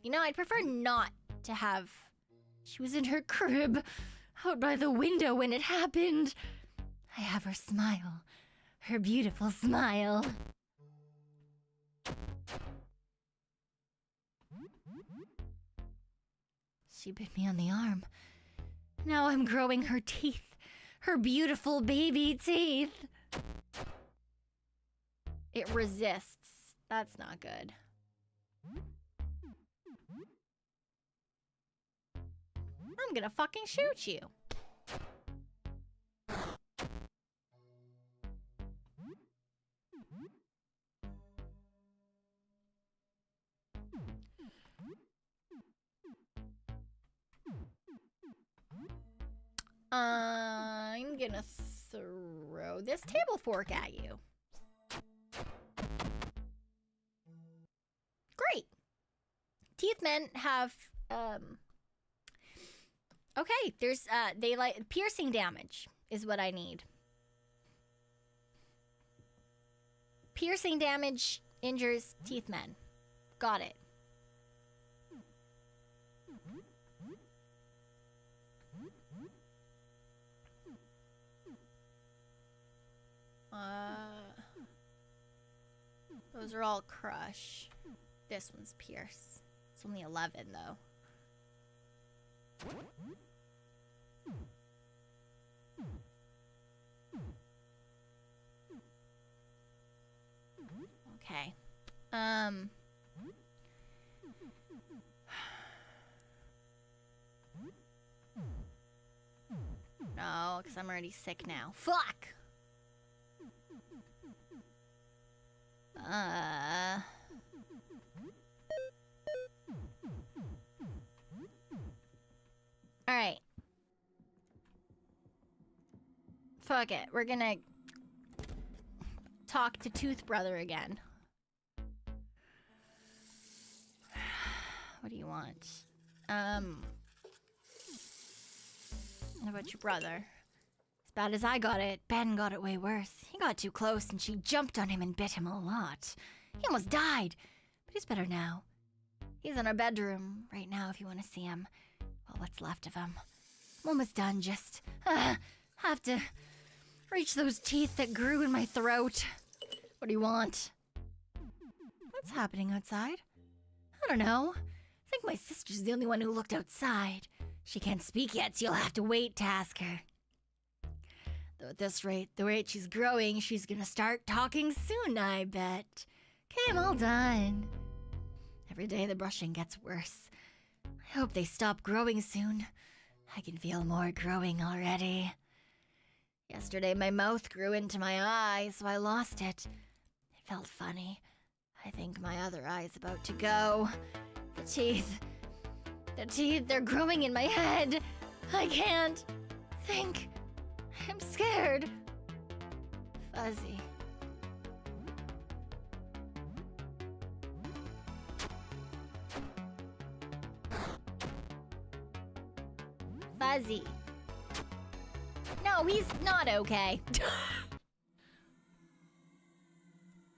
You know, I'd prefer not to have... She was in her crib, out by the window when it happened. I have her smile. Her beautiful smile. She bit me on the arm. Now I'm growing her teeth. Her beautiful baby teeth. It resists. That's not good. I'm gonna fucking shoot you. I'm gonna throw this table fork at you. Great. Teeth men have, okay, there's, they like, piercing damage is what I need. Piercing damage injures teeth men. Got it. Those are all crush. This one's pierce. It's only 11 though. Okay. No, because I'm already sick now. Fuck! Alright. Fuck it. We're gonna talk to Tooth Brother again. What do you want? How about your brother? As bad as I got it, Ben got it way worse. He got too close and she jumped on him and bit him a lot. He almost died, but he's better now. He's in our bedroom right now if you want to see him. Well, what's left of him. I'm almost done, just have to reach those teeth that grew in my throat. What do you want? What's happening outside? I don't know. I think my sister's the only one who looked outside. She can't speak yet, so you'll have to wait to ask her. Though at this rate, the rate she's growing, she's gonna start talking soon, I bet. Okay, I'm all done. Every day the brushing gets worse. I hope they stop growing soon. I can feel more growing already. Yesterday my mouth grew into my eye, so I lost it. It felt funny. I think my other eye's about to go. The teeth, they're growing in my head. I can't think. I'm scared. Fuzzy. Fuzzy. No, he's not okay.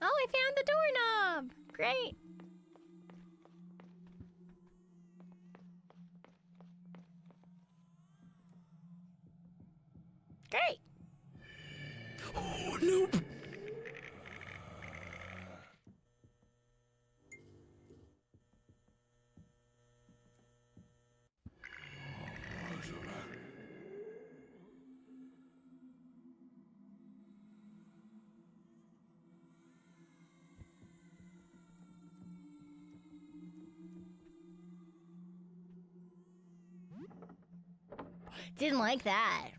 Oh, I found the doorknob. Great. Great. Oh, nope. Didn't like that.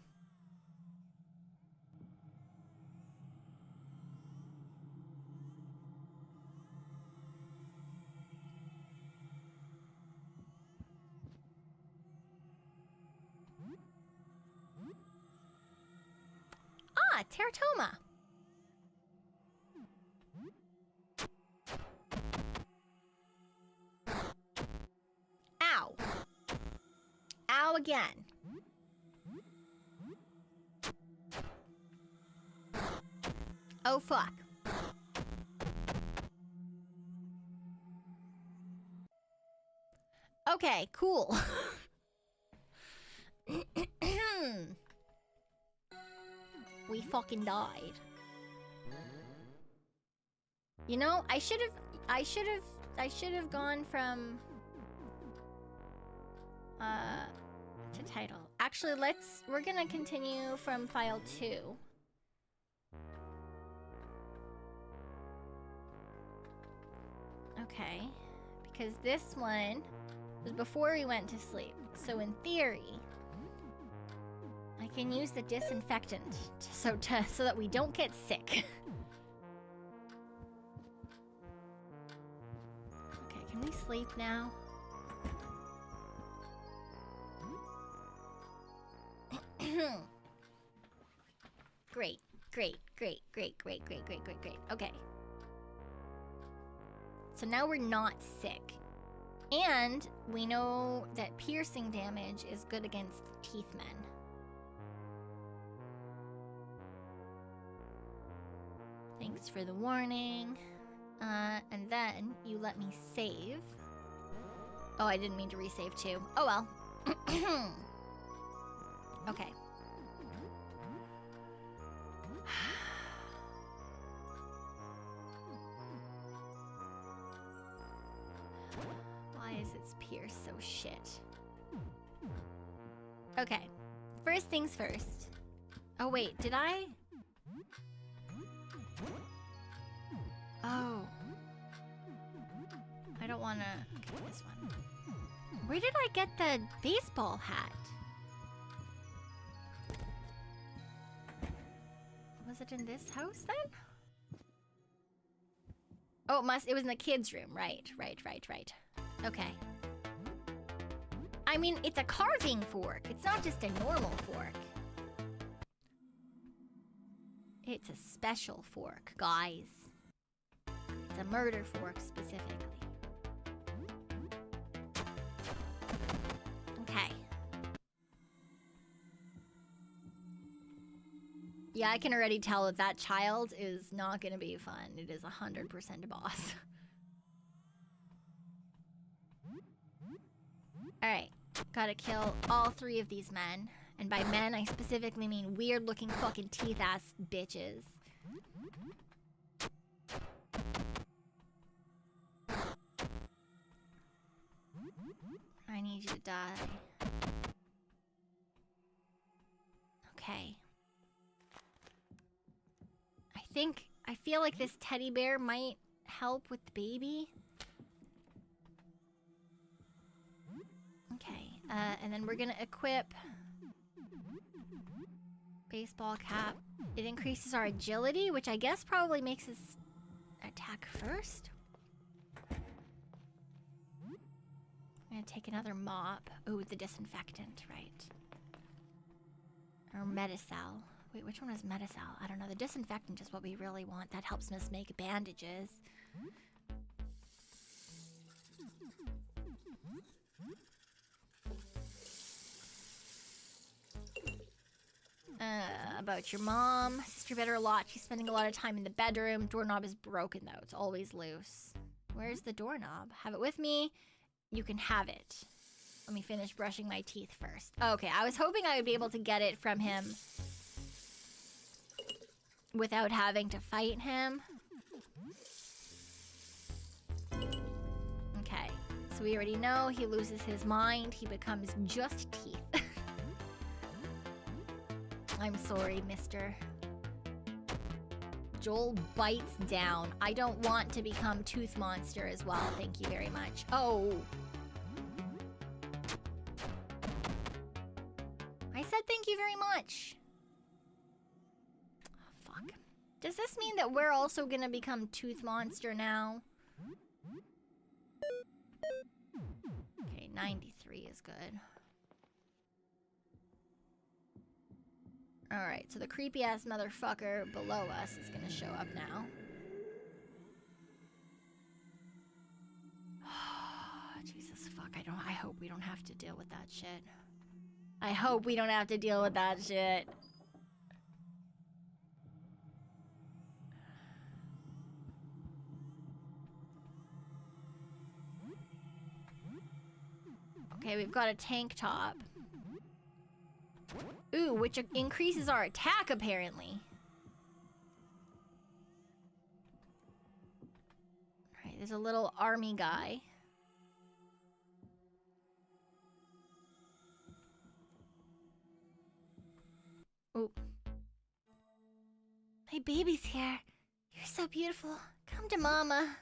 Ah, teratoma. Ow. Ow again. Oh, fuck. Okay, cool. We fucking died. You know, I should have gone from to title. Actually, we're gonna continue from file 2. Okay, because this one It was before we went to sleep. So in theory, I can use the disinfectant so that we don't get sick. Okay, can we sleep now? Great, great, great, great, great, great, great, great, great. Okay. So now we're not sick. And we know that piercing damage is good against teeth men. Thanks for the warning. And then you let me save. Oh, I didn't mean to resave too. Oh well. Okay. Why is its pierce so shit? Okay. First things first. Oh wait, did I? Oh. I don't wanna... Okay, this one. Where did I get the baseball hat? Was it in this house then? Oh, it was in the kids' room. Right. Okay. I mean, it's a carving fork. It's not just a normal fork. It's a special fork, guys. It's a murder fork specifically. Okay. Yeah, I can already tell that child is not gonna be fun. It is 100% a boss. Alright, gotta kill all 3 of these men. And by men, I specifically mean weird-looking fucking teeth-ass bitches. I need you to die. Okay. I feel like this teddy bear might help with the baby. Okay, and then we're gonna equip baseball cap. It increases our agility, which I guess probably makes us attack first. I'm gonna take another mop. Ooh, the disinfectant, right. Or Medicel. Wait, which one is Medicel? I don't know. The disinfectant is what we really want. That helps us make bandages. About your mom. Sister better a lot. She's spending a lot of time in the bedroom. Doorknob is broken, though. It's always loose. Where's the doorknob? Have it with me. You can have it. Let me finish brushing my teeth first. Okay, I was hoping I would be able to get it from him without having to fight him. Okay, so we already know he loses his mind. He becomes just teeth. I'm sorry, mister. Joel bites down. I don't want to become Tooth Monster as well. Thank you very much. Oh. I said thank you very much. Oh, fuck. Does this mean that we're also gonna become Tooth Monster now? Okay, 93 is good. Alright, so the creepy-ass motherfucker below us is gonna show up now. Jesus, fuck, I hope we don't have to deal with that shit. I hope we don't have to deal with that shit. Okay, we've got a tank top. Ooh, which increases our attack, apparently. Alright, there's a little army guy. Ooh. My baby's here. You're so beautiful. Come to mama.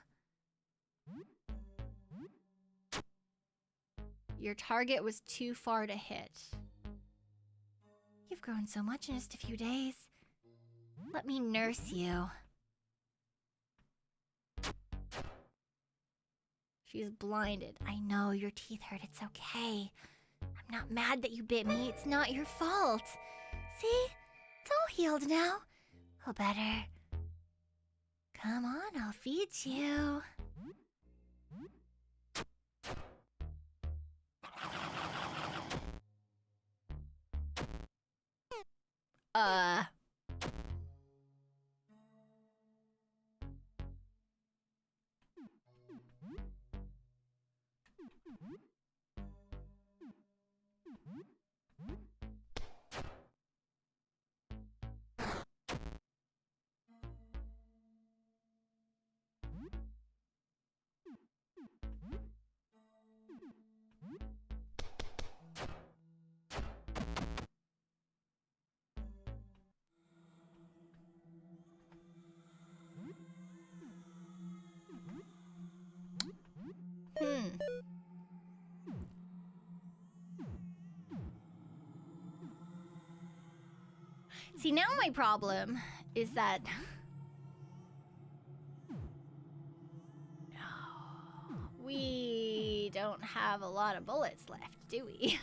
Your target was too far to hit. You've grown so much in just a few days. Let me nurse you. She's blinded. I know, your teeth hurt. It's okay. I'm not mad that you bit me. It's not your fault. See? It's all healed now. Feel better. Come on, I'll feed you. See, now my problem is that we don't have a lot of bullets left, do we?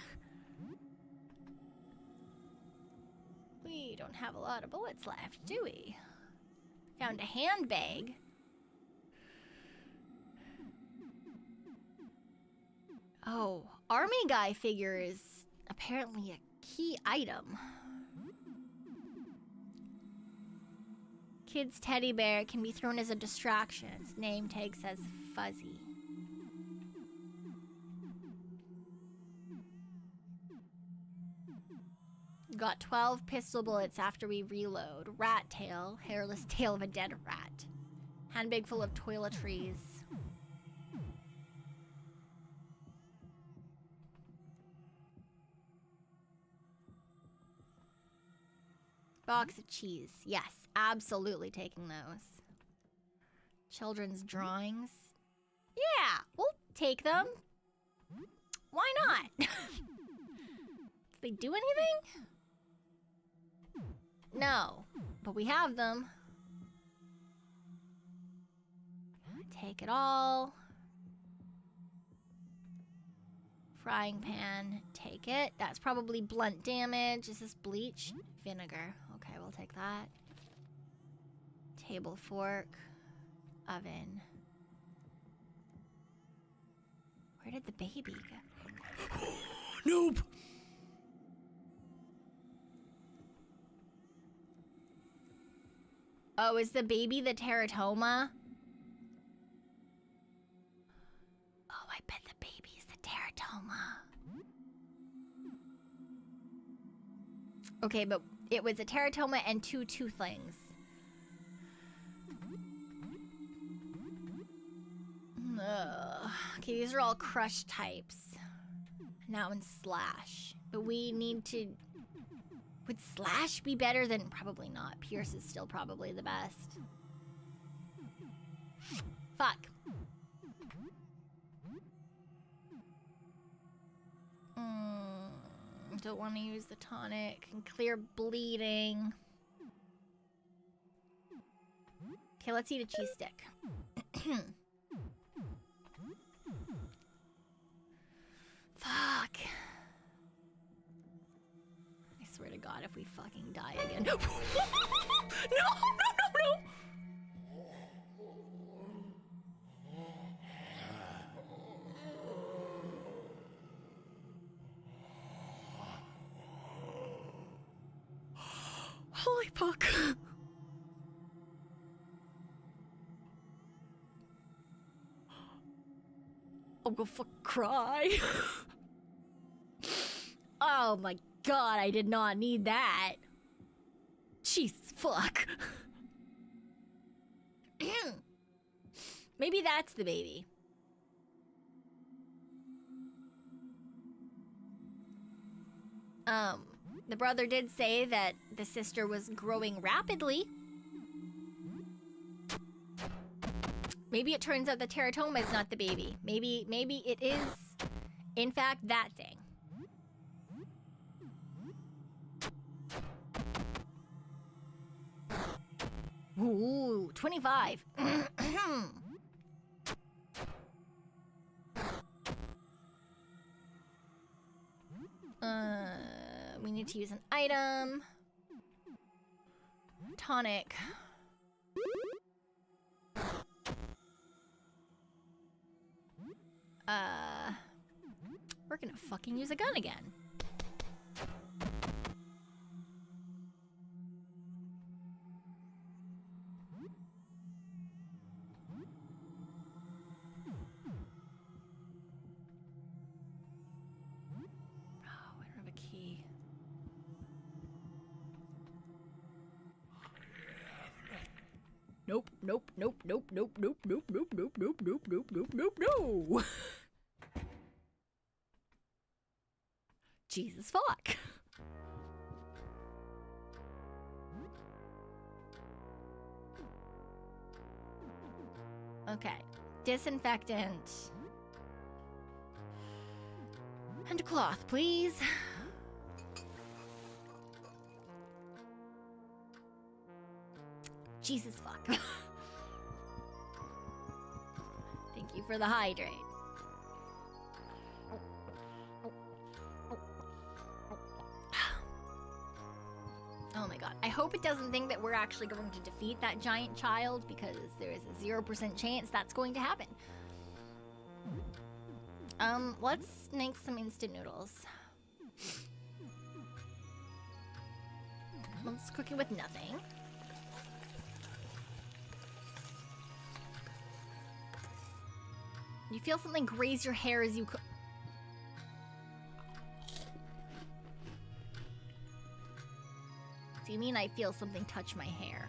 We don't have a lot of bullets left, do we? Found a handbag. Oh, army guy figure is apparently a key item. Kid's teddy bear can be thrown as a distraction. Its name tag says Fuzzy. Got 12 pistol bullets after we reload. Rat tail, hairless tail of a dead rat. Handbag full of toiletries. Box of cheese. Yes, absolutely taking those. Children's drawings. Yeah, we'll take them. Why not? Did they do anything? No, but we have them. Take it all. Frying pan, take it. That's probably blunt damage. Is this bleach? Vinegar. Okay, we'll take that. Table fork. Oven. Where did the baby go? Nope. Oh, is the baby the teratoma? Oh, I bet the baby's the teratoma. Okay, but it was a teratoma and 2 toothlings. Okay, these are all crush types. And that one's slash. But we need to... Would slash be better than... Probably not. Pierce is still probably the best. Fuck. Don't want to use the tonic. And clear bleeding. Okay, let's eat a cheese stick. Fuck. I swear to God, if we fucking die again. No, no, no, no, no! Holy fuck. I'm gonna fucking cry. Oh my God, I did not need that. Jesus fuck. Maybe that's the baby. The brother did say that the sister was growing rapidly. Maybe it turns out the teratoma is not the baby. Maybe it is In fact, that thing. Ooh, 25. We need to use an item. Tonic. We're gonna fucking use a gun again. Nope, nope, nope, nope, nope, nope, nope, nope, nope, nope, nope, nope, nope, nope, no. Jesus fuck. Okay. Disinfectant. And cloth, please. Jesus fuck. Thank you for the hydrate. Oh my god. I hope it doesn't think that we're actually going to defeat that giant child, because there is a 0% chance that's going to happen. Let's make some instant noodles. Let's cook it with nothing. You feel something graze your hair as you cook. Do you mean I feel something touch my hair?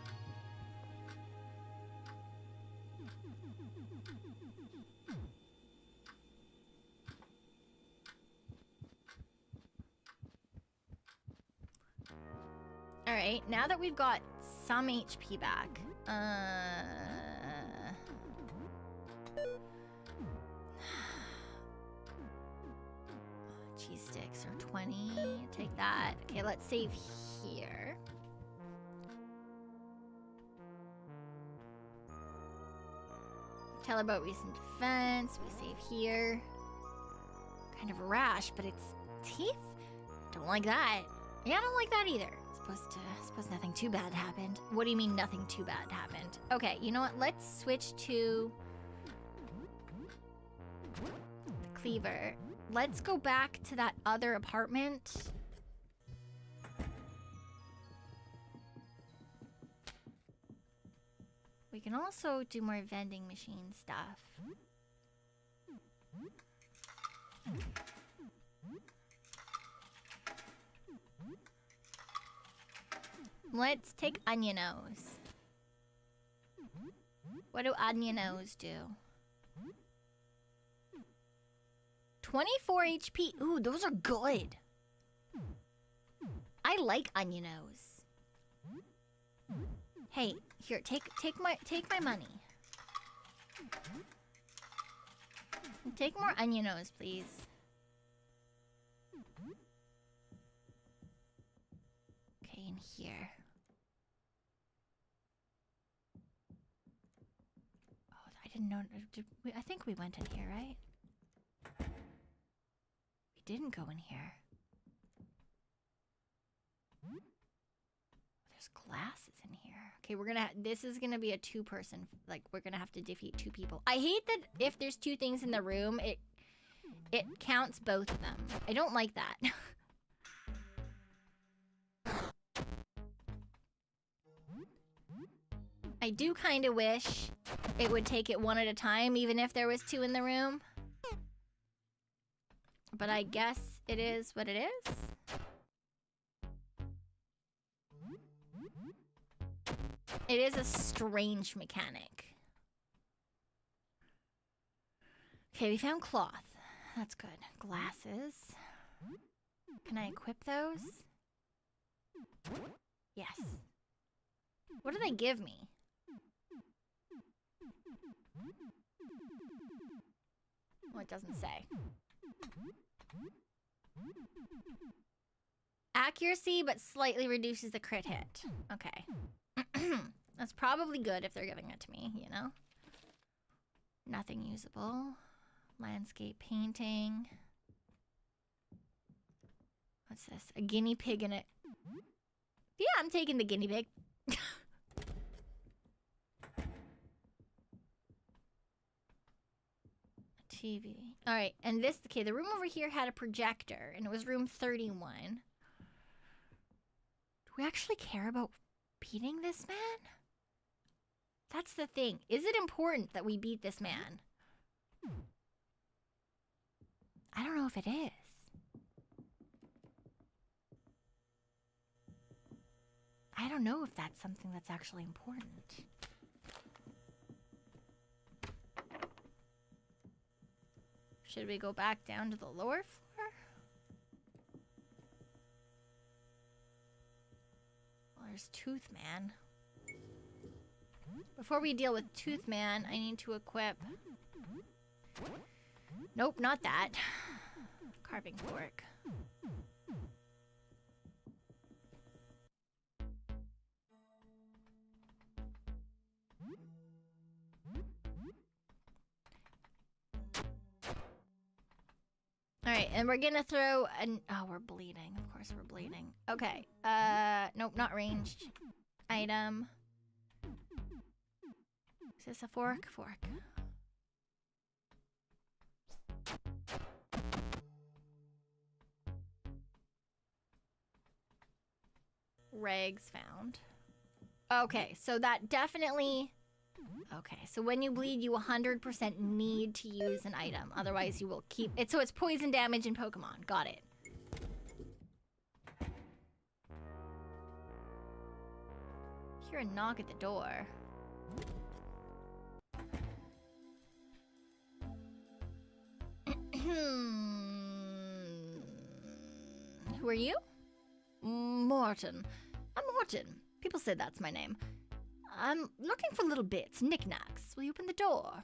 Alright, now that we've got some HP back, cheese sticks are 20. Take that. Okay, let's save here. Tell about recent defense. We save here. Kind of a rash, but it's teeth? Don't like that. Yeah, I don't like that either. Suppose nothing too bad happened. What do you mean nothing too bad happened? Okay, you know what? Let's switch to the cleaver. Let's go back to that other apartment. We can also do more vending machine stuff. Let's take onion-os. What do onion-os do? 24 HP. Ooh, those are good. I like onion-os. Hey, here, take my money. Take more onion-os, please. Okay, in here. Oh, I didn't know. I think we went in here, right? We didn't go in here. There's glasses in here. Okay, this is gonna be a two-person, like, we're gonna have to defeat two people. I hate that if there's two things in the room, it counts both of them. I don't like that. I do kind of wish it would take it one at a time, even if there was two in the room. But I guess it is what it is. It is a strange mechanic. Okay, we found cloth. That's good. Glasses. Can I equip those? Yes. What do they give me? Well, it doesn't say. Accuracy, but slightly reduces the crit hit. Okay. That's probably good if they're giving it to me, you know? Nothing usable. Landscape painting. What's this? A guinea pig in it. Yeah, I'm taking the guinea pig. TV. Alright, and this, okay, the room over here had a projector, and it was room 31. Do we actually care about beating this man? That's the thing. Is it important that we beat this man? I don't know if it is. I don't know if that's something that's actually important. Should we go back down to the lower floor? Well, there's Tooth Man. Before we deal with Tooth Man, I need to equip... Nope, not that. Carving fork. Alright, and we're gonna throw an... Oh, we're bleeding. Of course we're bleeding. Okay. Nope, not ranged. Item. Is this a fork? Fork. Rags found. Okay, so that definitely... Okay, so when you bleed, you 100% need to use an item. Otherwise, you will keep... it. So it's poison damage in Pokemon. Got it. Hear a knock at the door. Who are you? Morton. I'm Morton. People say that's my name. I'm looking for little bits, knickknacks. Will you open the door?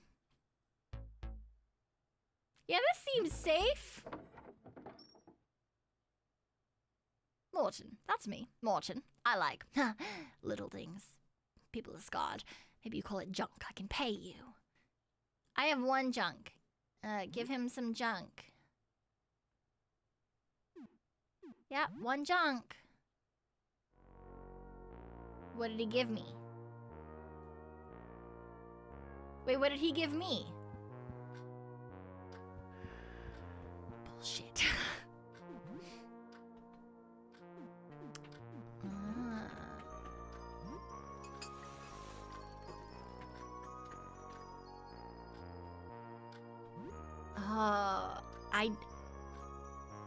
Yeah, this seems safe. Morton. That's me. Morton. I like little things. People are scarred. Maybe you call it junk. I can pay you. I have one junk. Give him some junk. Yeah, one junk. What did he give me? Wait, what did he give me? Bullshit.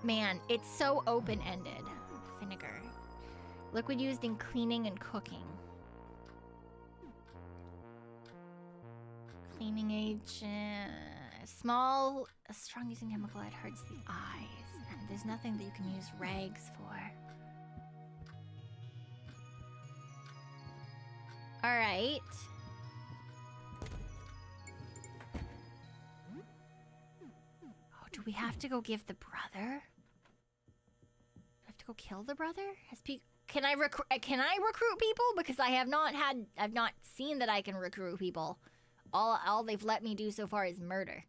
Man, it's so open-ended. Vinegar. Liquid used in cleaning and cooking. Cleaning agent. Small, strong using chemical, it hurts the eyes. And there's nothing that you can use rags for. Alright. Oh, do we have to go give the brother? Do I have to go kill the brother? Can I recruit people? Because I've not seen that I can recruit people. All they've let me do so far is murder.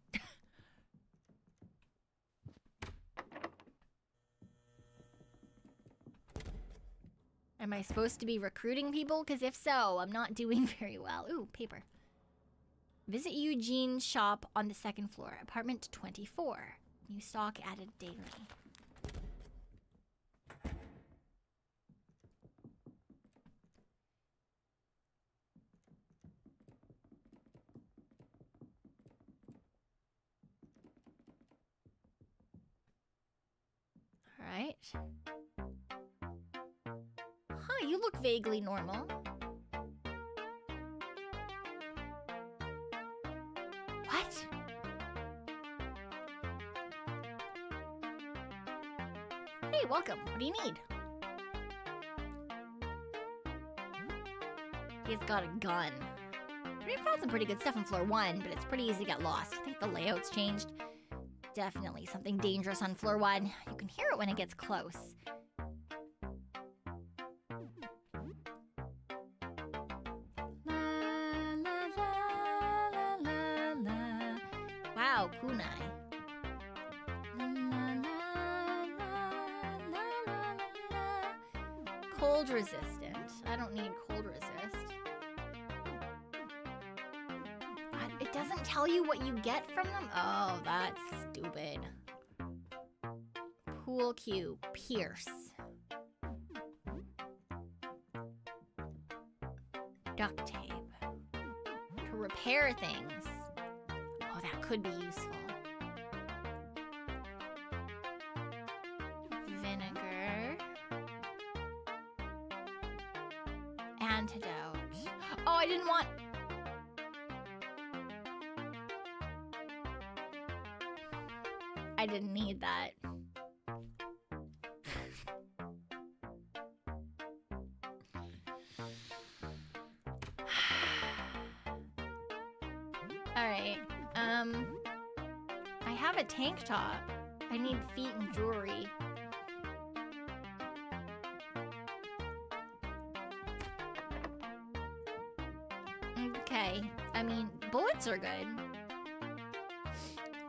Am I supposed to be recruiting people? Because if so, I'm not doing very well. Ooh, paper. Visit Eugene's shop on the 2nd floor, apartment 24. New stock added daily. Alright. Huh, you look vaguely normal. What? Hey, welcome. What do you need? He's got a gun. We found some pretty good stuff on floor 1, but it's pretty easy to get lost. I think the layout's changed. definitely something dangerous on floor 1. You can hear it when it gets close. La, la, la, la, la, la. Wow, kunai. La, la, la, la, la, la. Cold resistant. I don't need cold resist. It doesn't tell you what you get from them? Oh, that's stupid. Pool cue. Pierce. Duct tape. To repair things. Oh, that could be useful. Vinegar. Antidote. Oh, I didn't want... I didn't need that. Alright, I have a tank top. I need feet and jewelry. Okay, I mean, bullets are good.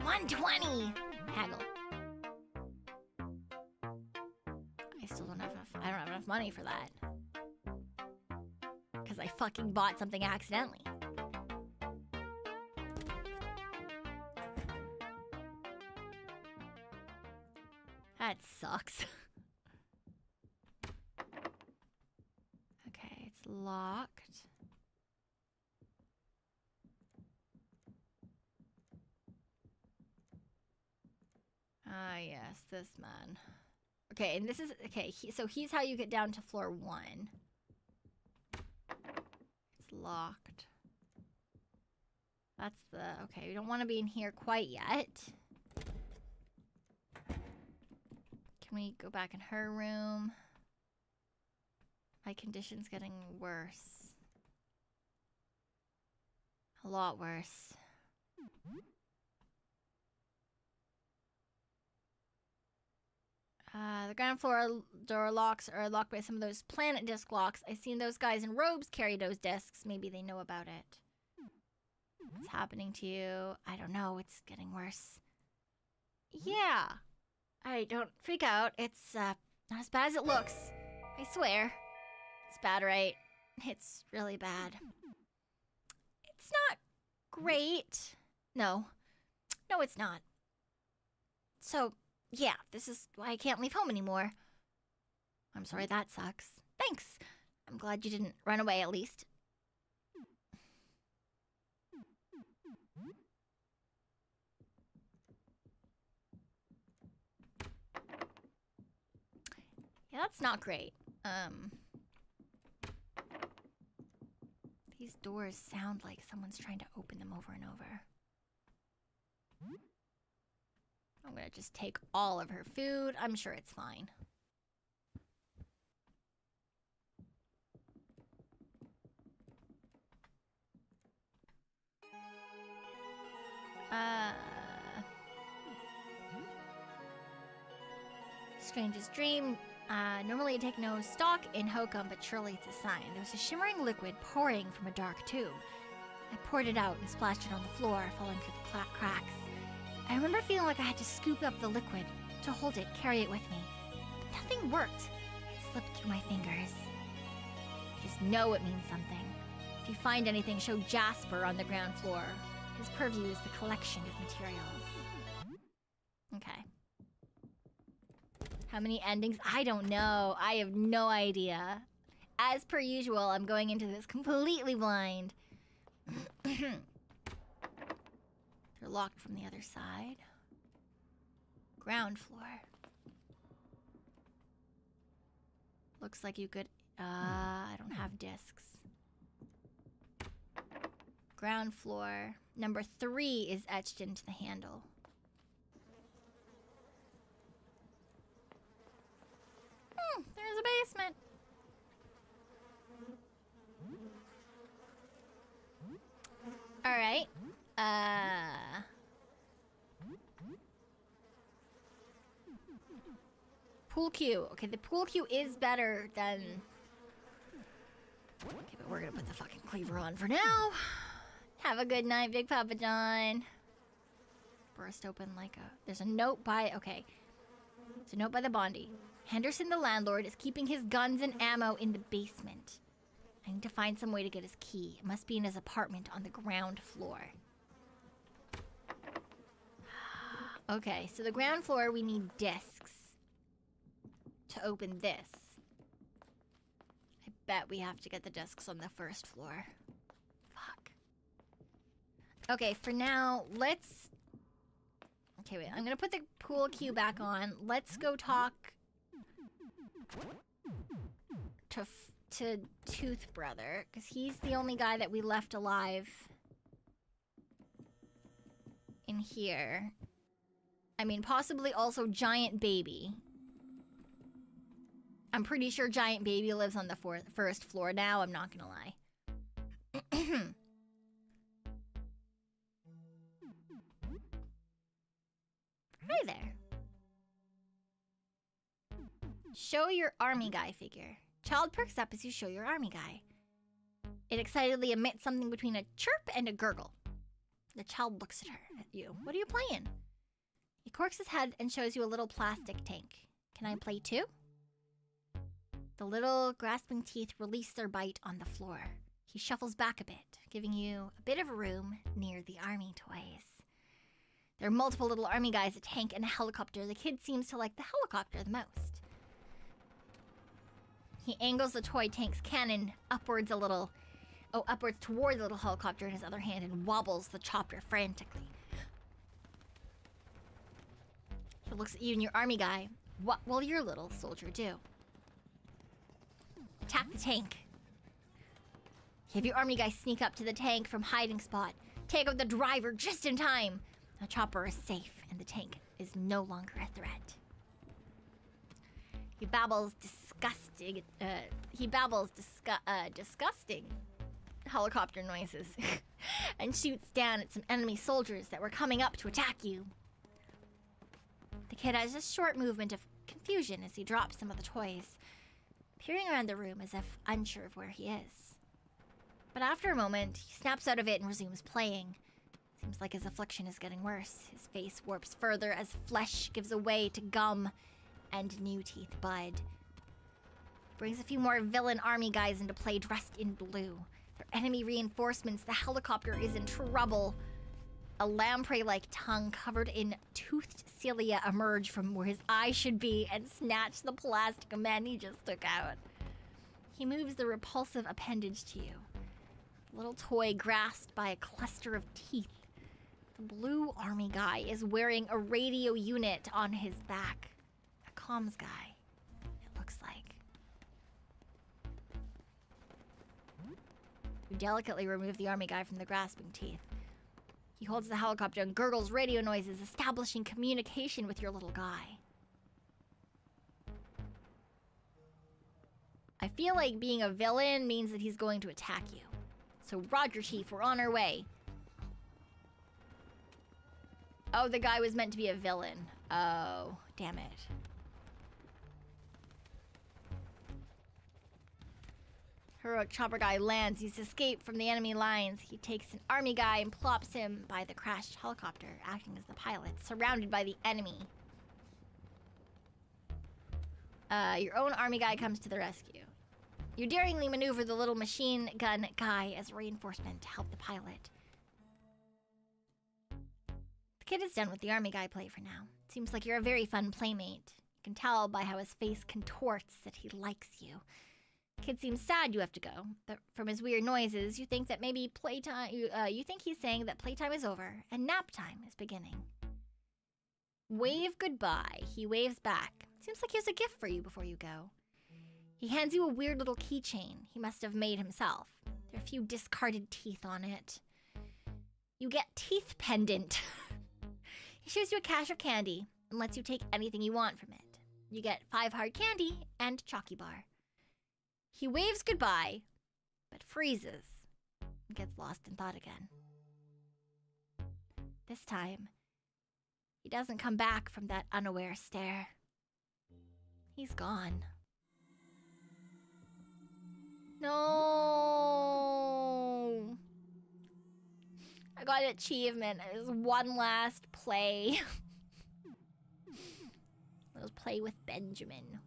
120! Haggle. I still don't have enough. I don't have enough money for that. Because I fucking bought something accidentally. That sucks. Okay, it's locked. Ah, yes, this man. Okay, and this is... Okay, so he's how you get down to floor 1. It's locked. That's the... Okay, we don't want to be in here quite yet. Can we go back in her room? My condition's getting worse. A lot worse. The ground floor door locks are locked by some of those planet disc locks. I've seen those guys in robes carry those discs. Maybe they know about it. What's happening to you? I don't know. It's getting worse. Yeah. I don't freak out. It's not as bad as it looks. I swear. It's bad, right? It's really bad. It's not great. No. No, it's not. So... yeah, this is why I can't leave home anymore. I'm sorry that sucks. Thanks. I'm glad you didn't run away at least. Yeah, that's not great. These doors sound like someone's trying to open them over and over. I'm gonna just take all of her food. I'm sure it's fine. Strangest dream. Normally I take no stock in hokum, but surely it's a sign. There was a shimmering liquid pouring from a dark tube. I poured it out and splashed it on the floor, falling through the cracks. I remember feeling like I had to scoop up the liquid, to hold it, carry it with me. But nothing worked. It slipped through my fingers. Just know it means something. If you find anything, show Jasper on the ground floor. His purview is the collection of materials. Okay. How many endings? I don't know. I have no idea. As per usual, I'm going into this completely blind. They're locked from the other side. Ground floor. Looks like you could... I don't have discs. Ground floor. Number 3 is etched into the handle. There's a basement. Alright. Pool cue. Okay, the pool cue is better than... Okay, but we're gonna put the fucking cleaver on for now. Have a good night, Big Papa John. Burst open like a... There's a note by... Okay. It's a note by the Bondi. Henderson, the landlord, is keeping his guns and ammo in the basement. I need to find some way to get his key. It must be in his apartment on the ground floor. Okay, so the ground floor, we need discs to open this. I bet we have to get the discs on the first floor. Fuck. Okay, for now, let's... Okay, wait. I'm gonna put the pool cue back on. Let's go talk to Tooth Brother, because he's the only guy that we left alive in here. I mean, possibly also Giant Baby. I'm pretty sure Giant Baby lives on the first floor now, I'm not gonna lie. Hi there. Show your army guy figure. Child perks up as you show your army guy. It excitedly emits something between a chirp and a gurgle. The child looks at you. What are you playing? He corks his head and shows you a little plastic tank. Can I play too? The little grasping teeth release their bite on the floor. He shuffles back a bit, giving you a bit of room near the army toys. There are multiple little army guys, a tank, and a helicopter. The kid seems to like the helicopter the most. He angles the toy tank's cannon upwards a little. Oh, upwards toward the little helicopter in his other hand and wobbles the chopper frantically. He looks at you and your army guy. What will your little soldier do? Attack the tank. Have your army guy sneak up to the tank from hiding spot. Take out the driver just in time. The chopper is safe and the tank is no longer a threat. He babbles disgusting helicopter noises and shoots down at some enemy soldiers that were coming up to attack you. The kid has a short movement of confusion as he drops some of the toys, peering around the room as if unsure of where he is. But after a moment, he snaps out of it and resumes playing. Seems like his affliction is getting worse. His face warps further as flesh gives way to gum and new teeth bud. He brings a few more villain army guys into play dressed in blue. They're enemy reinforcements. The helicopter is in trouble. A lamprey-like tongue covered in toothed cilia emerge from where his eye should be and snatch the plastic man he just took out. He moves the repulsive appendage to you. A little toy grasped by a cluster of teeth. The blue army guy is wearing a radio unit on his back. A comms guy, it looks like. You delicately remove the army guy from the grasping teeth. He holds the helicopter and gurgles radio noises, establishing communication with your little guy. I feel like being a villain means that he's going to attack you. So Roger, Chief, we're on our way. Oh, the guy was meant to be a villain. Oh, damn it. Heroic chopper guy lands. He's escaped from the enemy lines. He takes an army guy and plops him by the crashed helicopter, acting as the pilot, surrounded by the enemy. Your own army guy comes to the rescue. You daringly maneuver the little machine gun guy as reinforcement to help the pilot. The kid is done with the army guy play for now. Seems like you're a very fun playmate. You can tell by how his face contorts that he likes you. Kid seems sad you have to go, but from his weird noises, you think that maybe playtime. You think he's saying that playtime is over and nap time is beginning. Wave goodbye. He waves back. Seems like he has a gift for you before you go. He hands you a weird little keychain he must have made himself. There are a few discarded teeth on it. You get teeth pendant. He shows you a cache of candy and lets you take anything you want from it. You get 5 hard candy and chalky bar. He waves goodbye, but freezes and gets lost in thought again. This time, he doesn't come back from that unaware stare. He's gone. No. I got an achievement. It was one last play. Let's play with Benjamin.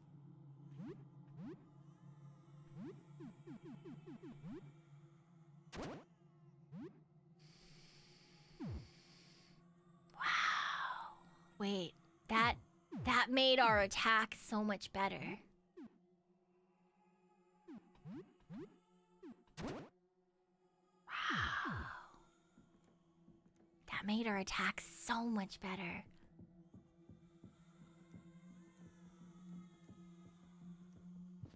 Wow. Wait, that made our attack so much better. Wow. That made our attack so much better.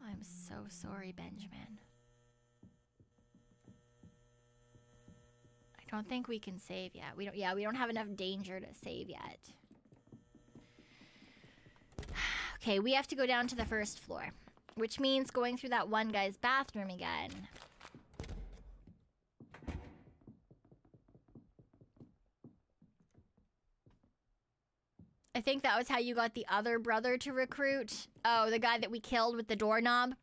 I'm so sorry, Benjamin. I don't think we can save yet. We don't have enough danger to save yet. Okay, we have to go down to the first floor, which means going through that one guy's bathroom again. I think that was how you got the other brother to recruit. Oh, the guy that we killed with the doorknob.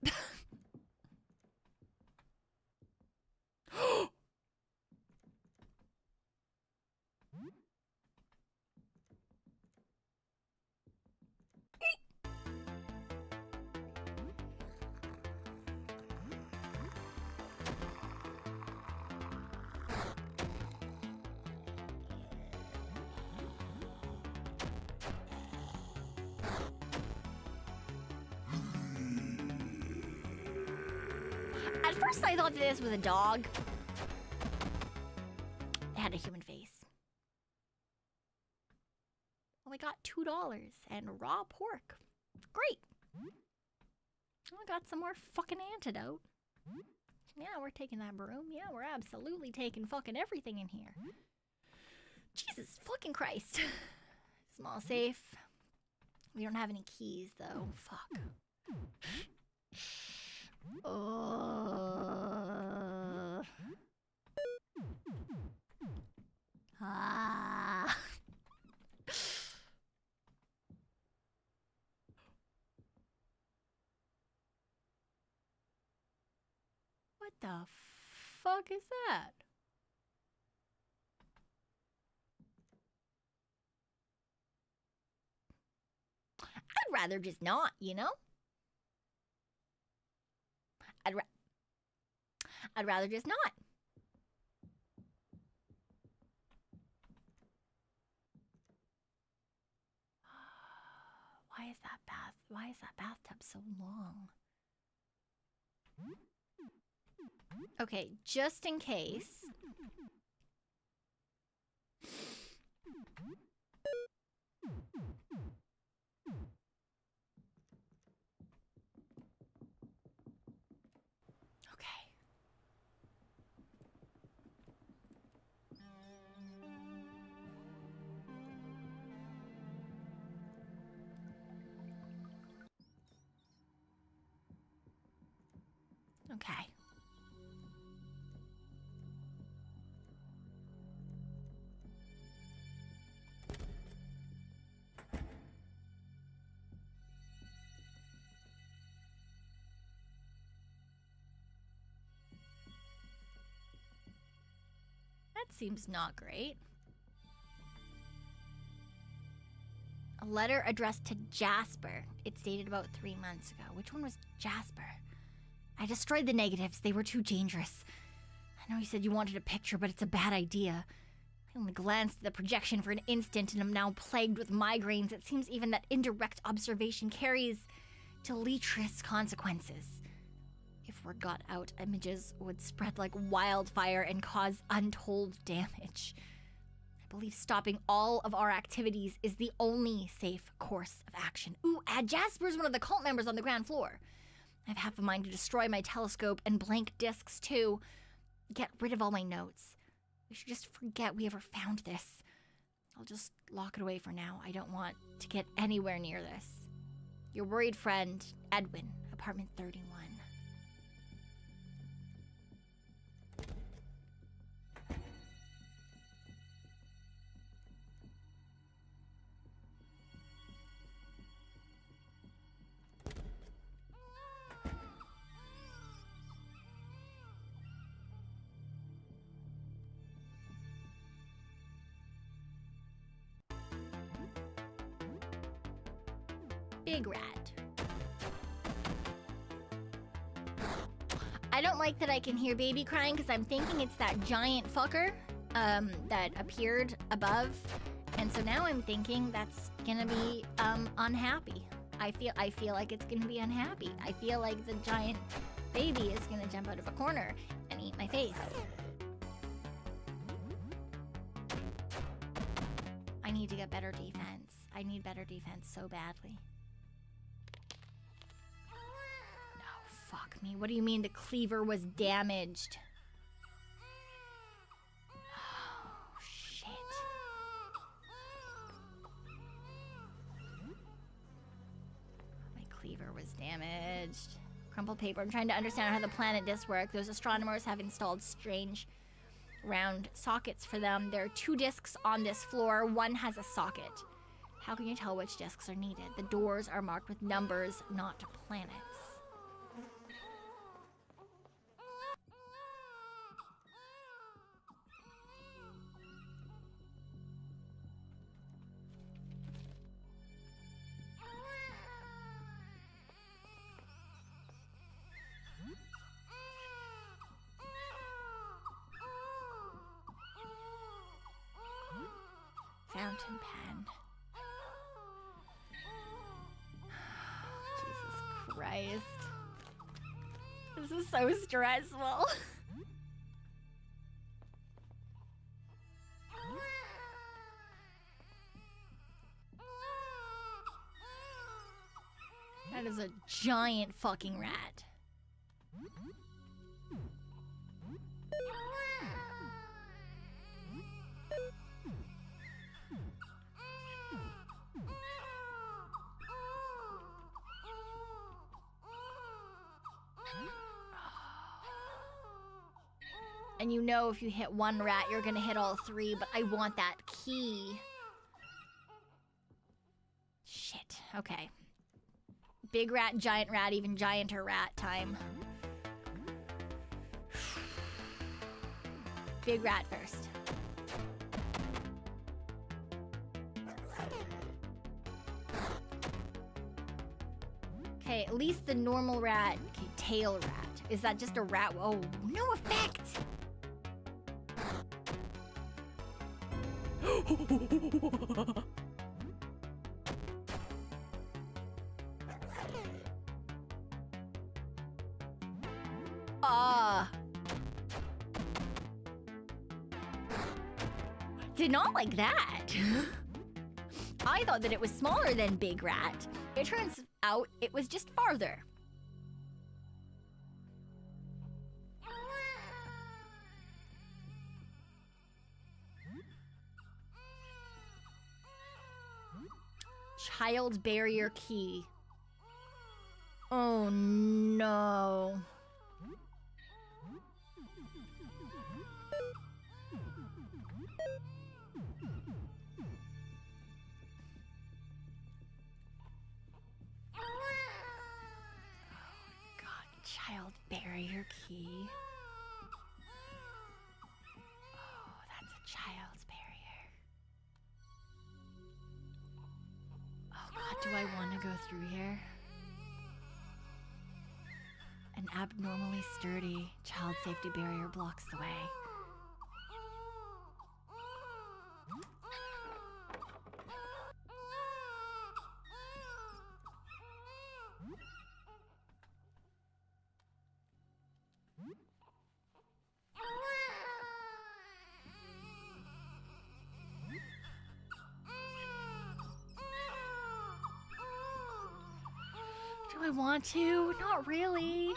At first I thought this was a dog. It had a human face. Only got $2 and raw pork. Great. I got some more fucking antidote. Yeah, we're taking that broom. Yeah, we're absolutely taking fucking everything in here. Jesus fucking Christ. Small safe. We don't have any keys though. Fuck. Ah. What the fuck is that? I'd rather just not, you know? I'd rather just not. Why is that bathtub so long? Okay, just in case. Okay. Okay. That seems not great. A letter addressed to Jasper. It's dated about 3 months ago. Which one was Jasper? I destroyed the negatives. They were too dangerous. I know you said you wanted a picture, but it's a bad idea. I only glanced at the projection for an instant and am now plagued with migraines. It seems even that indirect observation carries deleterious consequences. If word got out, images would spread like wildfire and cause untold damage. I believe stopping all of our activities is the only safe course of action. Ooh, Jasper's one of the cult members on the ground floor. I have half a mind to destroy my telescope and blank discs too. Get rid of all my notes. We should just forget we ever found this. I'll just lock it away for now. I don't want to get anywhere near this. Your worried friend, Edwin, apartment 31. Big rat. I don't like that I can hear baby crying because I'm thinking it's that giant fucker that appeared above. And so now I'm thinking that's gonna be unhappy. I feel like it's gonna be unhappy. I feel like the giant baby is gonna jump out of a corner and eat my face. I need to get better defense. I need better defense so badly. No, fuck me. What do you mean the cleaver was damaged? Oh, shit. My cleaver was damaged. Crumpled paper. I'm trying to understand how the planet discs work. Those astronomers have installed strange round sockets for them. There are 2 discs on this floor. One has a socket. How can you tell which discs are needed? The doors are marked with numbers, not planets. Fountain pen. Jesus Christ. This is so stressful. That is a giant fucking rat. And you know if you hit one rat, you're gonna hit all 3, but I want that key. Shit, okay. Big rat, giant rat, even gianter rat time. Big rat first. Okay, at least the normal rat. Okay, tail rat. Is that just a rat? Oh, no effect! Did not like that. I thought that it was smaller than Big Rat. It turns out it was just farther. Child barrier key. Oh no. Child barrier key. Oh, that's a child's barrier. Oh god, do I want to go through here? An abnormally sturdy child safety barrier blocks the way. Do I want to? Not really.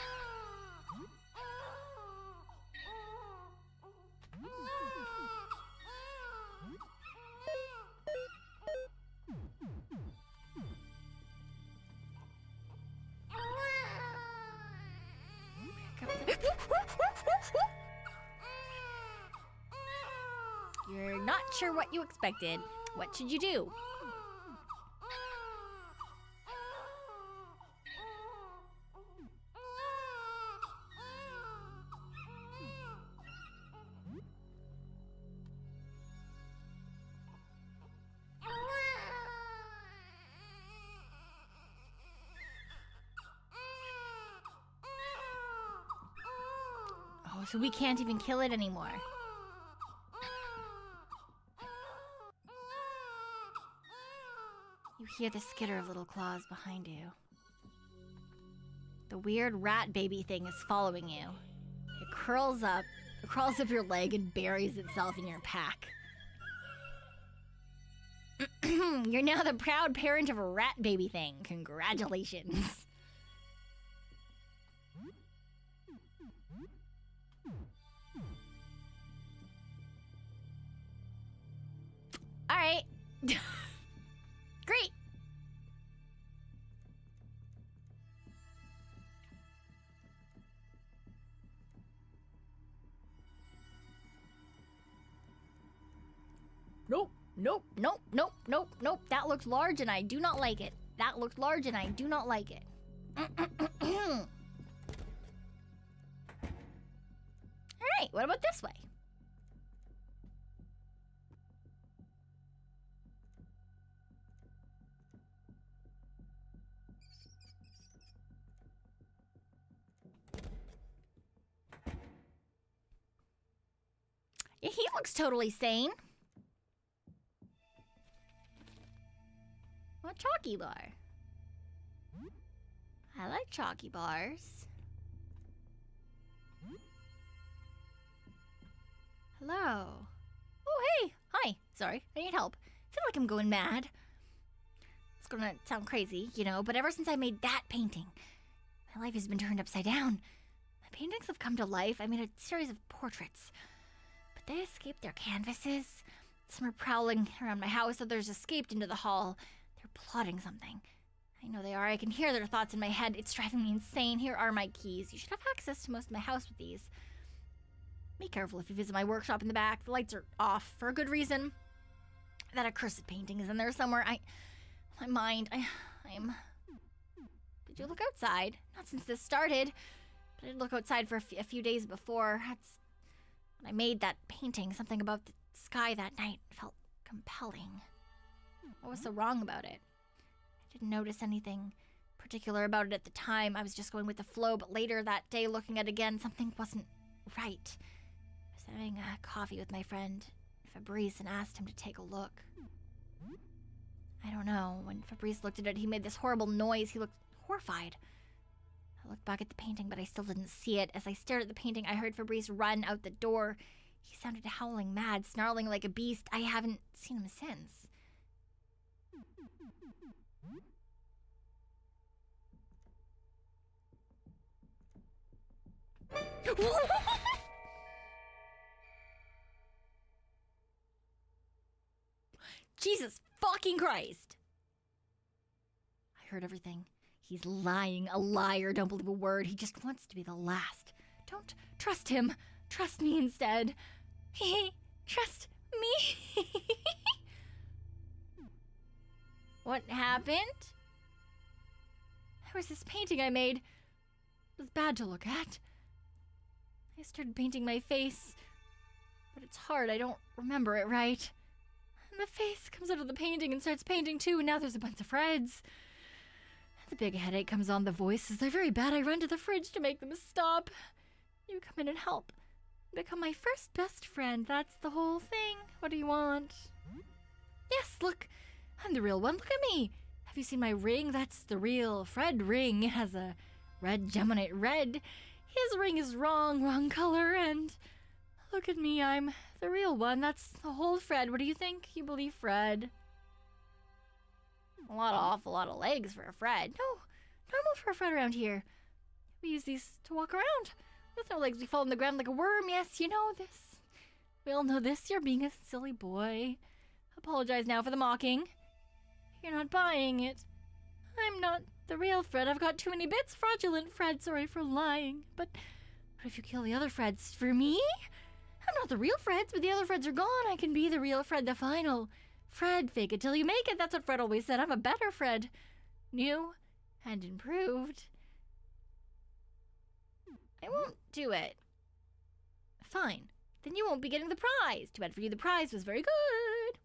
You're not sure what you expected. What should you do? so we can't even kill it anymore. You hear the skitter of little claws behind you. The weird rat baby thing is following you. It crawls up your leg and buries itself in your pack. You're now the proud parent of a rat baby thing. Congratulations. All right. Great. Nope, nope, nope, nope, nope, nope. That looks large and I do not like it. That looks large and I do not like it. All right, what about this way? Yeah, he looks totally sane. A chalky bar. I like chalky bars. Hello. Oh, hey. Hi. Sorry, I need help. I feel like I'm going mad. It's gonna sound crazy, you know, but ever since I made that painting, my life has been turned upside down. My paintings have come to life. I made a series of portraits, but they escaped their canvases. Some are prowling around my house, others escaped into the hall. They're plotting something. I know they are. I can hear their thoughts in my head. It's driving me insane. Here are my keys. You should have access to most of my house with these. Be careful if you visit my workshop in the back. The lights are off for a good reason. That accursed painting is in there somewhere. My mind, I'm... Did you look outside? Not since this started. But I did look outside for a few days before. That's when I made that painting. Something about the sky that night felt compelling. What was so wrong about it? I didn't notice anything particular about it at the time. I was just going with the flow, but later that day, looking at it again, something wasn't right. I was having a coffee with my friend Fabrice and asked him to take a look. I don't know. When Fabrice looked at it, he made this horrible noise. He looked horrified. I looked back at the painting, but I still didn't see it. As I stared at the painting, I heard Fabrice run out the door. He sounded howling mad, snarling like a beast. I haven't seen him since. Jesus fucking Christ! I heard everything. He's lying, a liar. Don't believe a word. He just wants to be the last. Don't trust him. Trust me instead. Trust me. What happened? There was this painting I made. It was bad to look at. I started painting my face, but it's hard. I don't remember it right. And the face comes out of the painting and starts painting too, and now there's a bunch of threads. The big headache comes on. The voices, they're very bad. I run to the fridge to make them stop. You come in and help. Become my first best friend. That's the whole thing. What do you want? Yes, look. I'm the real one. Look at me. Have you seen my ring? That's the real Fred ring. It has a red gem on it. Red. His ring is wrong color, and look at me. I'm the real one. That's the whole Fred. What do you think? You believe Fred? Awful lot of legs for a Fred. No, normal for a Fred around here. We use these to walk around. With no legs, we fall on the ground like a worm. Yes, you know this. We all know this. You're being a silly boy. Apologize now for the mocking. You're not buying it. I'm not the real Fred. I've got too many bits. Fraudulent Fred. Sorry for lying. But what if you kill the other Freds for me? I'm not the real Freds, but the other Freds are gone. I can be the real Fred, the final Fred. Fake it till you make it. That's what Fred always said. I'm a better Fred. New and improved. I won't do it. Fine. Then you won't be getting the prize. Too bad for you. The prize was very good.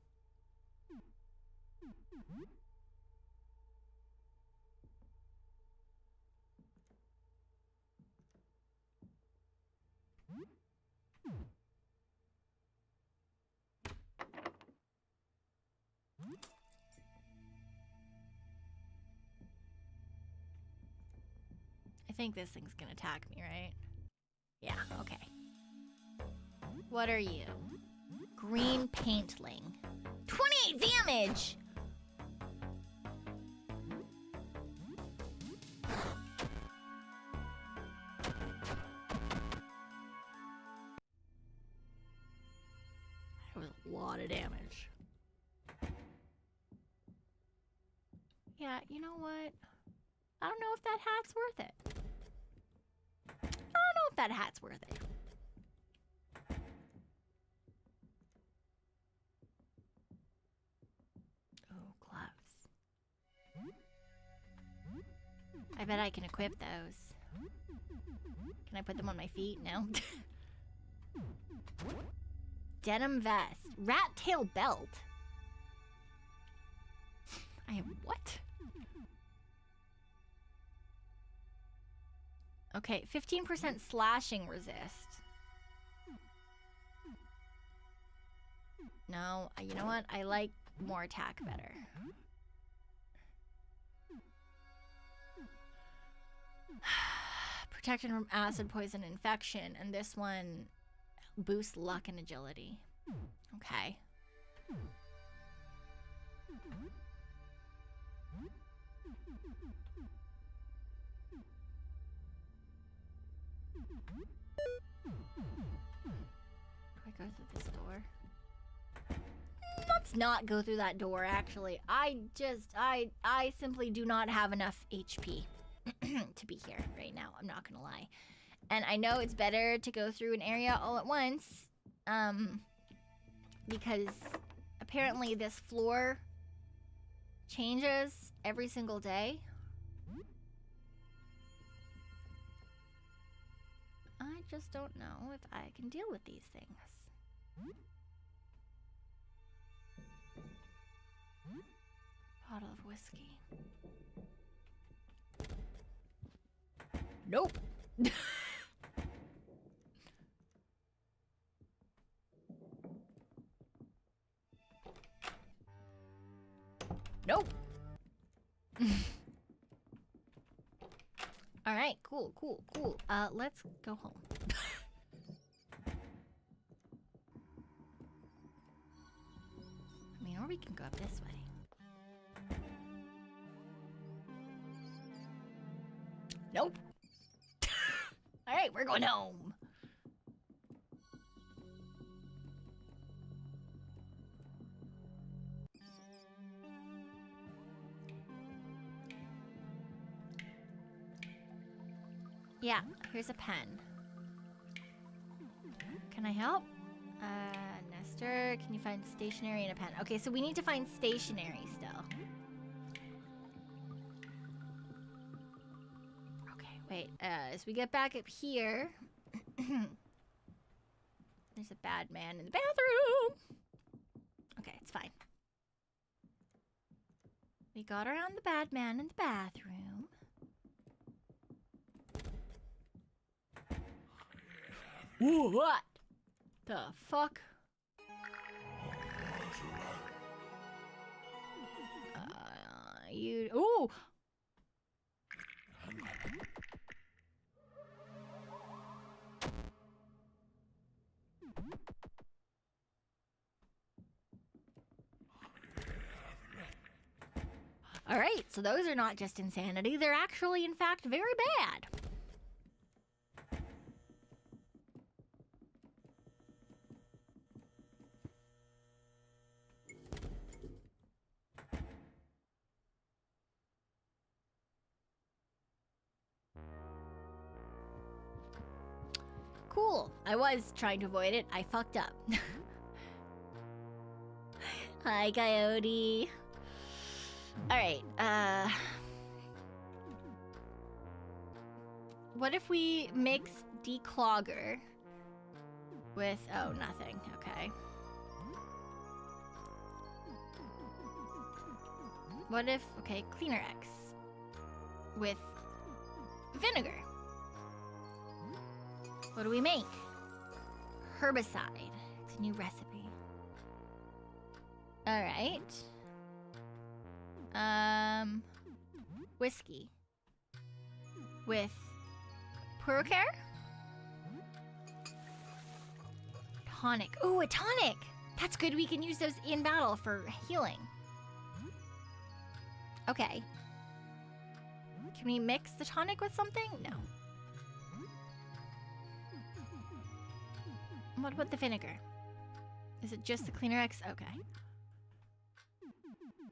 I think this thing's gonna attack me, right? Yeah, okay. What are you? Green paintling. 28 damage! That was a lot of damage. Yeah, you know what? I don't know if that hat's worth it. I don't know if that hat's worth it. Oh, gloves. I bet I can equip those. Can I put them on my feet? No. Denim vest. Rat tail belt. I have what? Okay, 15% slashing resist. No, you know what? I like more attack better. Protection from acid, poison, infection, and this one boosts luck and agility. Okay. Do I go through this door? Let's not go through that door, actually. I simply do not have enough HP to be here right now. I'm not gonna lie. And I know it's better to go through an area all at once, because apparently this floor changes every single day. I just don't know if I can deal with these things. Bottle of whiskey. Nope. Nope. All right, cool. Let's go home. I mean, or we can go up this way. Nope. All right, we're going home. Yeah, here's a pen. Can I help? Nestor, can you find stationery and a pen? Okay, so we need to find stationery still. Okay, wait. As we get back up here, there's a bad man in the bathroom. Okay, it's fine. We got around the bad man in the bathroom. What the fuck? You. Ooh! Alright, so those are not just insanity, they're actually, in fact, very bad. Cool. I was trying to avoid it. I fucked up. Hi, Coyote. Alright, what if we mix declogger with... Oh, nothing. Okay. What if... Okay, Cleaner X with vinegar. What do we make? Herbicide. It's a new recipe. Alright. Whiskey with Pekoe? Tonic. Ooh, a tonic! That's good. We can use those in battle for healing. Okay. Can we mix the tonic with something? No. What about the vinegar? Is it just the cleaner X? Okay.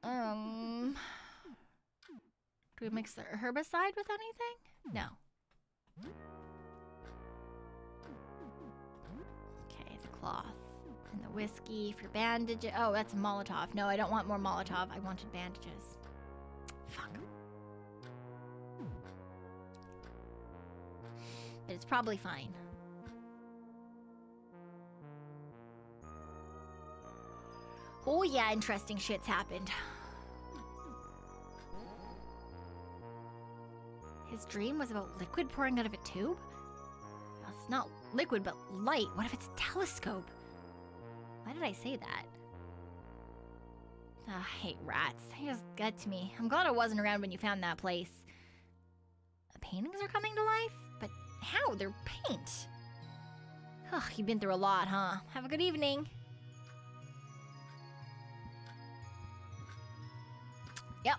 Do we mix the herbicide with anything? No. Okay, the cloth. And the whiskey for bandages. Oh, that's Molotov. No, I don't want more Molotov. I wanted bandages. Fuck. But it's probably fine. Oh yeah, interesting shit's happened. His dream was about liquid pouring out of a tube? Well, it's not liquid, but light. What if it's a telescope? Why did I say that? Oh, I hate rats. They just get to me. I'm glad I wasn't around when you found that place. The paintings are coming to life? But how? They're paint. Ugh, you've been through a lot, huh? Have a good evening. Yep.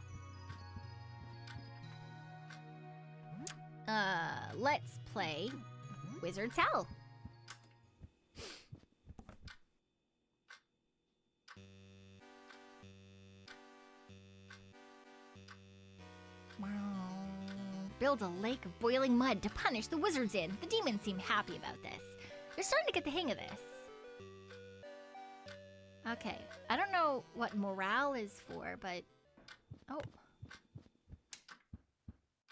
Let's play Wizard's Hell. Build a lake of boiling mud to punish the wizards in. The demons seem happy about this. They're starting to get the hang of this. Okay, I don't know what morale is for, but... Oh.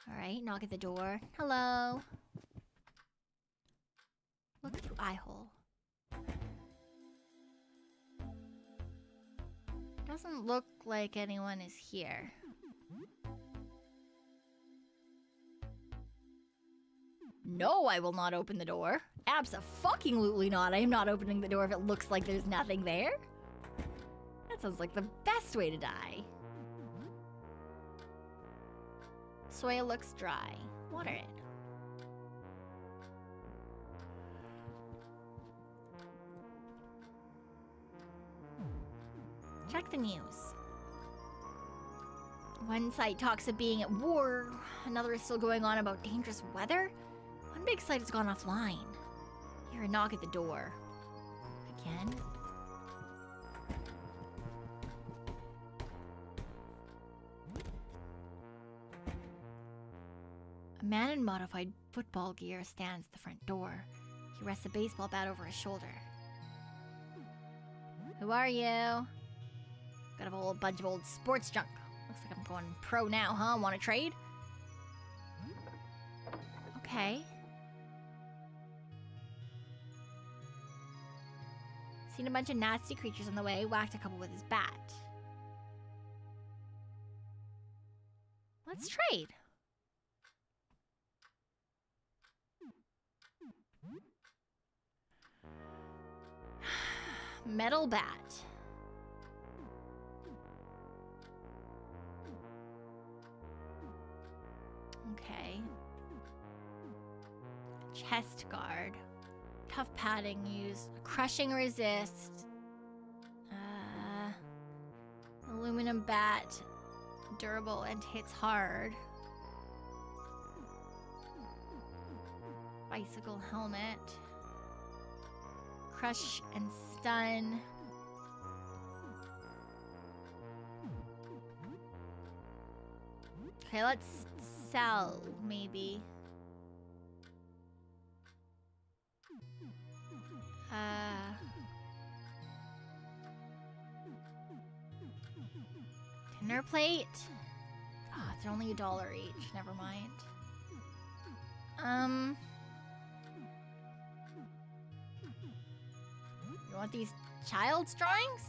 Alright, knock at the door. Hello. Look through eye hole. Doesn't look like anyone is here. No, I will not open the door. Abso-fucking-lutely not. I am not opening the door if it looks like there's nothing there. That sounds like the best way to die. Soil looks dry. Water it. Check the news. One site talks of being at war. Another is still going on about dangerous weather. One big site has gone offline. Hear a knock at the door. Again? A man in modified football gear stands at the front door. He rests a baseball bat over his shoulder. Who are you? Got a whole bunch of old sports junk. Looks like I'm going pro now, huh? Want to trade? Okay. Seen a bunch of nasty creatures on the way, whacked a couple with his bat. Let's trade. Metal bat. Okay. Chest guard. Tough padding used. Crushing resist. Aluminum bat. Durable and hits hard. Bicycle helmet. Crush and stun. Okay, let's sell, maybe. Dinner plate? Oh, it's only $1 each. Never mind. You want these child's drawings?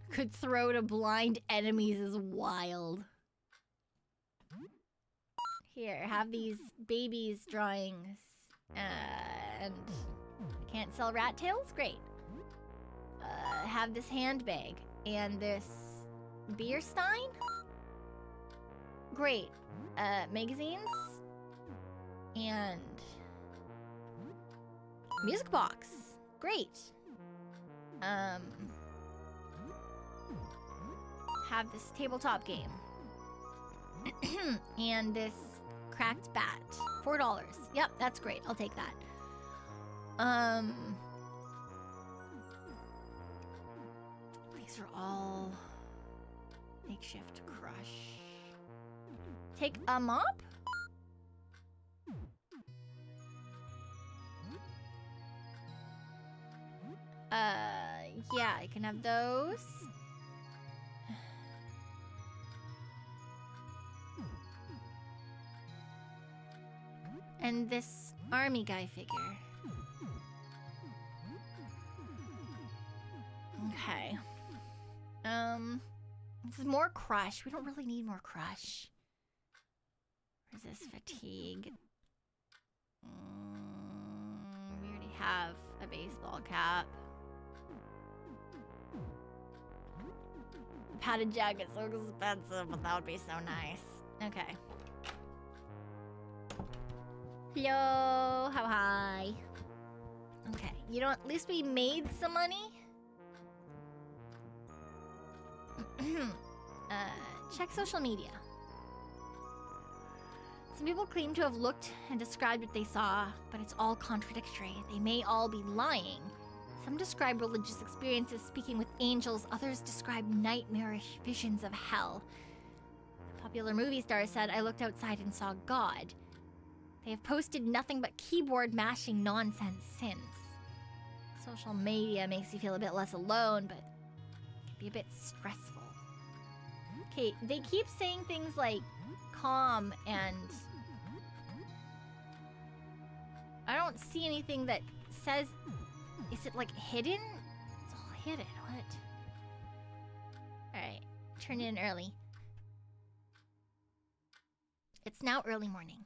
Could throw to blind enemies is wild. Here, have these babies' drawings. And I can't sell rat tails? Great. Have this handbag and this beer stein? Great. Magazines and music box. Great. Have this tabletop game. And this cracked bat. $4. Yep, that's great. I'll take that. These are all makeshift crush. Take a mop? Yeah, I can have those. And this army guy figure. Okay. This is more crush. We don't really need more crush. Resist fatigue. We already have a baseball cap. The padded jacket's so expensive, but that would be so nice. Okay. Hello, how high? Okay, you know, at least we made some money. Check social media. Some people claim to have looked and described what they saw, but it's all contradictory. They may all be lying. Some describe religious experiences speaking with angels, others describe nightmarish visions of hell. The popular movie star said, "I looked outside and saw God." They have posted nothing but keyboard mashing nonsense since. Social media makes you feel a bit less alone, but it can be a bit stressful. Okay, they keep saying things like calm and... I don't see anything that says... Is it like hidden? It's all hidden, what? Alright, turn in early. It's now early morning.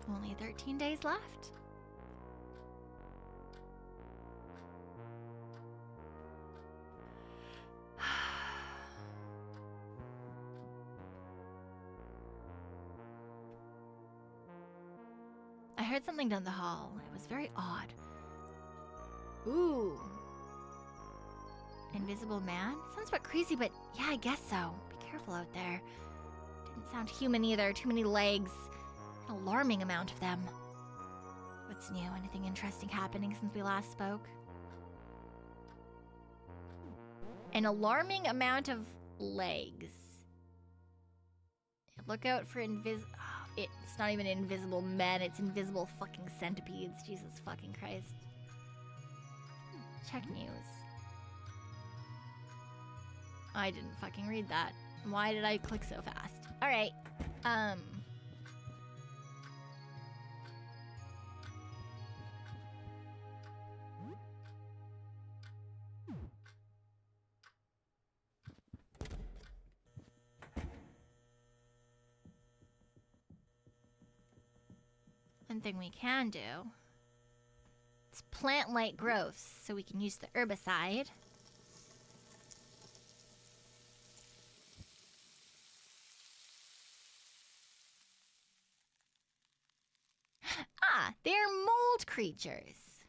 Only 13 days left. I heard something down the hall. It was very odd. Ooh. Invisible man? Sounds a bit crazy, but yeah, I guess so. Be careful out there. Didn't sound human either. Too many legs. An alarming amount of them. What's new? Anything interesting happening since we last spoke? An alarming amount of legs. Look out for it's not even invisible men, it's invisible fucking centipedes. Jesus fucking Christ. Check news. I didn't fucking read that. Why did I click so fast? Alright. One thing we can do is plant light growths so we can use the herbicide. Ah, they're mold creatures.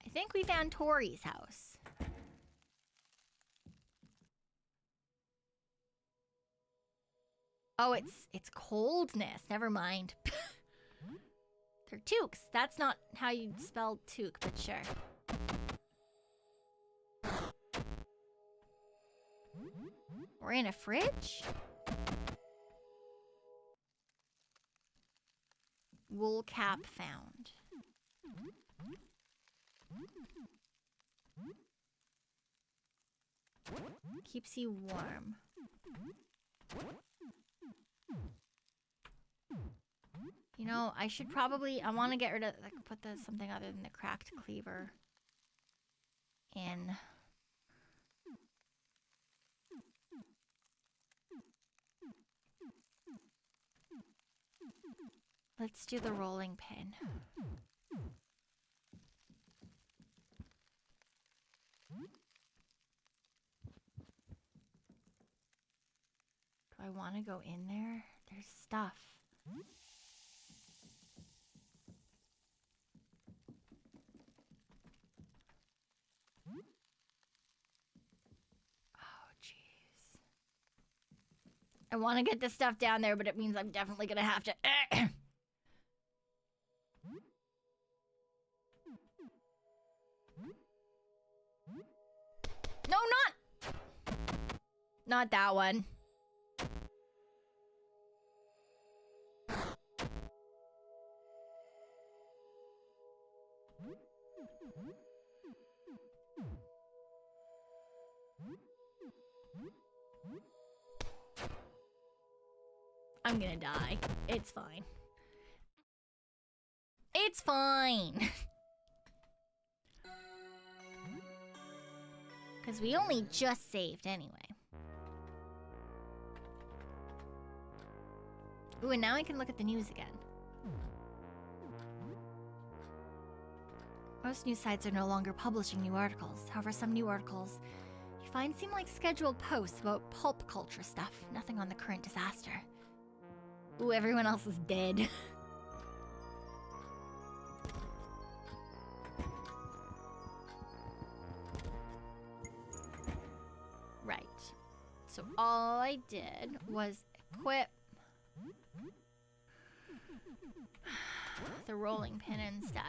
I think we found Tori's house. Oh, it's coldness. Never mind. They're toques. That's not how you spell toque, but sure. We're in a fridge? Wool cap found. Keeps you warm. You know, I should probably... I want to get rid of... Like, put something other than the cracked cleaver in. Let's do the rolling pin. Do I want to go in there? There's stuff. Oh, jeez. I want to get this stuff down there, but it means I'm definitely going to have to... No, not that one. I'm gonna die. It's fine. It's fine. Because we only just saved anyway. Ooh, and now I can look at the news again. Most news sites are no longer publishing new articles. However, some new articles you find seem like scheduled posts about pulp culture stuff. Nothing on the current disaster. Ooh, everyone else is dead. Right. So all I did was equip the rolling pin instead.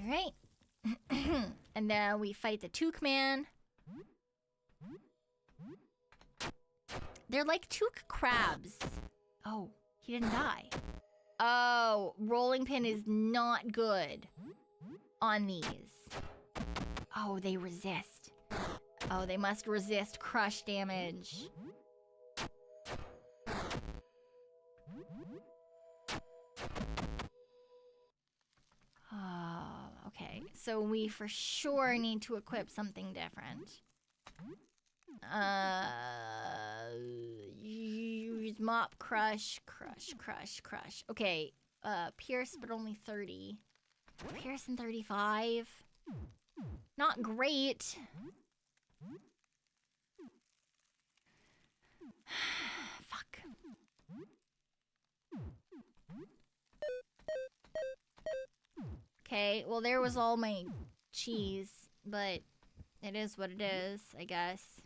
Alright. And then we fight the Took Man. They're like Took crabs. Oh, he didn't die. Oh, rolling pin is not good on these. Oh, they resist. Oh, they must resist crush damage. Oh, okay. So we for sure need to equip something different. Use mop, crush. Okay, pierce, but only 30. Pierce and 35. Not great. Fuck. Okay, well there was all my cheese, but it is what it is, I guess.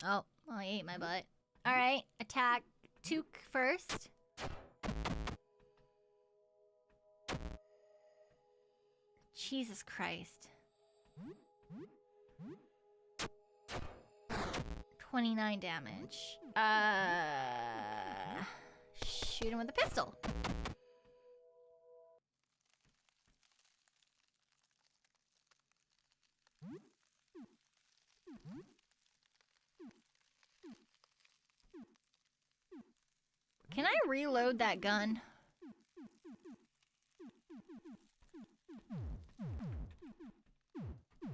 Oh, well, I ate my butt. Alright, attack Took first. Jesus Christ. 29 damage. Shoot him with a pistol. Can I reload that gun?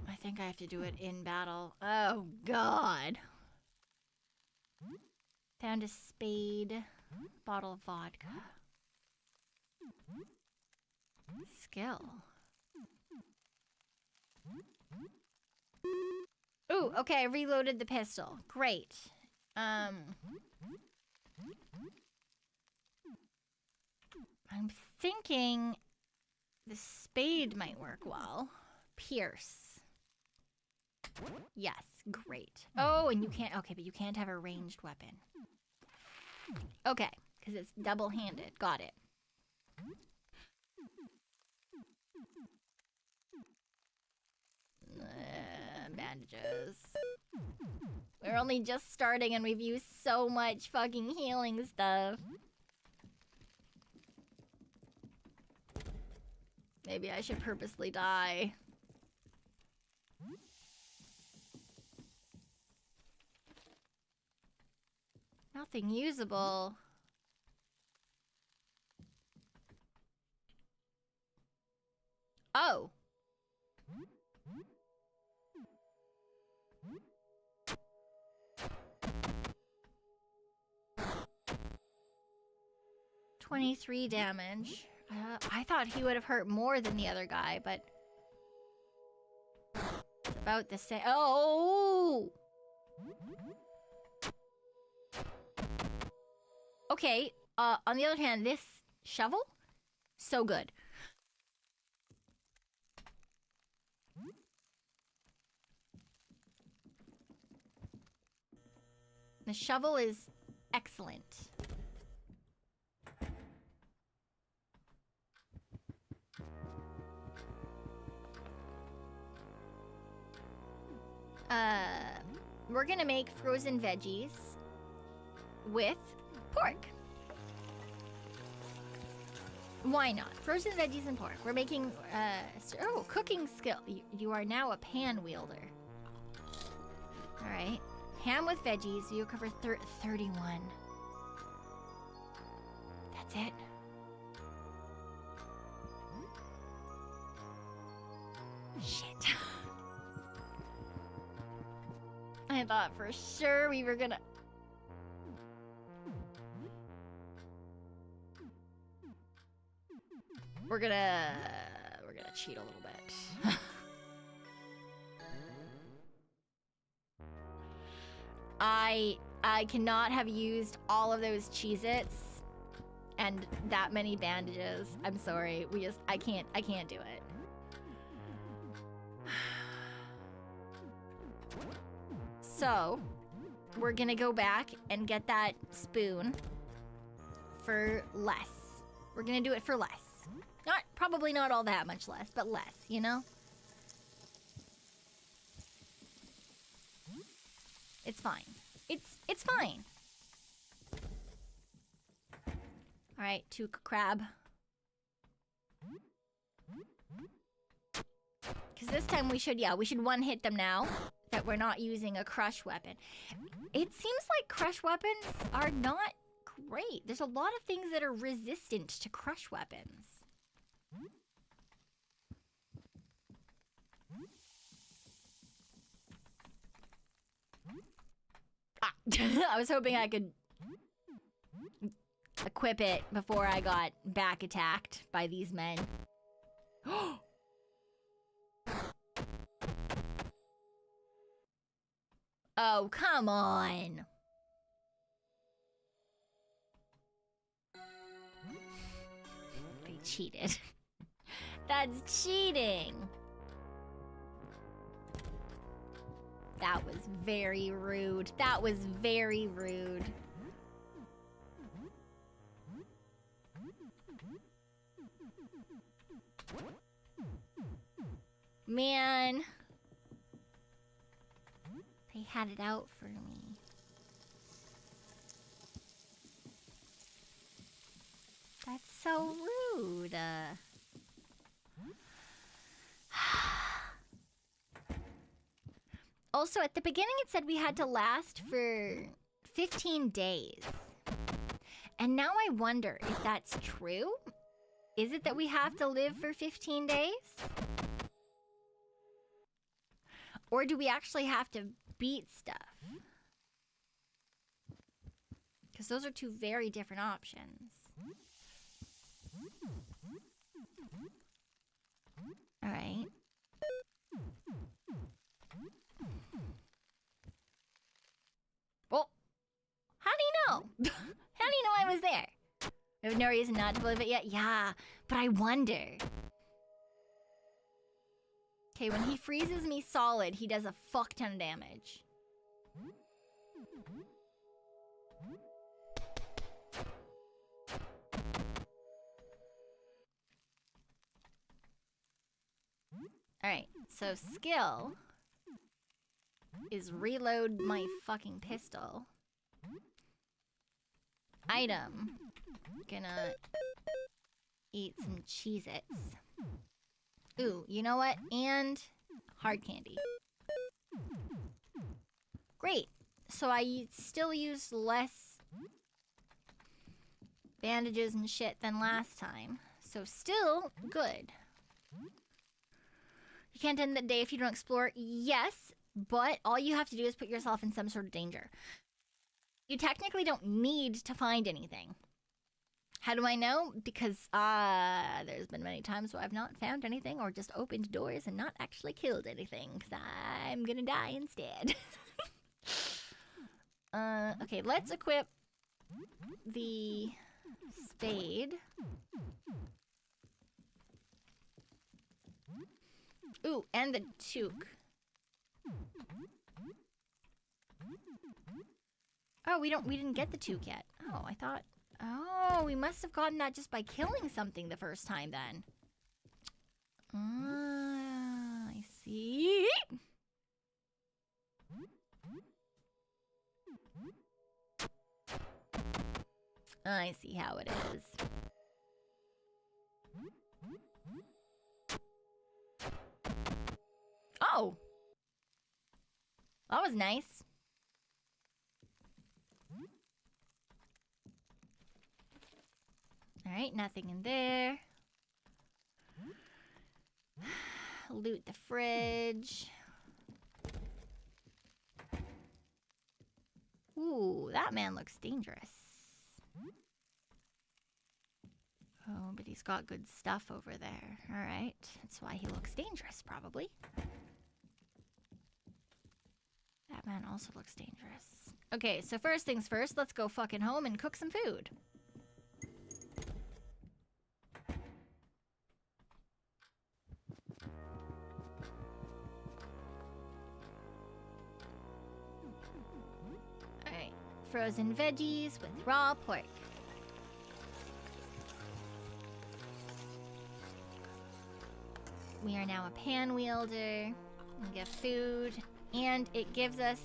I think I have to do it in battle. Oh, God. Found a spade. Bottle of vodka. Skill. Ooh, okay, I reloaded the pistol. Great. I'm thinking the spade might work well. Pierce. Yes, great. Oh, and you can't... Okay, but you can't have a ranged weapon. Okay, because it's double-handed. Got it. Bandages. We're only just starting and we've used so much fucking healing stuff. Maybe I should purposely die. Nothing usable. Oh. $23 damage. I thought he would have hurt more than the other guy, but it's about the same. Oh! Okay, on the other hand, this shovel, so good. The shovel is excellent. We're gonna make frozen veggies with pork. Why not? Frozen veggies and pork. We're making, oh, cooking skill. You are now a pan wielder. All right. Ham with veggies. You cover 31. That's it. Shit. I thought for sure we were gonna... We're gonna cheat a little bit. I cannot have used all of those Cheez-Its and that many bandages. I'm sorry. I can't do it. So, we're gonna go back and get that spoon for less. We're gonna do it for less. Probably not all that much less, but less, you know? It's fine. It's fine. All right, 2 crab. Because this time we should one hit them now that we're not using a crush weapon. It seems like crush weapons are not great. There's a lot of things that are resistant to crush weapons. I was hoping I could equip it before I got back attacked by these men. Oh, come on. They cheated. That's cheating. That was very rude. That was very rude. Man. They had it out for me. That's so rude. Also, at the beginning it said we had to last for 15 days. And now I wonder if that's true. Is it that we have to live for 15 days? Or do we actually have to beat stuff? Because those are 2 very different options. All right. Well, how do you know? How do you know I was there? I have no reason not to believe it yet. Yeah, but I wonder. Okay, when he freezes me solid, he does a fuck ton of damage. Alright, so skill is reload my fucking pistol. Item, gonna eat some Cheez-Its. Ooh, you know what? And hard candy. Great. So I still use less bandages and shit than last time. So still good. You can't end the day if you don't explore. Yes, but all you have to do is put yourself in some sort of danger. You technically don't need to find anything. How do I know? Because there's been many times where I've not found anything or just opened doors and not actually killed anything because I'm gonna die instead. Okay, let's equip the spade. Ooh, and the toque. Oh, we didn't get the toque yet. Oh, I thought. Oh, we must have gotten that just by killing something the first time then. I see. I see how it is. Oh! That was nice. Alright, nothing in there. Loot the fridge. Ooh, that man looks dangerous. Oh, but he's got good stuff over there. Alright, that's why he looks dangerous, probably. That man also looks dangerous. Okay, so first things first, let's go fucking home and cook some food. Alright, frozen veggies with raw pork. We are now a pan wielder. We get food, and it gives us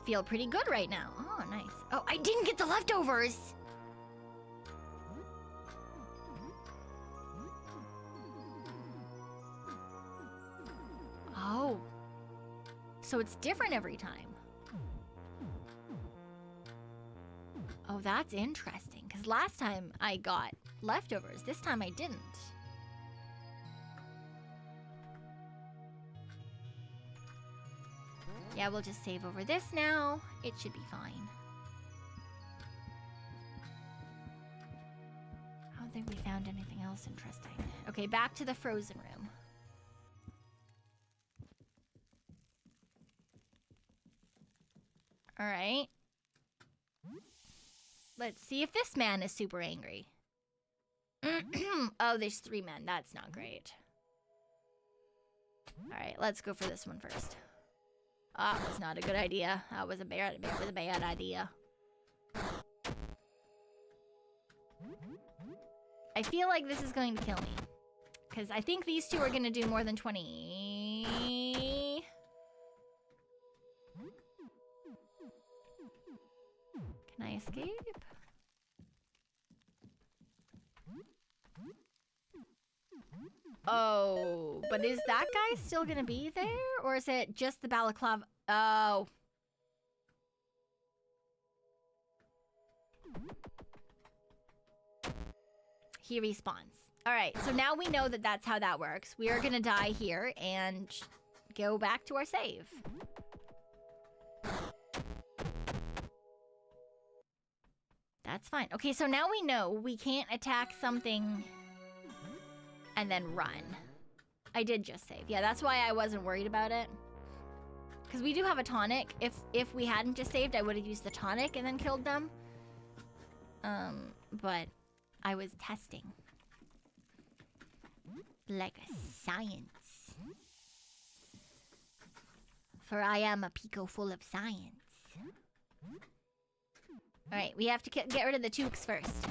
feel pretty good right now. Oh, nice. Oh, I didn't get the leftovers. Oh, so it's different every time. Oh, that's interesting. Because last time I got leftovers. This time I didn't. Yeah, we'll just save over this now. It should be fine. I don't think we found anything else interesting. Okay, back to the frozen room. All right. Let's see if this man is super angry. Oh, there's 3 men. That's not great. All right, let's go for this one first. Ah, that's not a good idea. That was a bad idea. I feel like this is going to kill me. Because I think these 2 are going to do more than 20. Can I escape? Oh, but is that guy still gonna be there? Or is it just the balaclava? Oh. He respawns. Alright, so now we know that that's how that works. We are gonna die here and go back to our save. That's fine. Okay, so now we know we can't attack something and then run. I did just save. Yeah, that's why I wasn't worried about it. Because we do have a tonic. If we hadn't just saved, I would have used the tonic and then killed them. But I was testing. Like a science. For I am a Pekoe full of science. Alright, we have to get rid of the toques first.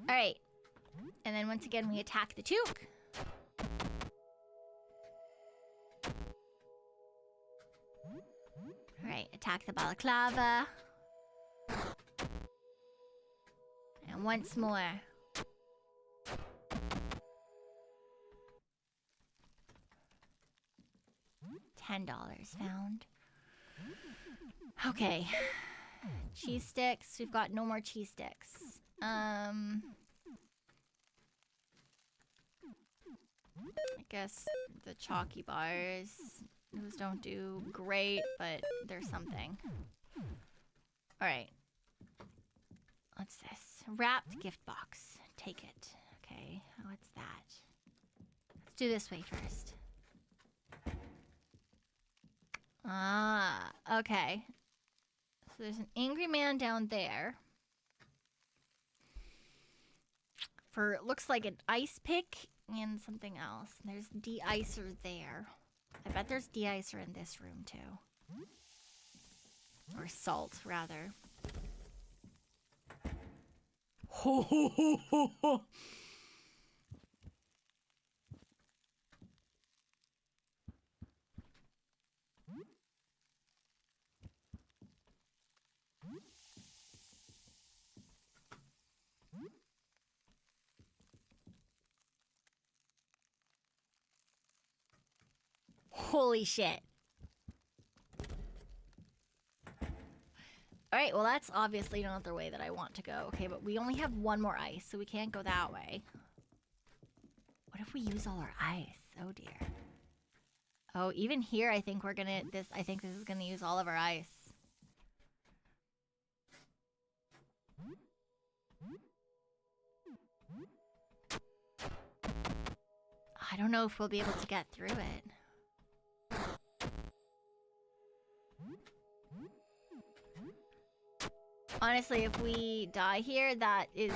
Alright. And then once again, we attack the toque. Alright, attack the balaclava. And once more. $10 found. Okay. Cheese sticks. We've got no more cheese sticks. I guess the chalky bars. Those don't do great, but there's something. Alright. What's this? Wrapped gift box. Take it. Okay, what's that? Let's do this way first. Ah, okay. So there's an angry man down there. For, it looks like an ice pick and something else. And there's de-icer there. I bet there's de-icer in this room too. Or salt, rather. Ho ho ho ho ho! Holy shit. Alright, well that's obviously not the way that I want to go. Okay, but we only have one more ice, so we can't go that way. What if we use all our ice? Oh dear. Oh, even here I think we're gonna... I think this is gonna use all of our ice. I don't know if we'll be able to get through it. Honestly, if we die here, that is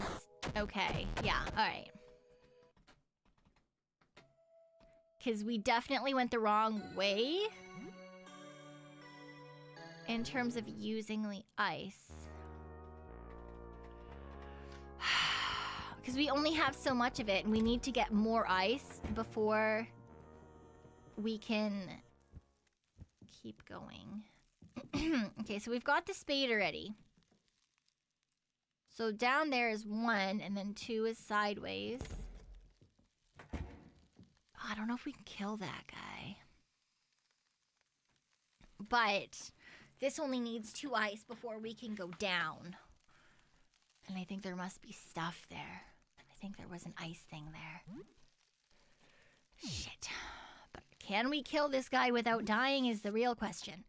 okay. Yeah, alright. Because we definitely went the wrong way in terms of using the ice. Because we only have so much of it, and we need to get more ice before we can keep going. Okay, so we've got the spade already. So down there is 1, and then 2 is sideways. I don't know if we can kill that guy. But this only needs 2 ice before we can go down. And I think there must be stuff there. I think there was an ice thing there. Shit. But can we kill this guy without dying is the real question.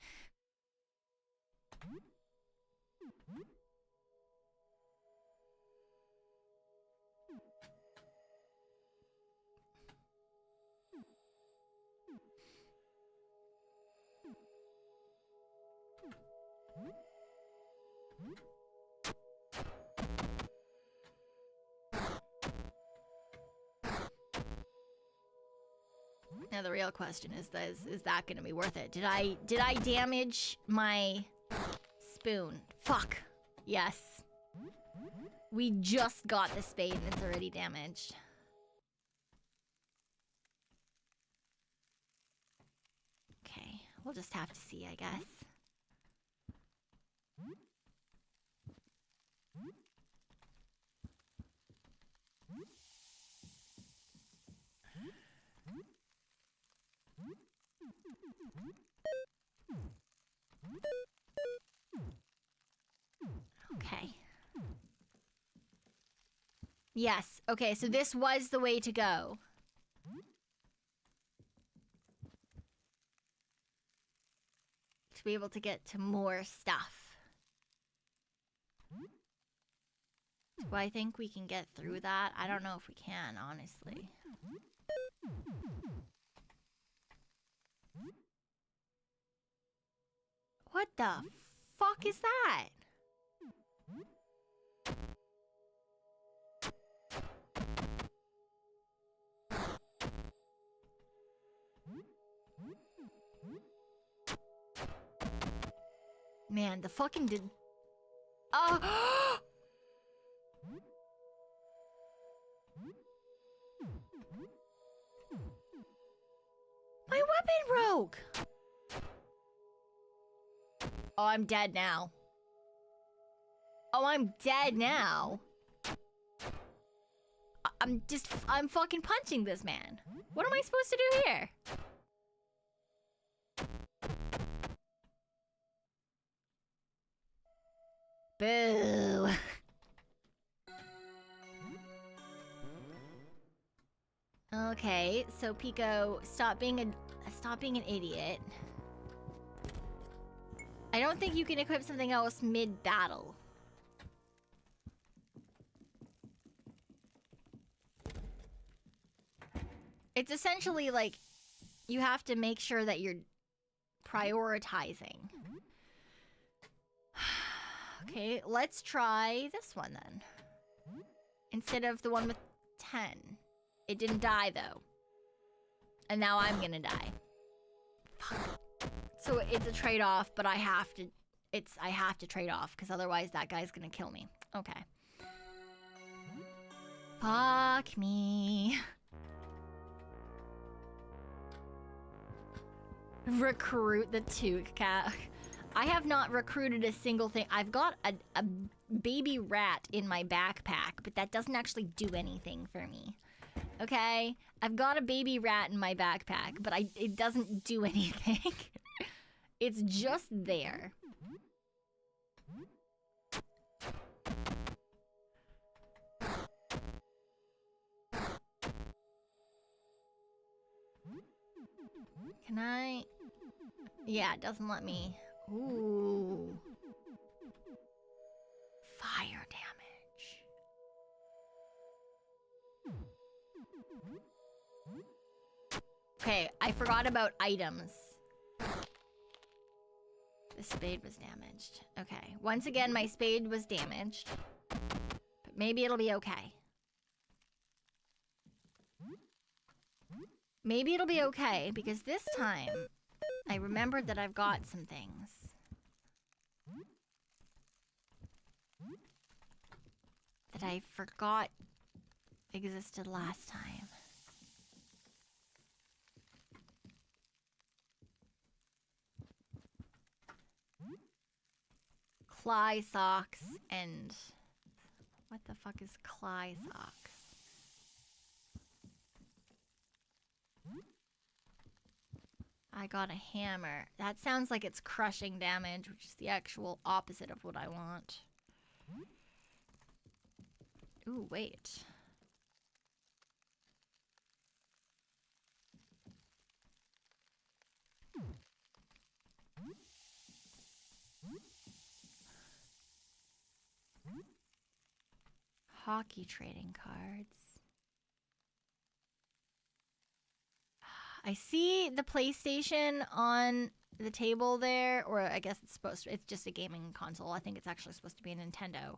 Now the real question is that gonna be worth it? Did I damage my spoon? Fuck. Yes. We just got the spade and it's already damaged. Okay, we'll just have to see, I guess. Okay. Yes. Okay, so this was the way to go. To be able to get to more stuff. Do I think we can get through that? I don't know if we can, honestly. What the fuck is that? Man, the fucking did... Oh! My weapon broke! Oh, I'm dead now. Oh, I'm dead now. I'm fucking punching this man. What am I supposed to do here? Boo. Okay, so Pekoe, stop being an idiot. I don't think you can equip something else mid-battle. It's essentially like you have to make sure that you're prioritizing. Okay, let's try this one then. Instead of the one with 10. It didn't die though. And now I'm gonna die. Fuck. So it's a trade-off, but I have to trade off because otherwise that guy's gonna kill me. Okay. Fuck me. Recruit the Took Cat. I have not recruited a single thing. I've got a baby rat in my backpack, but that doesn't actually do anything for me. Okay? I've got a baby rat in my backpack, but it doesn't do anything. It's just there. Can I? Yeah, it doesn't let me. Ooh. Fire damage. Okay, I forgot about items. The spade was damaged. Okay, once again, my spade was damaged. But maybe it'll be okay. Maybe it'll be okay, because this time, I remembered that I've got some things. That I forgot existed last time. Cly socks and... What the fuck is Cly socks? I got a hammer. That sounds like it's crushing damage, which is the actual opposite of what I want. Ooh, wait. Hockey trading cards. I see the PlayStation on the table there, or I guess it's supposed to, it's just a gaming console. I think it's actually supposed to be a Nintendo.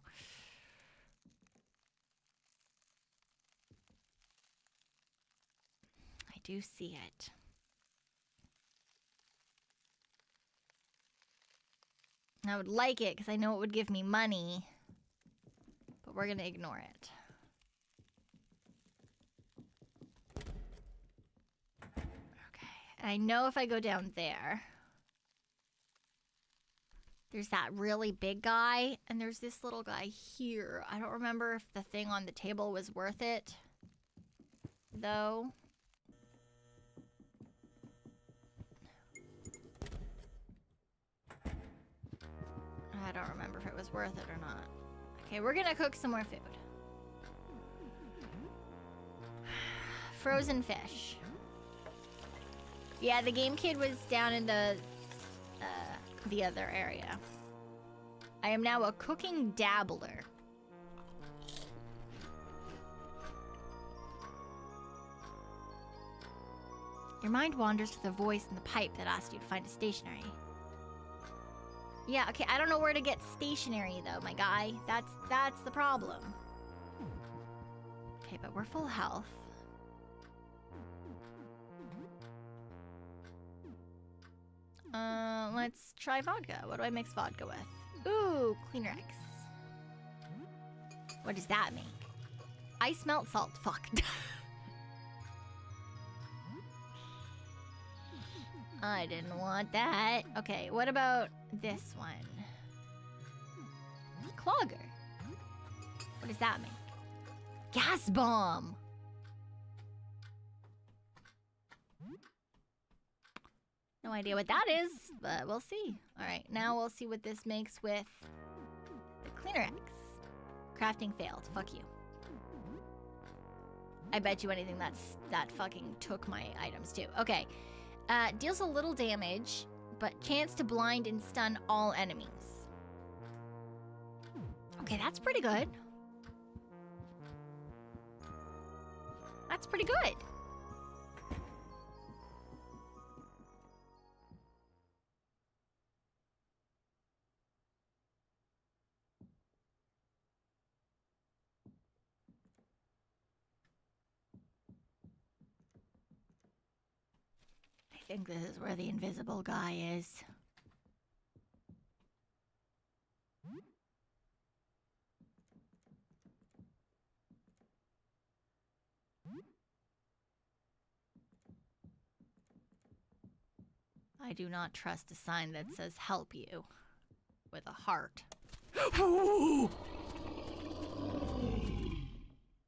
I do see it. I would like it because I know it would give me money, but we're gonna ignore it. I know if I go down there, there's that really big guy, and there's this little guy here. I don't remember if the thing on the table was worth it, though. I don't remember if it was worth it or not. Okay, we're gonna cook some more food. Frozen fish. Yeah, the game kid was down in the other area. I am now a cooking dabbler. Your mind wanders to the voice in the pipe that asks you to find a stationery. Yeah, okay, I don't know where to get stationery though, my guy. That's the problem. Okay, but we're full health. Let's try vodka. What do I mix vodka with? Ooh, Cleanex. What does that mean? Ice melt salt. Fuck. I didn't want that. Okay, what about this one? Clogger. What does that mean? Gas bomb. No idea what that is, but we'll see. All right, now we'll see what this makes with the Cleaner X. Crafting failed. Fuck you. I bet you anything that fucking took my items too. Okay. Deals a little damage, but chance to blind and stun all enemies. Okay, that's pretty good. That's pretty good. I think this is where the invisible guy is. I do not trust a sign that says help you with a heart.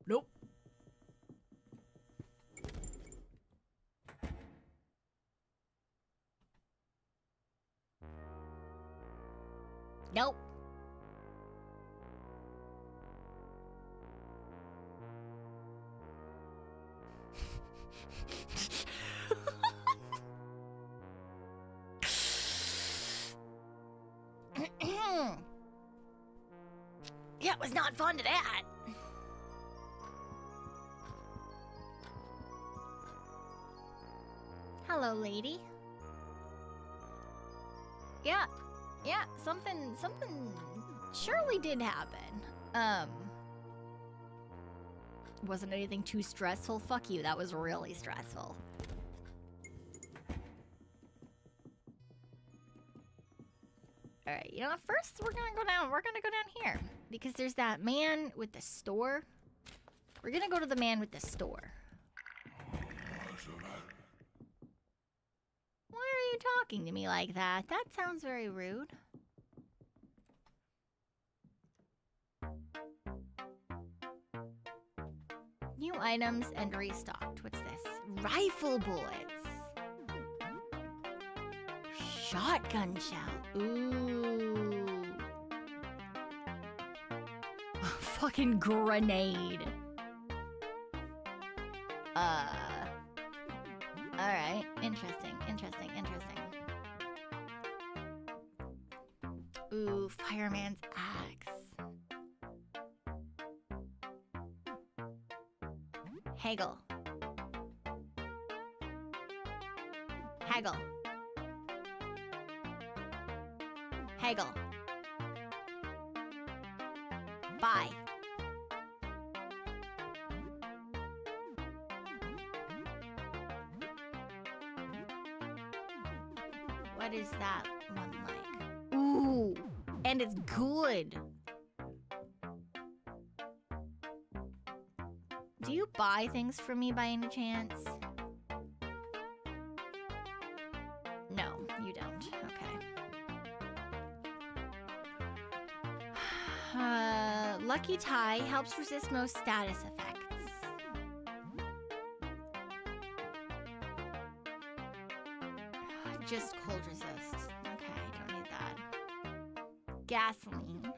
Nope. Nope. Yeah, it was not fun to that. Hello, lady. Yeah, something surely did happen. Wasn't anything too stressful? Fuck you, that was really stressful. Alright, you know what? First, we're gonna go down here. Because there's that man with the store. We're gonna go to the man with the store. Why are you talking to me like that? That sounds very rude. New items and restocked. What's this? Rifle bullets. Shotgun shell. Ooh. A fucking grenade. Alright. Interesting. Ooh, fireman's axe. Haggle. Buy. What is that one like? Ooh, and it's good. Do you buy things for me by any chance? No, you don't. Okay. Lucky Tie helps resist most status effects. Just cold resist. Okay, don't need that. Gasoline.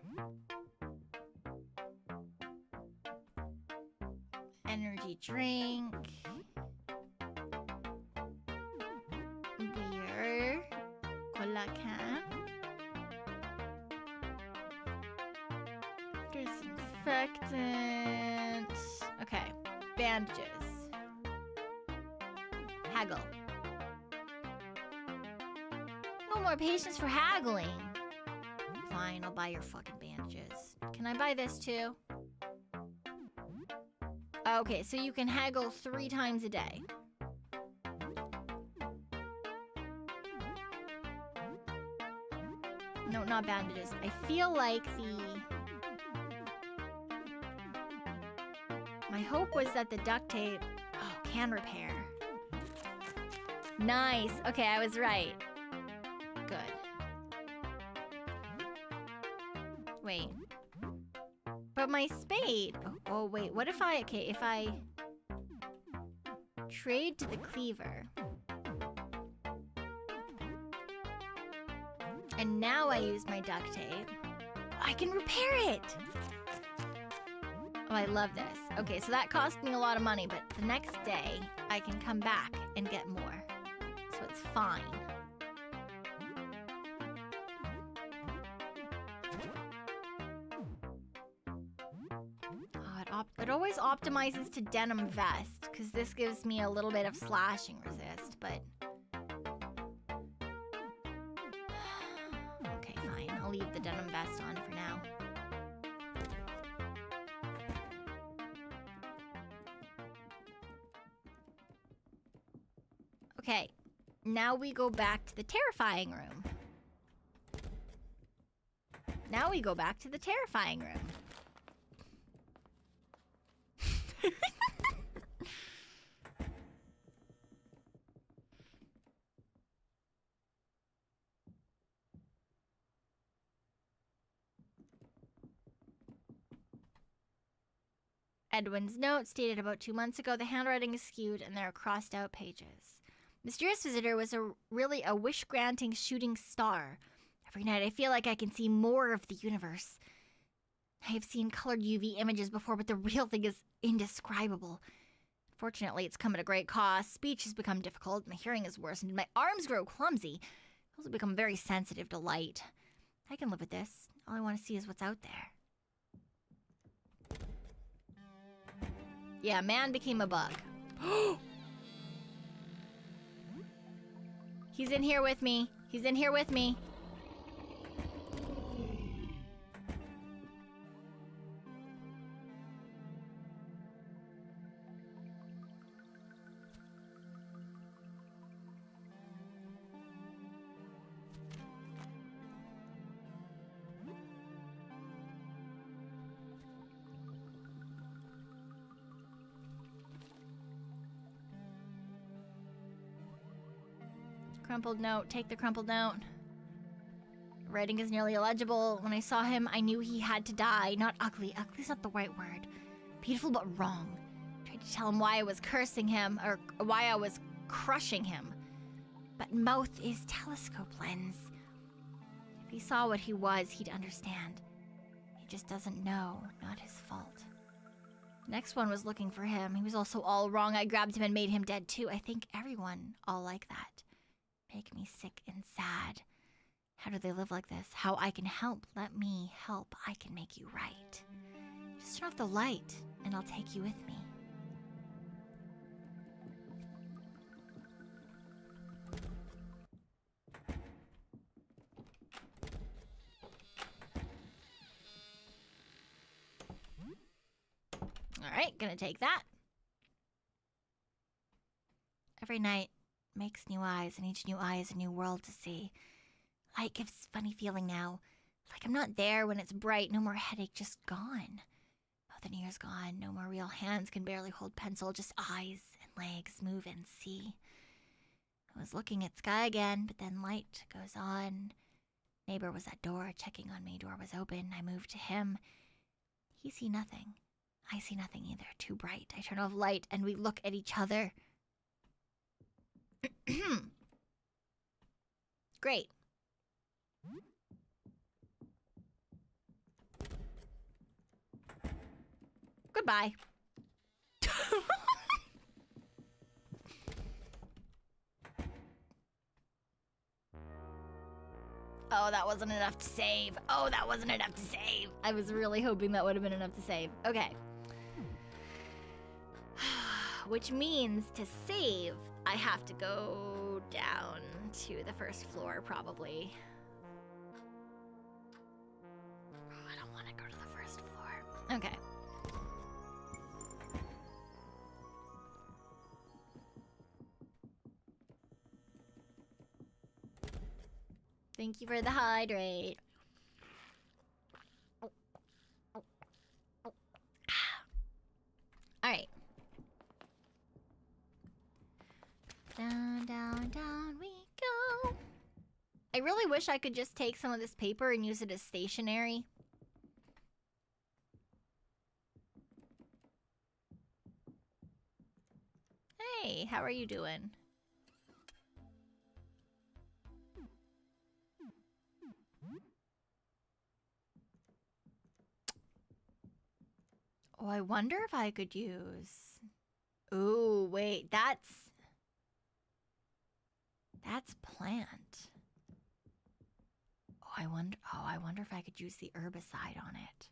Energy drink. Beer. Cola can. Disinfectant. Okay. Bandages. Haggle. No more patience for haggling. Fine, I'll buy your fucking bandages. Can I buy this too? Okay, so you can haggle 3 times a day. No, not bandages. I feel like my hope was that the duct tape... Oh, can repair. Nice. Okay, I was right. Good. Wait. But my spade... Oh, wait. What if I... Okay, if I... trade to the cleaver... And now I use my duct tape... I can repair it. Oh, I love this. Okay, so that cost me a lot of money, but the next day I can come back and get more. So it's fine. Oh, it always optimizes to denim vest, because this gives me a little bit of slashing resist, but... Okay, fine. I'll leave the denim vest on for now. Okay, now we go back to the terrifying room. Now we go back to the terrifying room. Edwin's note stated about 2 months ago, the handwriting is skewed and there are crossed out pages. Mysterious visitor was really a wish-granting shooting star. Every night I feel like I can see more of the universe. I have seen colored UV images before, but the real thing is indescribable. Fortunately, it's come at a great cost. Speech has become difficult, my hearing is worsened, my arms grow clumsy. I've also become very sensitive to light. I can live with this. All I want to see is what's out there. Yeah, man became a bug. He's in here with me. He's in here with me. Crumpled note. Take the crumpled note. Writing is nearly illegible. When I saw him, I knew he had to die. Not ugly. Ugly's not the right word. Beautiful but wrong. Tried to tell him why I was cursing him, or why I was crushing him. But mouth is telescope lens. If he saw what he was, he'd understand. He just doesn't know. Not his fault. Next one was looking for him. He was also all wrong. I grabbed him and made him dead too. I think everyone all like that. Make me sick and sad. How do they live like this? How I can help. Let me help. I can make you right. Just turn off the light and I'll take you with me. Alright, gonna take that. Every night makes new eyes, and each new eye is a new world to see. Light gives funny feeling now. Like I'm not there when it's bright. No more headache, just gone. Mouth and ears gone. No more real hands can barely hold pencil. Just eyes and legs move and see. I was looking at sky again, but then light goes on. Neighbor was at door, checking on me. Door was open. I moved to him. He see nothing. I see nothing either. Too bright. I turn off light and we look at each other. Great. Goodbye. Oh, that wasn't enough to save. Oh, that wasn't enough to save. I was really hoping that would have been enough to save. Okay. Which means to save, I have to go down to the first floor, probably. Oh, I don't want to go to the first floor. Okay. Thank you for the hydrate. All right. Down, down, down we go. I really wish I could just take some of this paper and use it as stationery. Hey, how are you doing? Oh, I wonder if I could use... Ooh, wait, that's plant. Oh, I wonder if I could use the herbicide on it.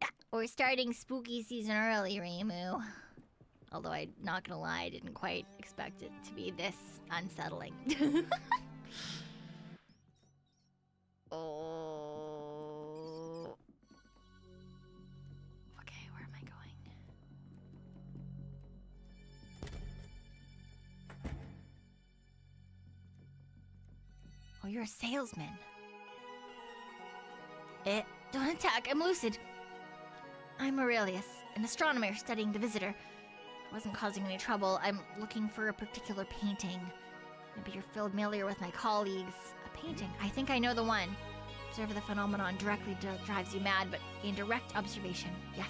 Yeah, we're starting spooky season early, Reimu. Although I'm not gonna lie, I didn't quite expect it to be this unsettling. Oh. Okay, where am I going? Oh, you're a salesman. Don't attack, I'm lucid. I'm Aurelius, an astronomer studying the visitor. I wasn't causing any trouble. I'm looking for a particular painting. Maybe you're familiar with my colleagues. A painting. I think I know the one. Observe the phenomenon directly drives you mad, but in direct observation, yes.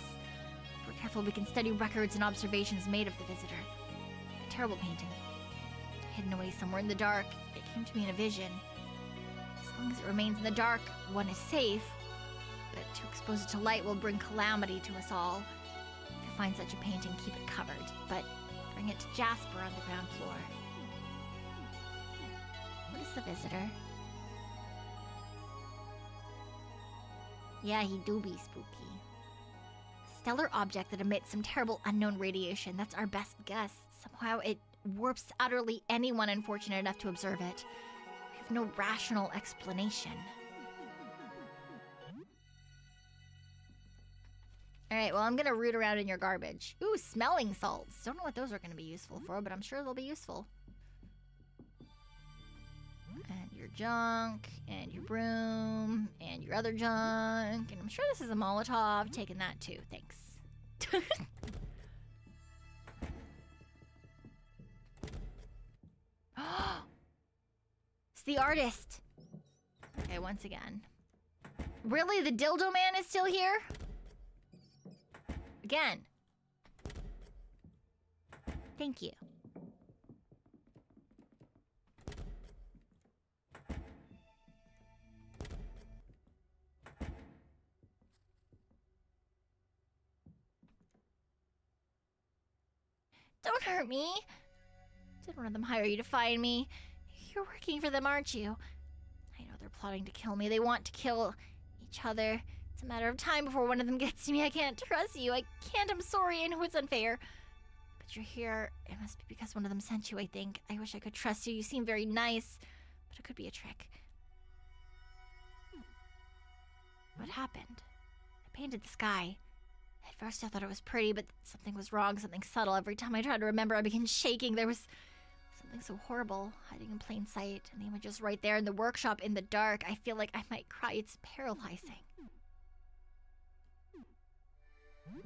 If we're careful, we can study records and observations made of the visitor. A terrible painting. Hidden away somewhere in the dark. It came to me in a vision. As long as it remains in the dark, one is safe. But to expose it to light will bring calamity to us all. If you find such a painting, keep it covered. But bring it to Jasper on the ground floor. What is the visitor? Yeah, he do be spooky. Stellar object that emits some terrible unknown radiation. That's our best guess. Somehow it warps utterly anyone unfortunate enough to observe it. We have no rational explanation. Alright, well, I'm gonna root around in your garbage. Ooh, smelling salts. Don't know what those are gonna be useful for, but I'm sure they'll be useful. And your junk, and your broom, and your other junk, and I'm sure this is a Molotov. Taking that too, thanks. It's the artist. Okay, once again. Really, the dildo man is still here? Again. Thank you. Don't hurt me. Did one of them hire you to find me? You're working for them, aren't you? I know they're plotting to kill me. They want to kill each other. It's a matter of time before one of them gets to me. I can't trust you. I can't. I'm sorry. I know it's unfair. But you're here. It must be because one of them sent you, I think. I wish I could trust you. You seem very nice. But it could be a trick. What happened? I painted the sky. At first I thought it was pretty, but something was wrong, something subtle. Every time I tried to remember, I began shaking. There was something so horrible hiding in plain sight. And the image is right there in the workshop in the dark. I feel like I might cry. It's paralyzing.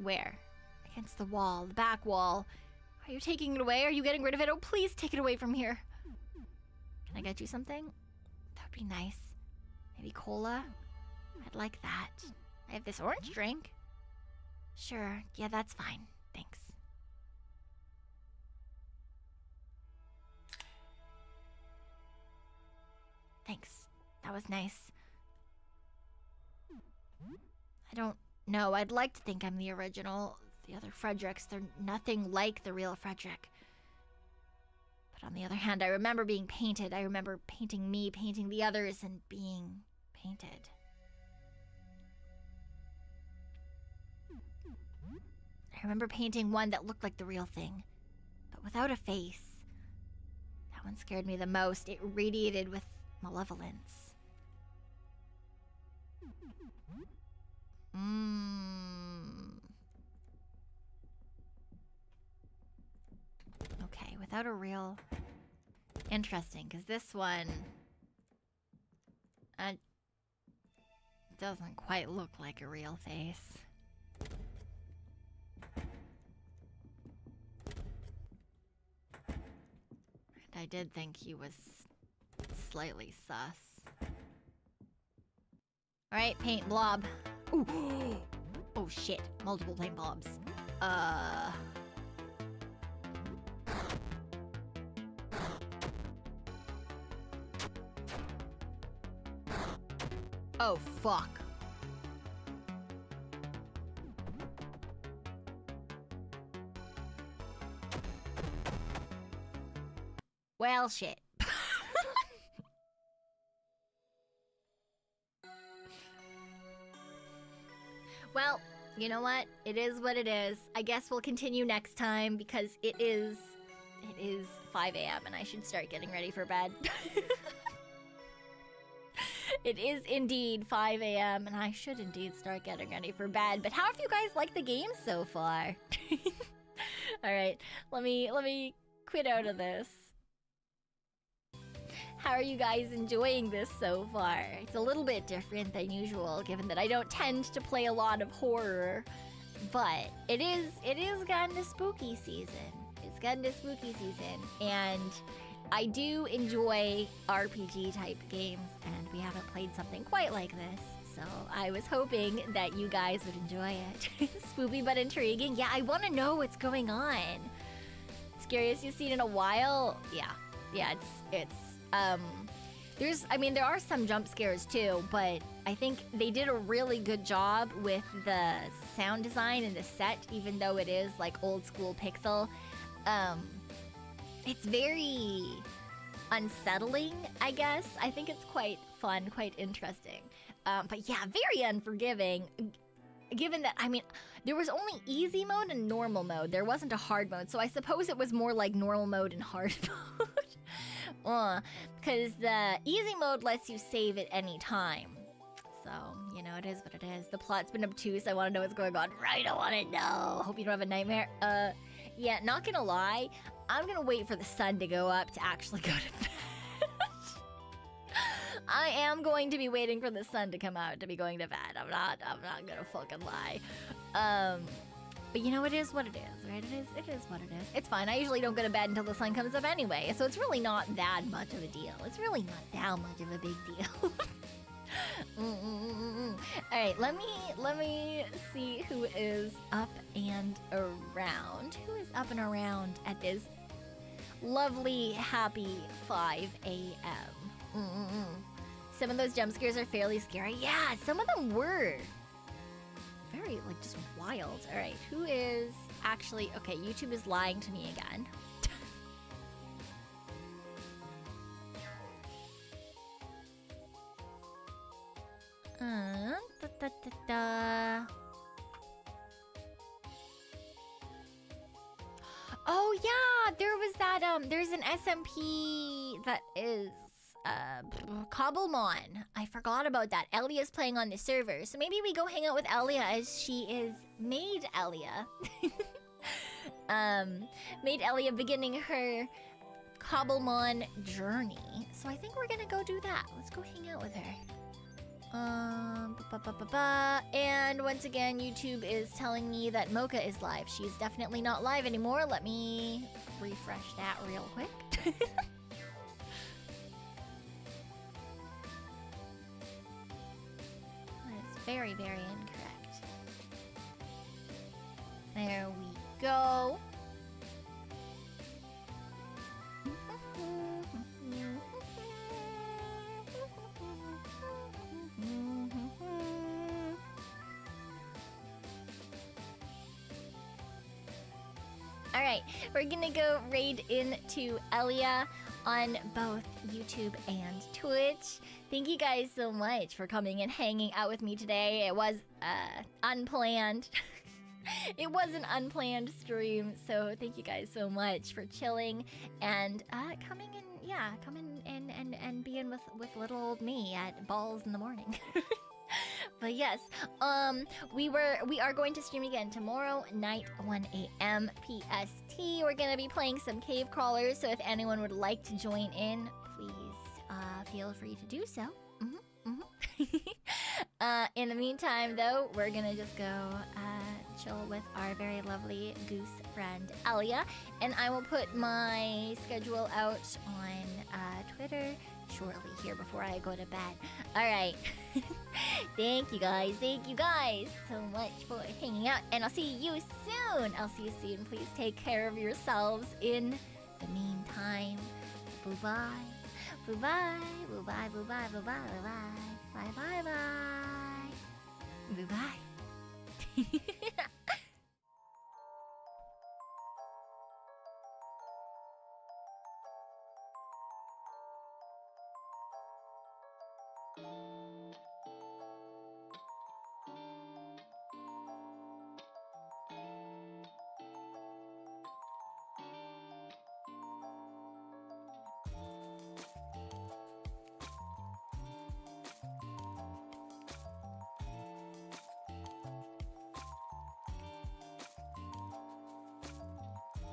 Where? Against the wall, the back wall. Are you taking it away? Are you getting rid of it? Oh, please take it away from here. Can I get you something? That would be nice. Maybe cola? I'd like that. I have this orange drink. Sure, yeah, that's fine. Thanks. Thanks. That was nice. I don't know. I'd like to think I'm the original. The other Fredericks, they're nothing like the real Frederick. But on the other hand, I remember being painted. I remember painting me, painting the others, and being painted. I remember painting one that looked like the real thing, but without a face. That one scared me the most. It radiated with malevolence. Okay, without a real... Interesting, because this one... doesn't quite look like a real face. I did think he was slightly sus. Alright, paint blob. Ooh. Oh shit, multiple paint blobs. Oh fuck. Well, shit. Well, you know what? It is what it is. I guess we'll continue next time because it is 5 a.m. and I should start getting ready for bed. It is indeed 5 a.m. and I should indeed start getting ready for bed. But how have you guys liked the game so far? All right, let me quit out of this. How are you guys enjoying this so far? It's a little bit different than usual, given that I don't tend to play a lot of horror, but it is kinda spooky season. It's kinda spooky season, and I do enjoy RPG type games, and we haven't played something quite like this, so I was hoping that you guys would enjoy it. Spooky but intriguing. Yeah, I want to know what's going on. Scariest you've seen in a while? Yeah, it's there are some jump scares too, but I think they did a really good job with the sound design and the set, even though it is like old school pixel. It's very unsettling, I guess. I think it's quite fun, quite interesting. But yeah, very unforgiving. Given that, there was only easy mode and normal mode. There wasn't a hard mode, so I suppose it was more like normal mode and hard mode. Because the easy mode lets you save at any time. So, it is what it is. The plot's been obtuse. I want to know what's going on. Right, I want to know. Hope you don't have a nightmare. Yeah, not gonna lie. I'm gonna wait for the sun to go up to actually go to bed. I am going to be waiting for the sun to come out to be going to bed. I'm not gonna fucking lie. But it is what it is, right? It is what it is. It's fine. I usually don't go to bed until the sun comes up anyway, so it's really not that much of a deal. It's really not that much of a big deal. All right, let me see who is up and around. Who is up and around at this lovely, happy 5 a.m. Some of those jump scares are fairly scary. Yeah, some of them were very, just wild. All right, who is actually... Okay, YouTube is lying to me again. Oh yeah, there was that there's an SMP that is Cobblemon. I forgot about that. Elia's playing on the server, so maybe we go hang out with Elia as she is Maid Elia. Maid Elia beginning her Cobblemon journey. So I think we're gonna go do that. Let's go hang out with her. And once again, YouTube is telling me that Mocha is live. She's definitely not live anymore. Let me refresh that real quick. That's very, very incorrect. There we go. Alright, we're gonna go raid into Elia on both YouTube and Twitch. Thank you guys so much for coming and hanging out with me today. It was unplanned. It was an unplanned stream, so thank you guys so much for chilling and coming and being with little old me at balls in the morning. But yes, we are going to stream again tomorrow night, 1 a.m. PST. We're gonna be playing some cave crawlers, so if anyone would like to join in, please feel free to do so. In the meantime, though, we're gonna just go chill with our very lovely goose friend Elia, and I will put my schedule out on Twitter shortly here before I go to bed. Alright. Thank you guys so much for hanging out, and I'll see you soon. Please take care of yourselves in the meantime. Bye-bye. Bye-bye. Bye-bye. Bye-bye. Bye-bye. Bye-bye. Bye-bye. Bye-bye.